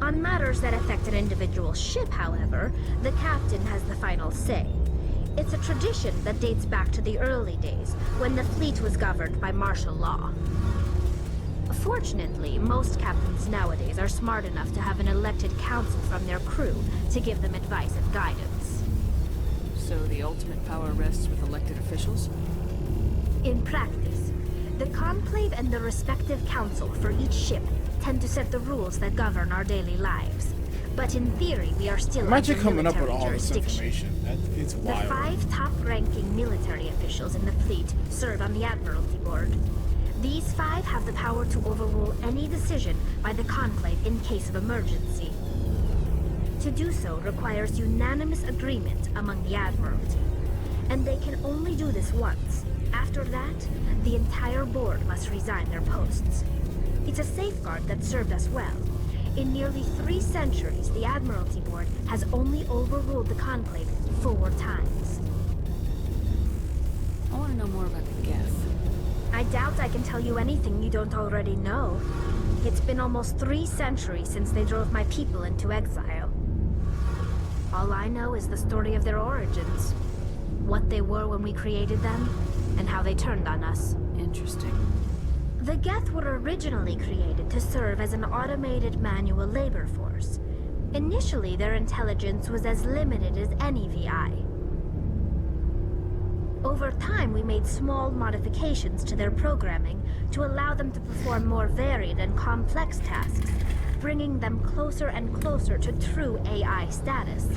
On matters that affect an individual ship, however, the captain has the final say. It's a tradition that dates back to the early days, when the fleet was governed by martial law. Unfortunately, most captains nowadays are smart enough to have an elected council from their crew to give them advice and guidance.
So the ultimate power rests with elected officials?
In practice, the Conclave and the respective council for each ship tend to set the rules that govern our daily lives. But in theory, we are still
Imagine
under
coming up with
military
all this
jurisdiction.
information. It's
The
wild.
5 top-ranking military officials in the fleet serve on the Admiralty Board. These 5 have the power to overrule any decision by the Conclave in case of emergency. To do so requires unanimous agreement among the Admiralty. And they can only do this once. After that, the entire board must resign their posts. It's a safeguard that served us well. In nearly 3 centuries, the Admiralty Board has only overruled the Conclave 4 times.
I want to know more about the Geth.
I doubt I can tell you anything you don't already know. It's been almost 3 centuries since they drove my people into exile. All I know is the story of their origins. What they were when we created them, and how they turned on us.
Interesting.
The Geth were originally created to serve as an automated manual labor force. Initially, their intelligence was as limited as any VI. Over time, we made small modifications to their programming to allow them to perform more varied and complex tasks, bringing them closer and closer to true AI status.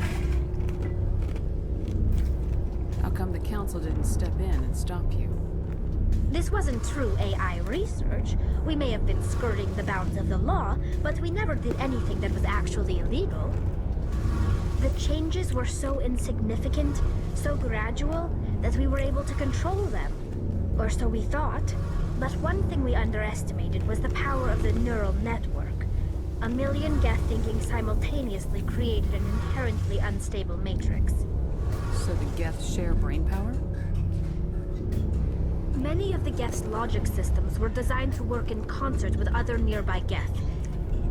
How come the Council didn't step in and stop you?
This wasn't true AI research. We may have been skirting the bounds of the law, but we never did anything that was actually illegal. The changes were so insignificant, so gradual, that we were able to control them. Or so we thought. But one thing we underestimated was the power of the neural network. A million Geth thinking simultaneously created an inherently unstable matrix.
So the Geth share brainpower?
Many of the Geth's logic systems were designed to work in concert with other nearby Geth.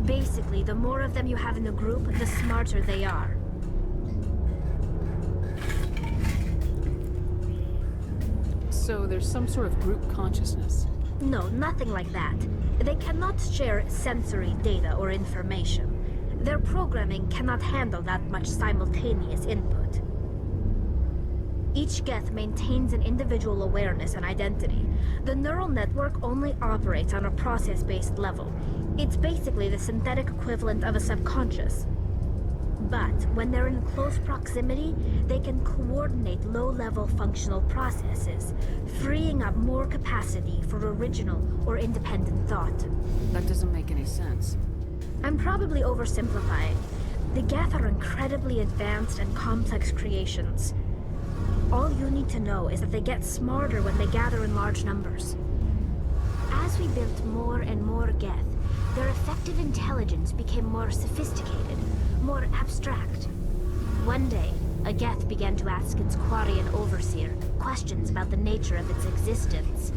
Basically, the more of them you have in a group, the smarter they are.
So there's some sort of group consciousness?
No, nothing like that. They cannot share sensory data or information. Their programming cannot handle that much simultaneous input. Each Geth maintains an individual awareness and identity. The neural network only operates on a process-based level. It's basically the synthetic equivalent of a subconscious. But when they're in close proximity, they can coordinate low-level functional processes, freeing up more capacity for original or independent thought.
That doesn't make any sense.
I'm probably oversimplifying. The Geth are incredibly advanced and complex creations. All you need to know is that they get smarter when they gather in large numbers. As we built more and more Geth, their effective intelligence became more sophisticated, more abstract. One day, a Geth began to ask its Quarian overseer questions about the nature of its existence.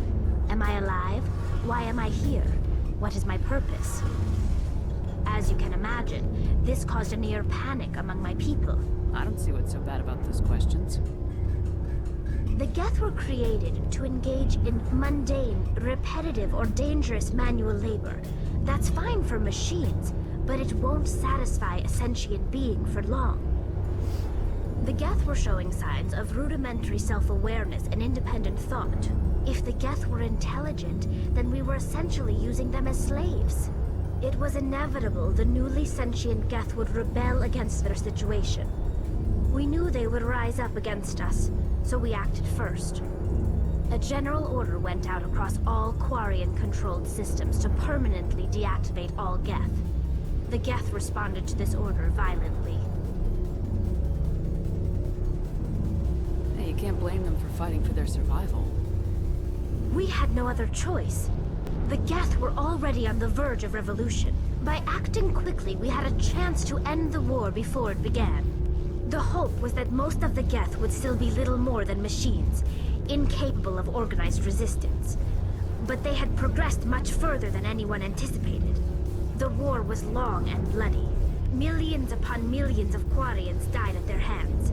Am I alive? Why am I here? What is my purpose? As you can imagine, this caused a near panic among my people.
I don't see what's so bad about those questions.
The Geth were created to engage in mundane, repetitive, or dangerous manual labor. That's fine for machines, but it won't satisfy a sentient being for long. The Geth were showing signs of rudimentary self-awareness and independent thought. If the Geth were intelligent, then we were essentially using them as slaves. It was inevitable the newly sentient Geth would rebel against their situation. We knew they would rise up against us, so we acted first. A general order went out across all Quarian-controlled systems to permanently deactivate all Geth. The Geth responded to this order violently.
Hey, you can't blame them for fighting for their survival.
We had no other choice. The Geth were already on the verge of revolution. By acting quickly, we had a chance to end the war before it began. The hope was that most of the Geth would still be little more than machines, incapable of organized resistance. But they had progressed much further than anyone anticipated. The war was long and bloody. Millions upon millions of Quarians died at their hands.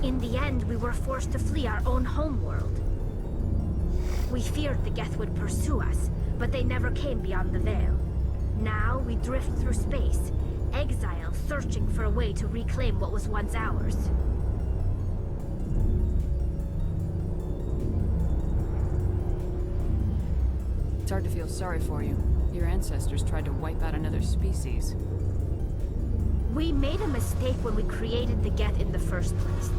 In the end, we were forced to flee our own homeworld. We feared the Geth would pursue us, but they never came beyond the Veil. Now we drift through space, exile searching for a way to reclaim what was once ours.
It's hard to feel sorry for you. Your ancestors tried to wipe out another species.
We made a mistake when we created the Geth in the first place.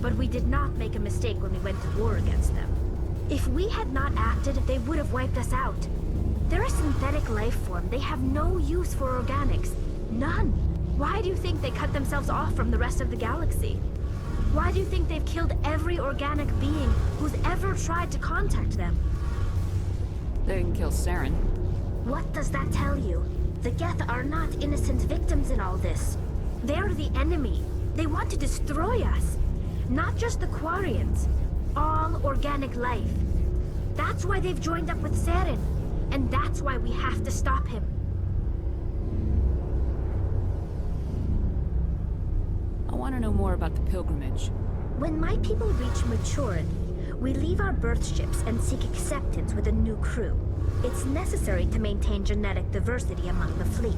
But we did not make a mistake when we went to war against them. If we had not acted, they would have wiped us out. They're a synthetic life form. They have no use for organics. None. Why do you think they cut themselves off from the rest of the galaxy? Why do you think they've killed every organic being who's ever tried to contact them?
They didn't kill Saren.
What does that tell you? The Geth are not innocent victims in all this. They're the enemy. They want to destroy us. Not just the Quarians. All organic life. That's why they've joined up with Saren. And that's why we have to stop him.
I want to know more about the pilgrimage.
When my people reach maturity, we leave our birth ships and seek acceptance with a new crew. It's necessary to maintain genetic diversity among the fleet.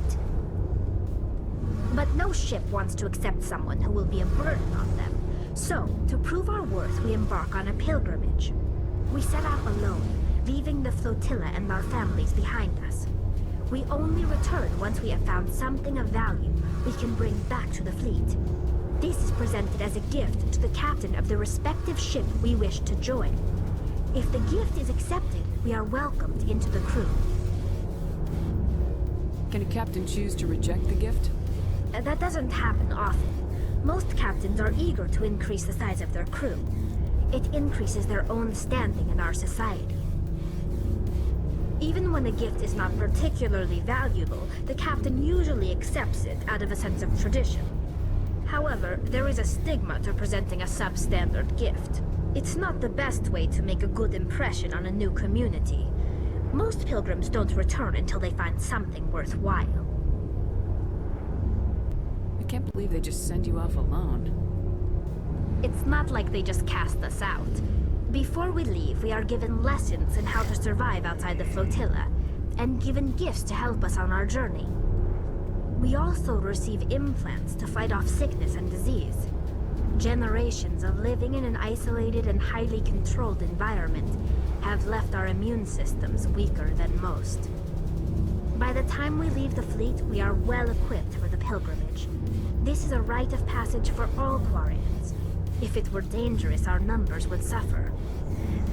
But no ship wants to accept someone who will be a burden on them. So, to prove our worth, we embark on a pilgrimage. We set out alone, leaving the flotilla and our families behind us. We only return once we have found something of value we can bring back to the fleet. This is presented as a gift to the captain of the respective ship we wish to join. If the gift is accepted, we are welcomed into the crew.
Can a captain choose to reject the gift?
That doesn't happen often. Most captains are eager to increase the size of their crew. It increases their own standing in our society. Even when a gift is not particularly valuable, the captain usually accepts it out of a sense of tradition. However, there is a stigma to presenting a substandard gift. It's not the best way to make a good impression on a new community. Most pilgrims don't return until they find something worthwhile.
I can't believe they just send you off alone.
It's not like they just cast us out. Before we leave, we are given lessons in how to survive outside the flotilla, and given gifts to help us on our journey. We also receive implants to fight off sickness and disease. Generations of living in an isolated and highly controlled environment have left our immune systems weaker than most. By the time we leave the fleet, we are well equipped for the pilgrimage. This is a rite of passage for all Quarians. If it were dangerous, our numbers would suffer.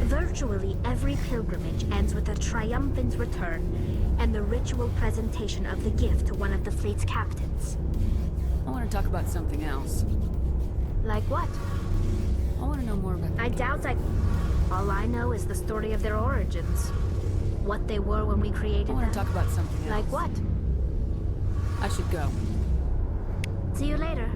Virtually every pilgrimage ends with a triumphant return and the ritual presentation of the gift to one of the fleet's captains.
I want to talk about something else.
Like what?
I want to know more about
I doubt all I know is the story of their origins. What they were when we created them.
I want to talk about something else.
Like what?
I should go.
See you later.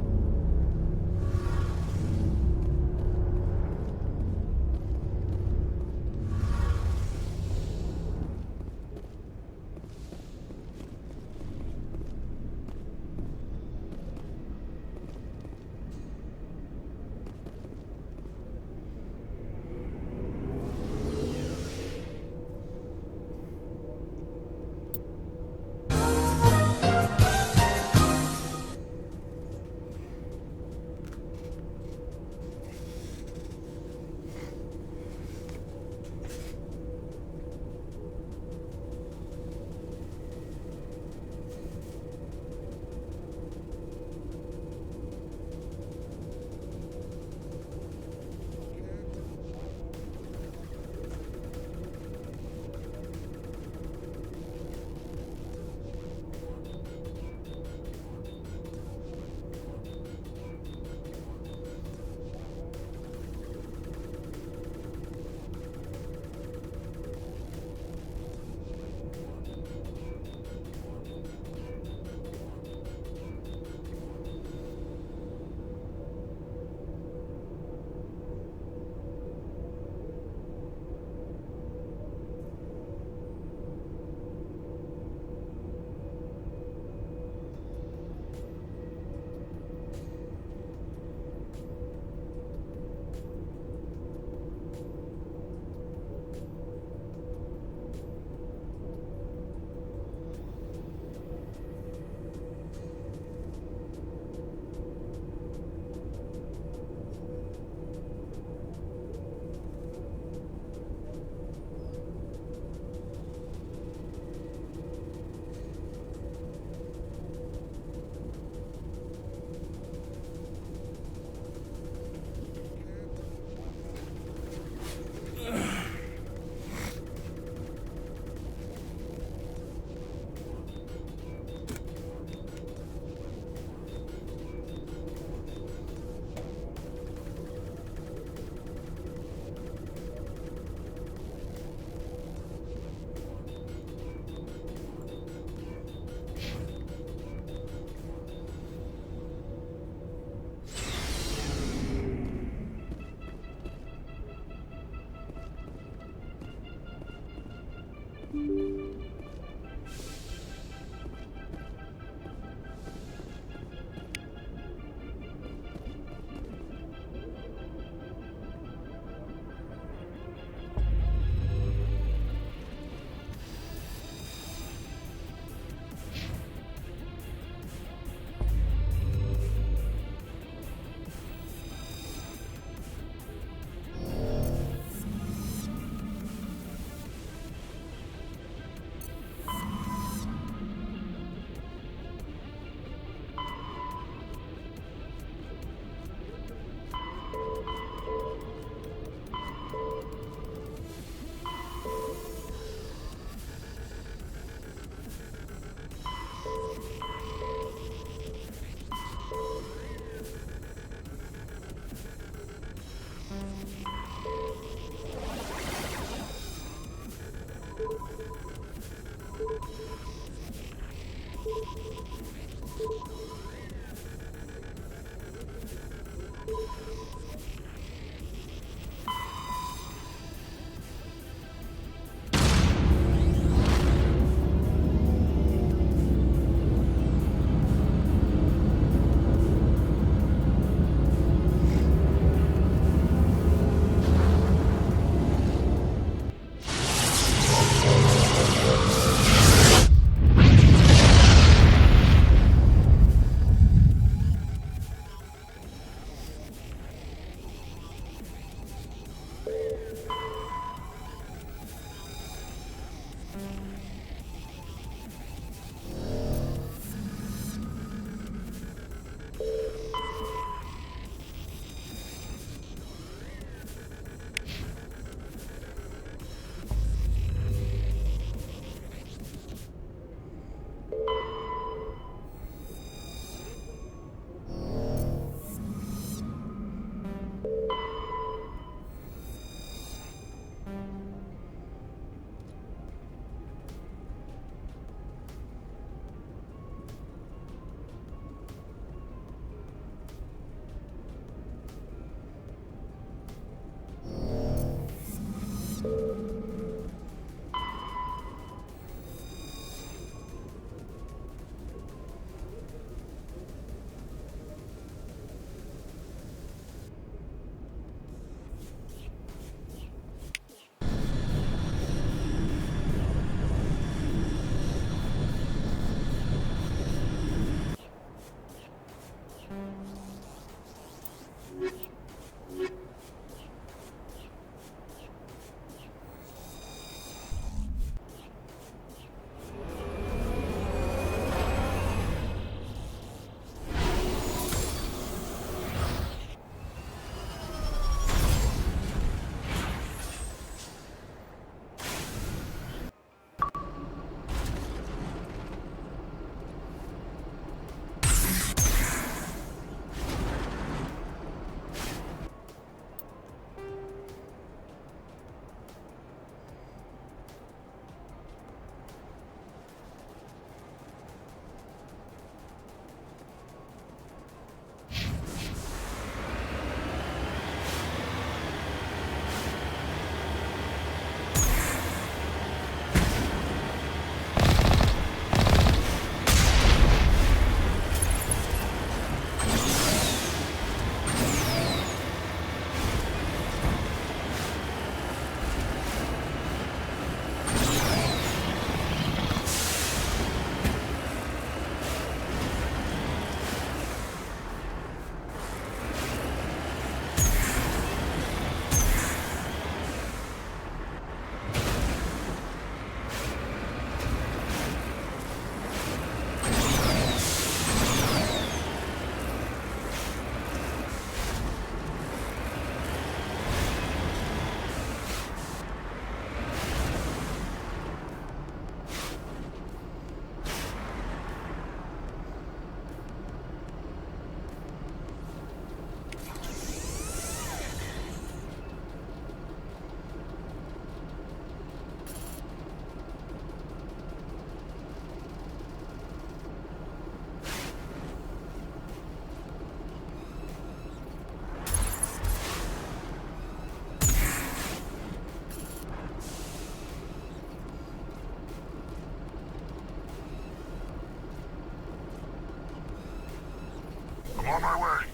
On my way.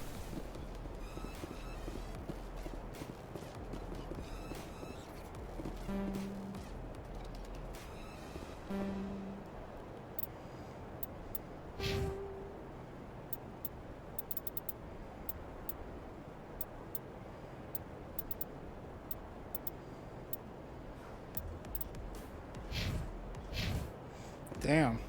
Damn.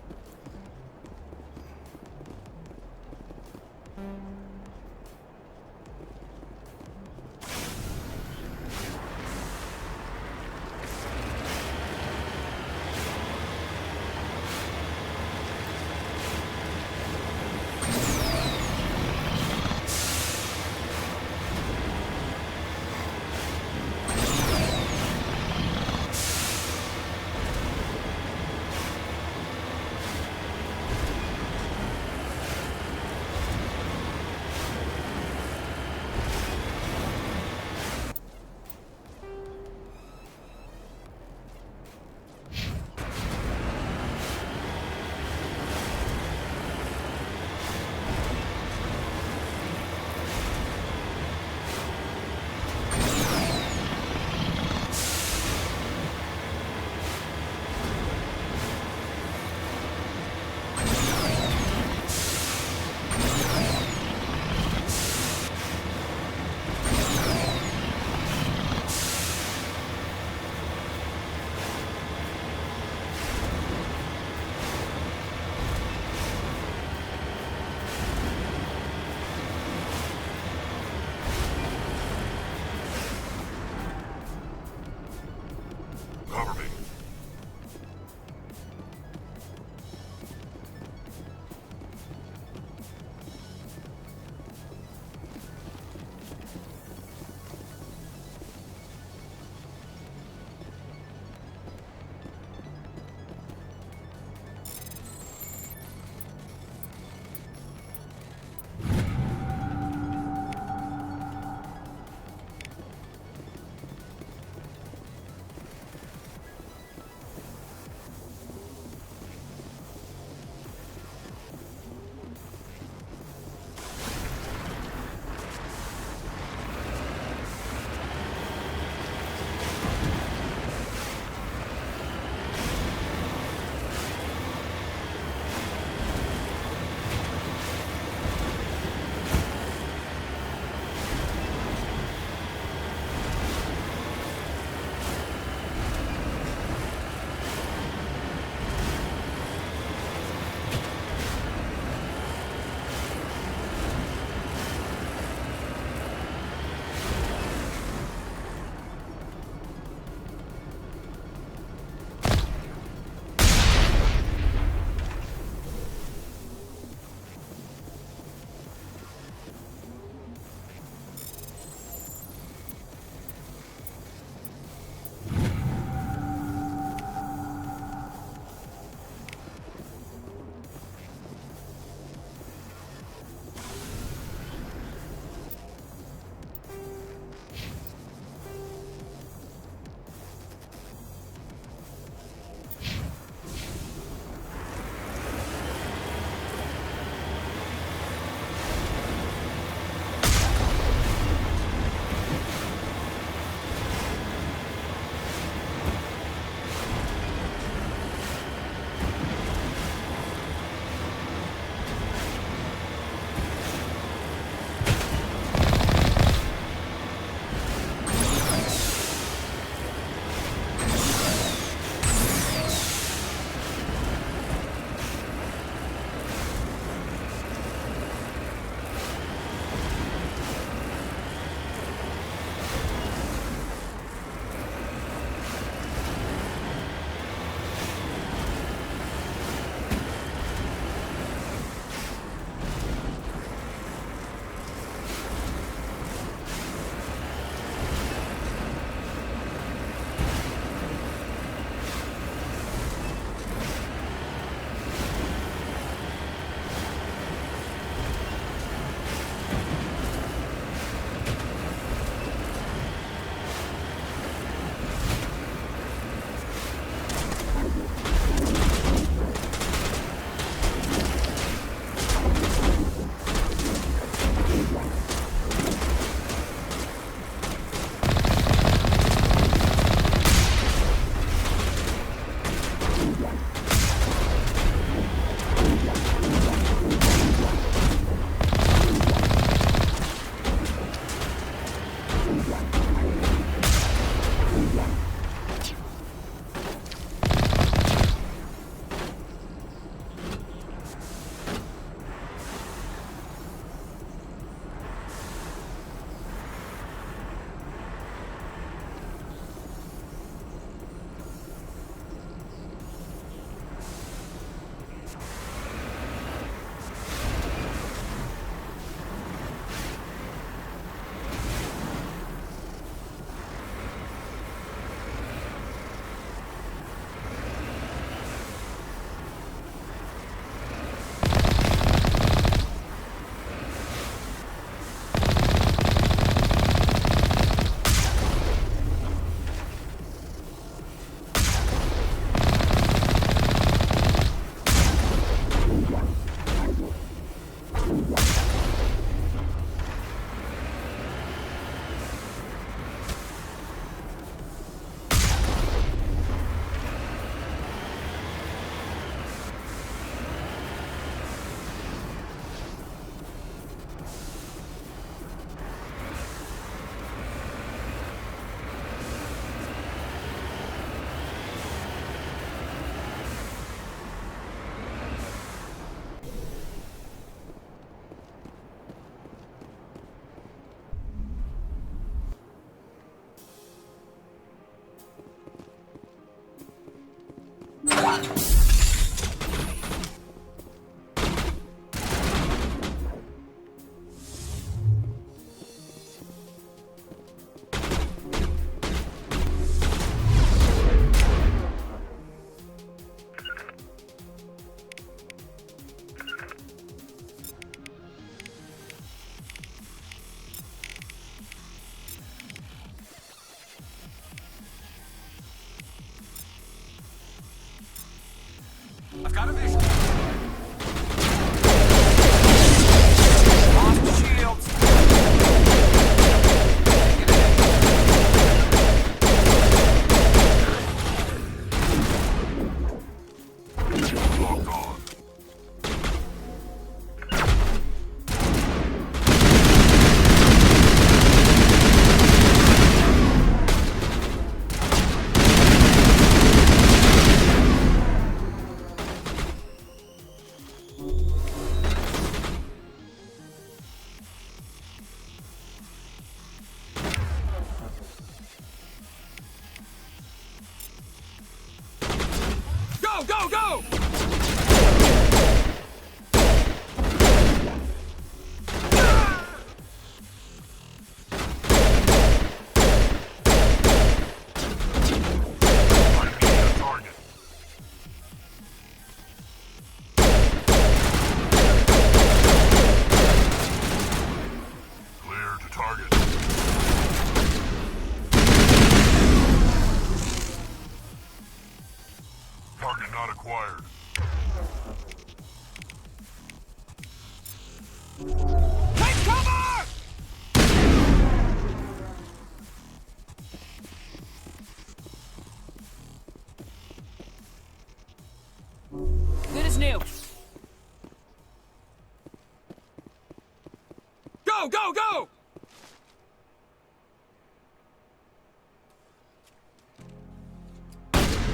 Go, go, go!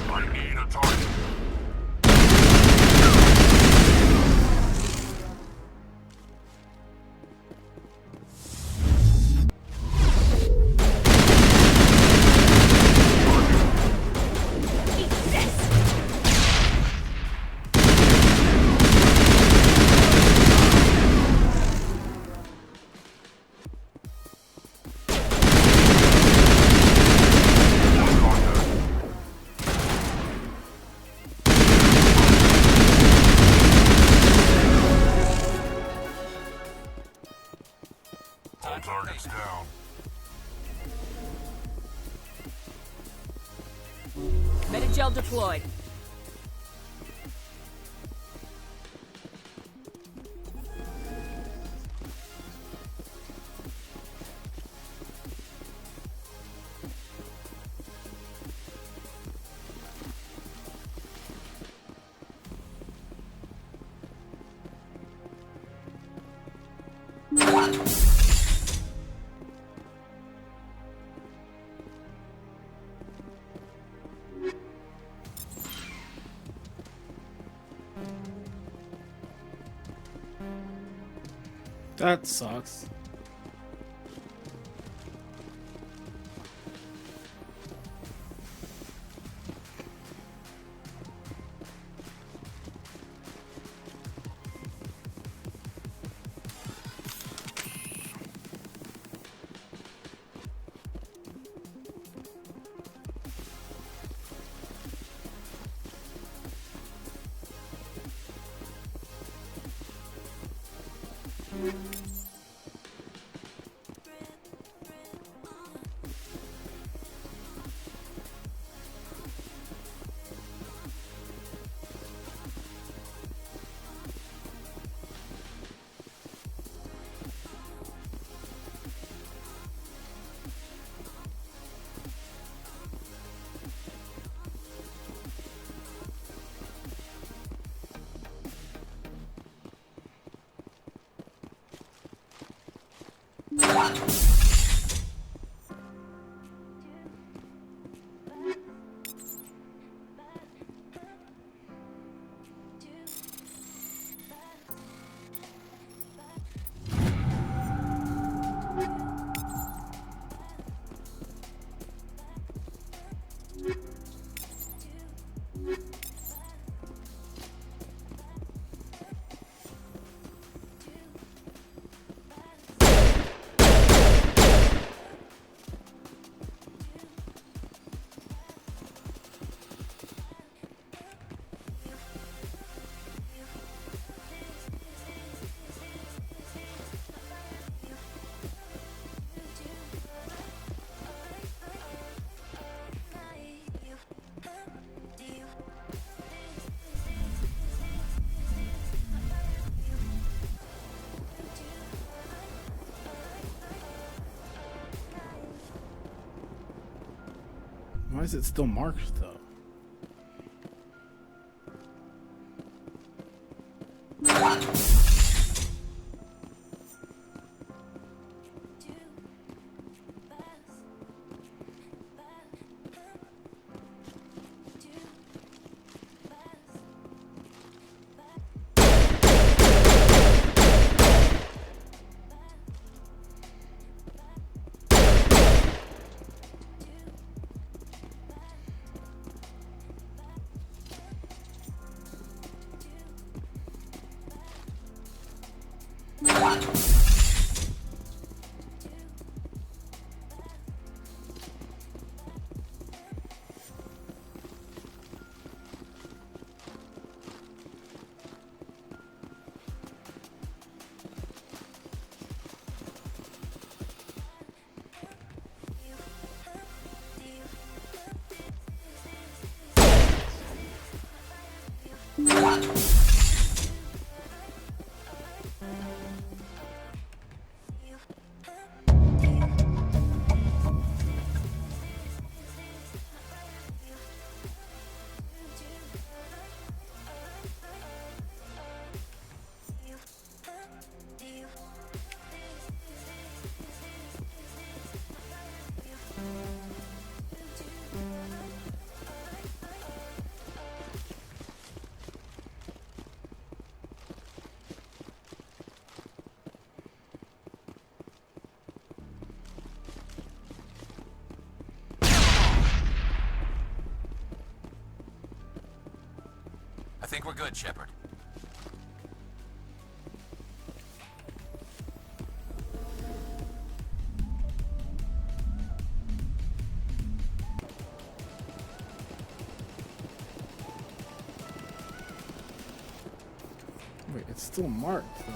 I need a target. All targets down.
Metagel deployed.
That sucks. Why is it still marked though?
good, Shepard.
Wait, it's still marked though.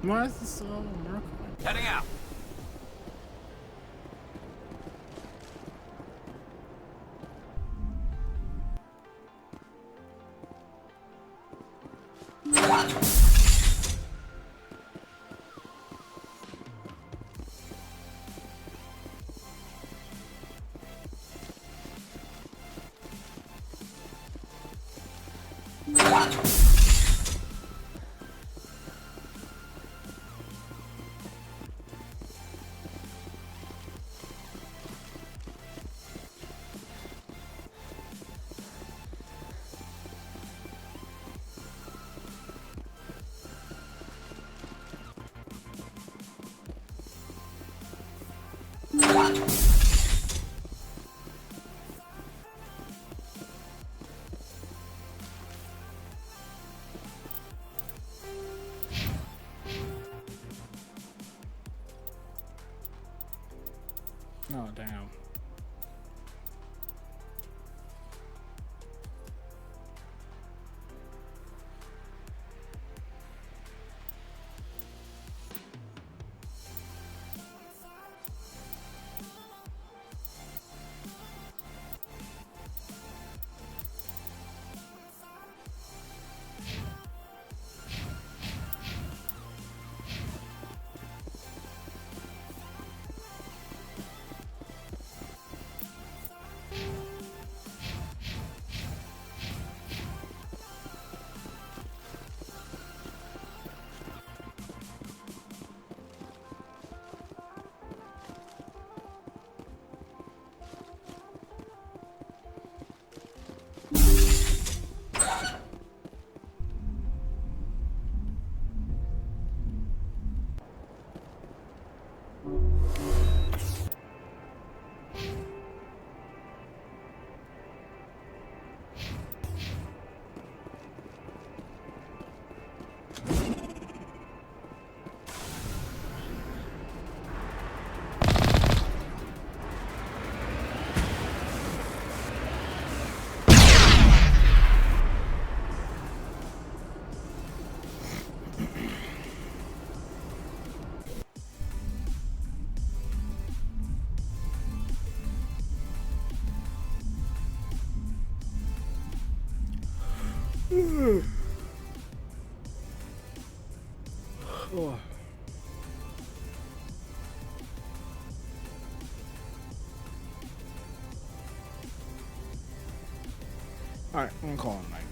Why is this so remarkable?
Heading out.
Oh, damn. Oh. Alright, I'm calling Mike.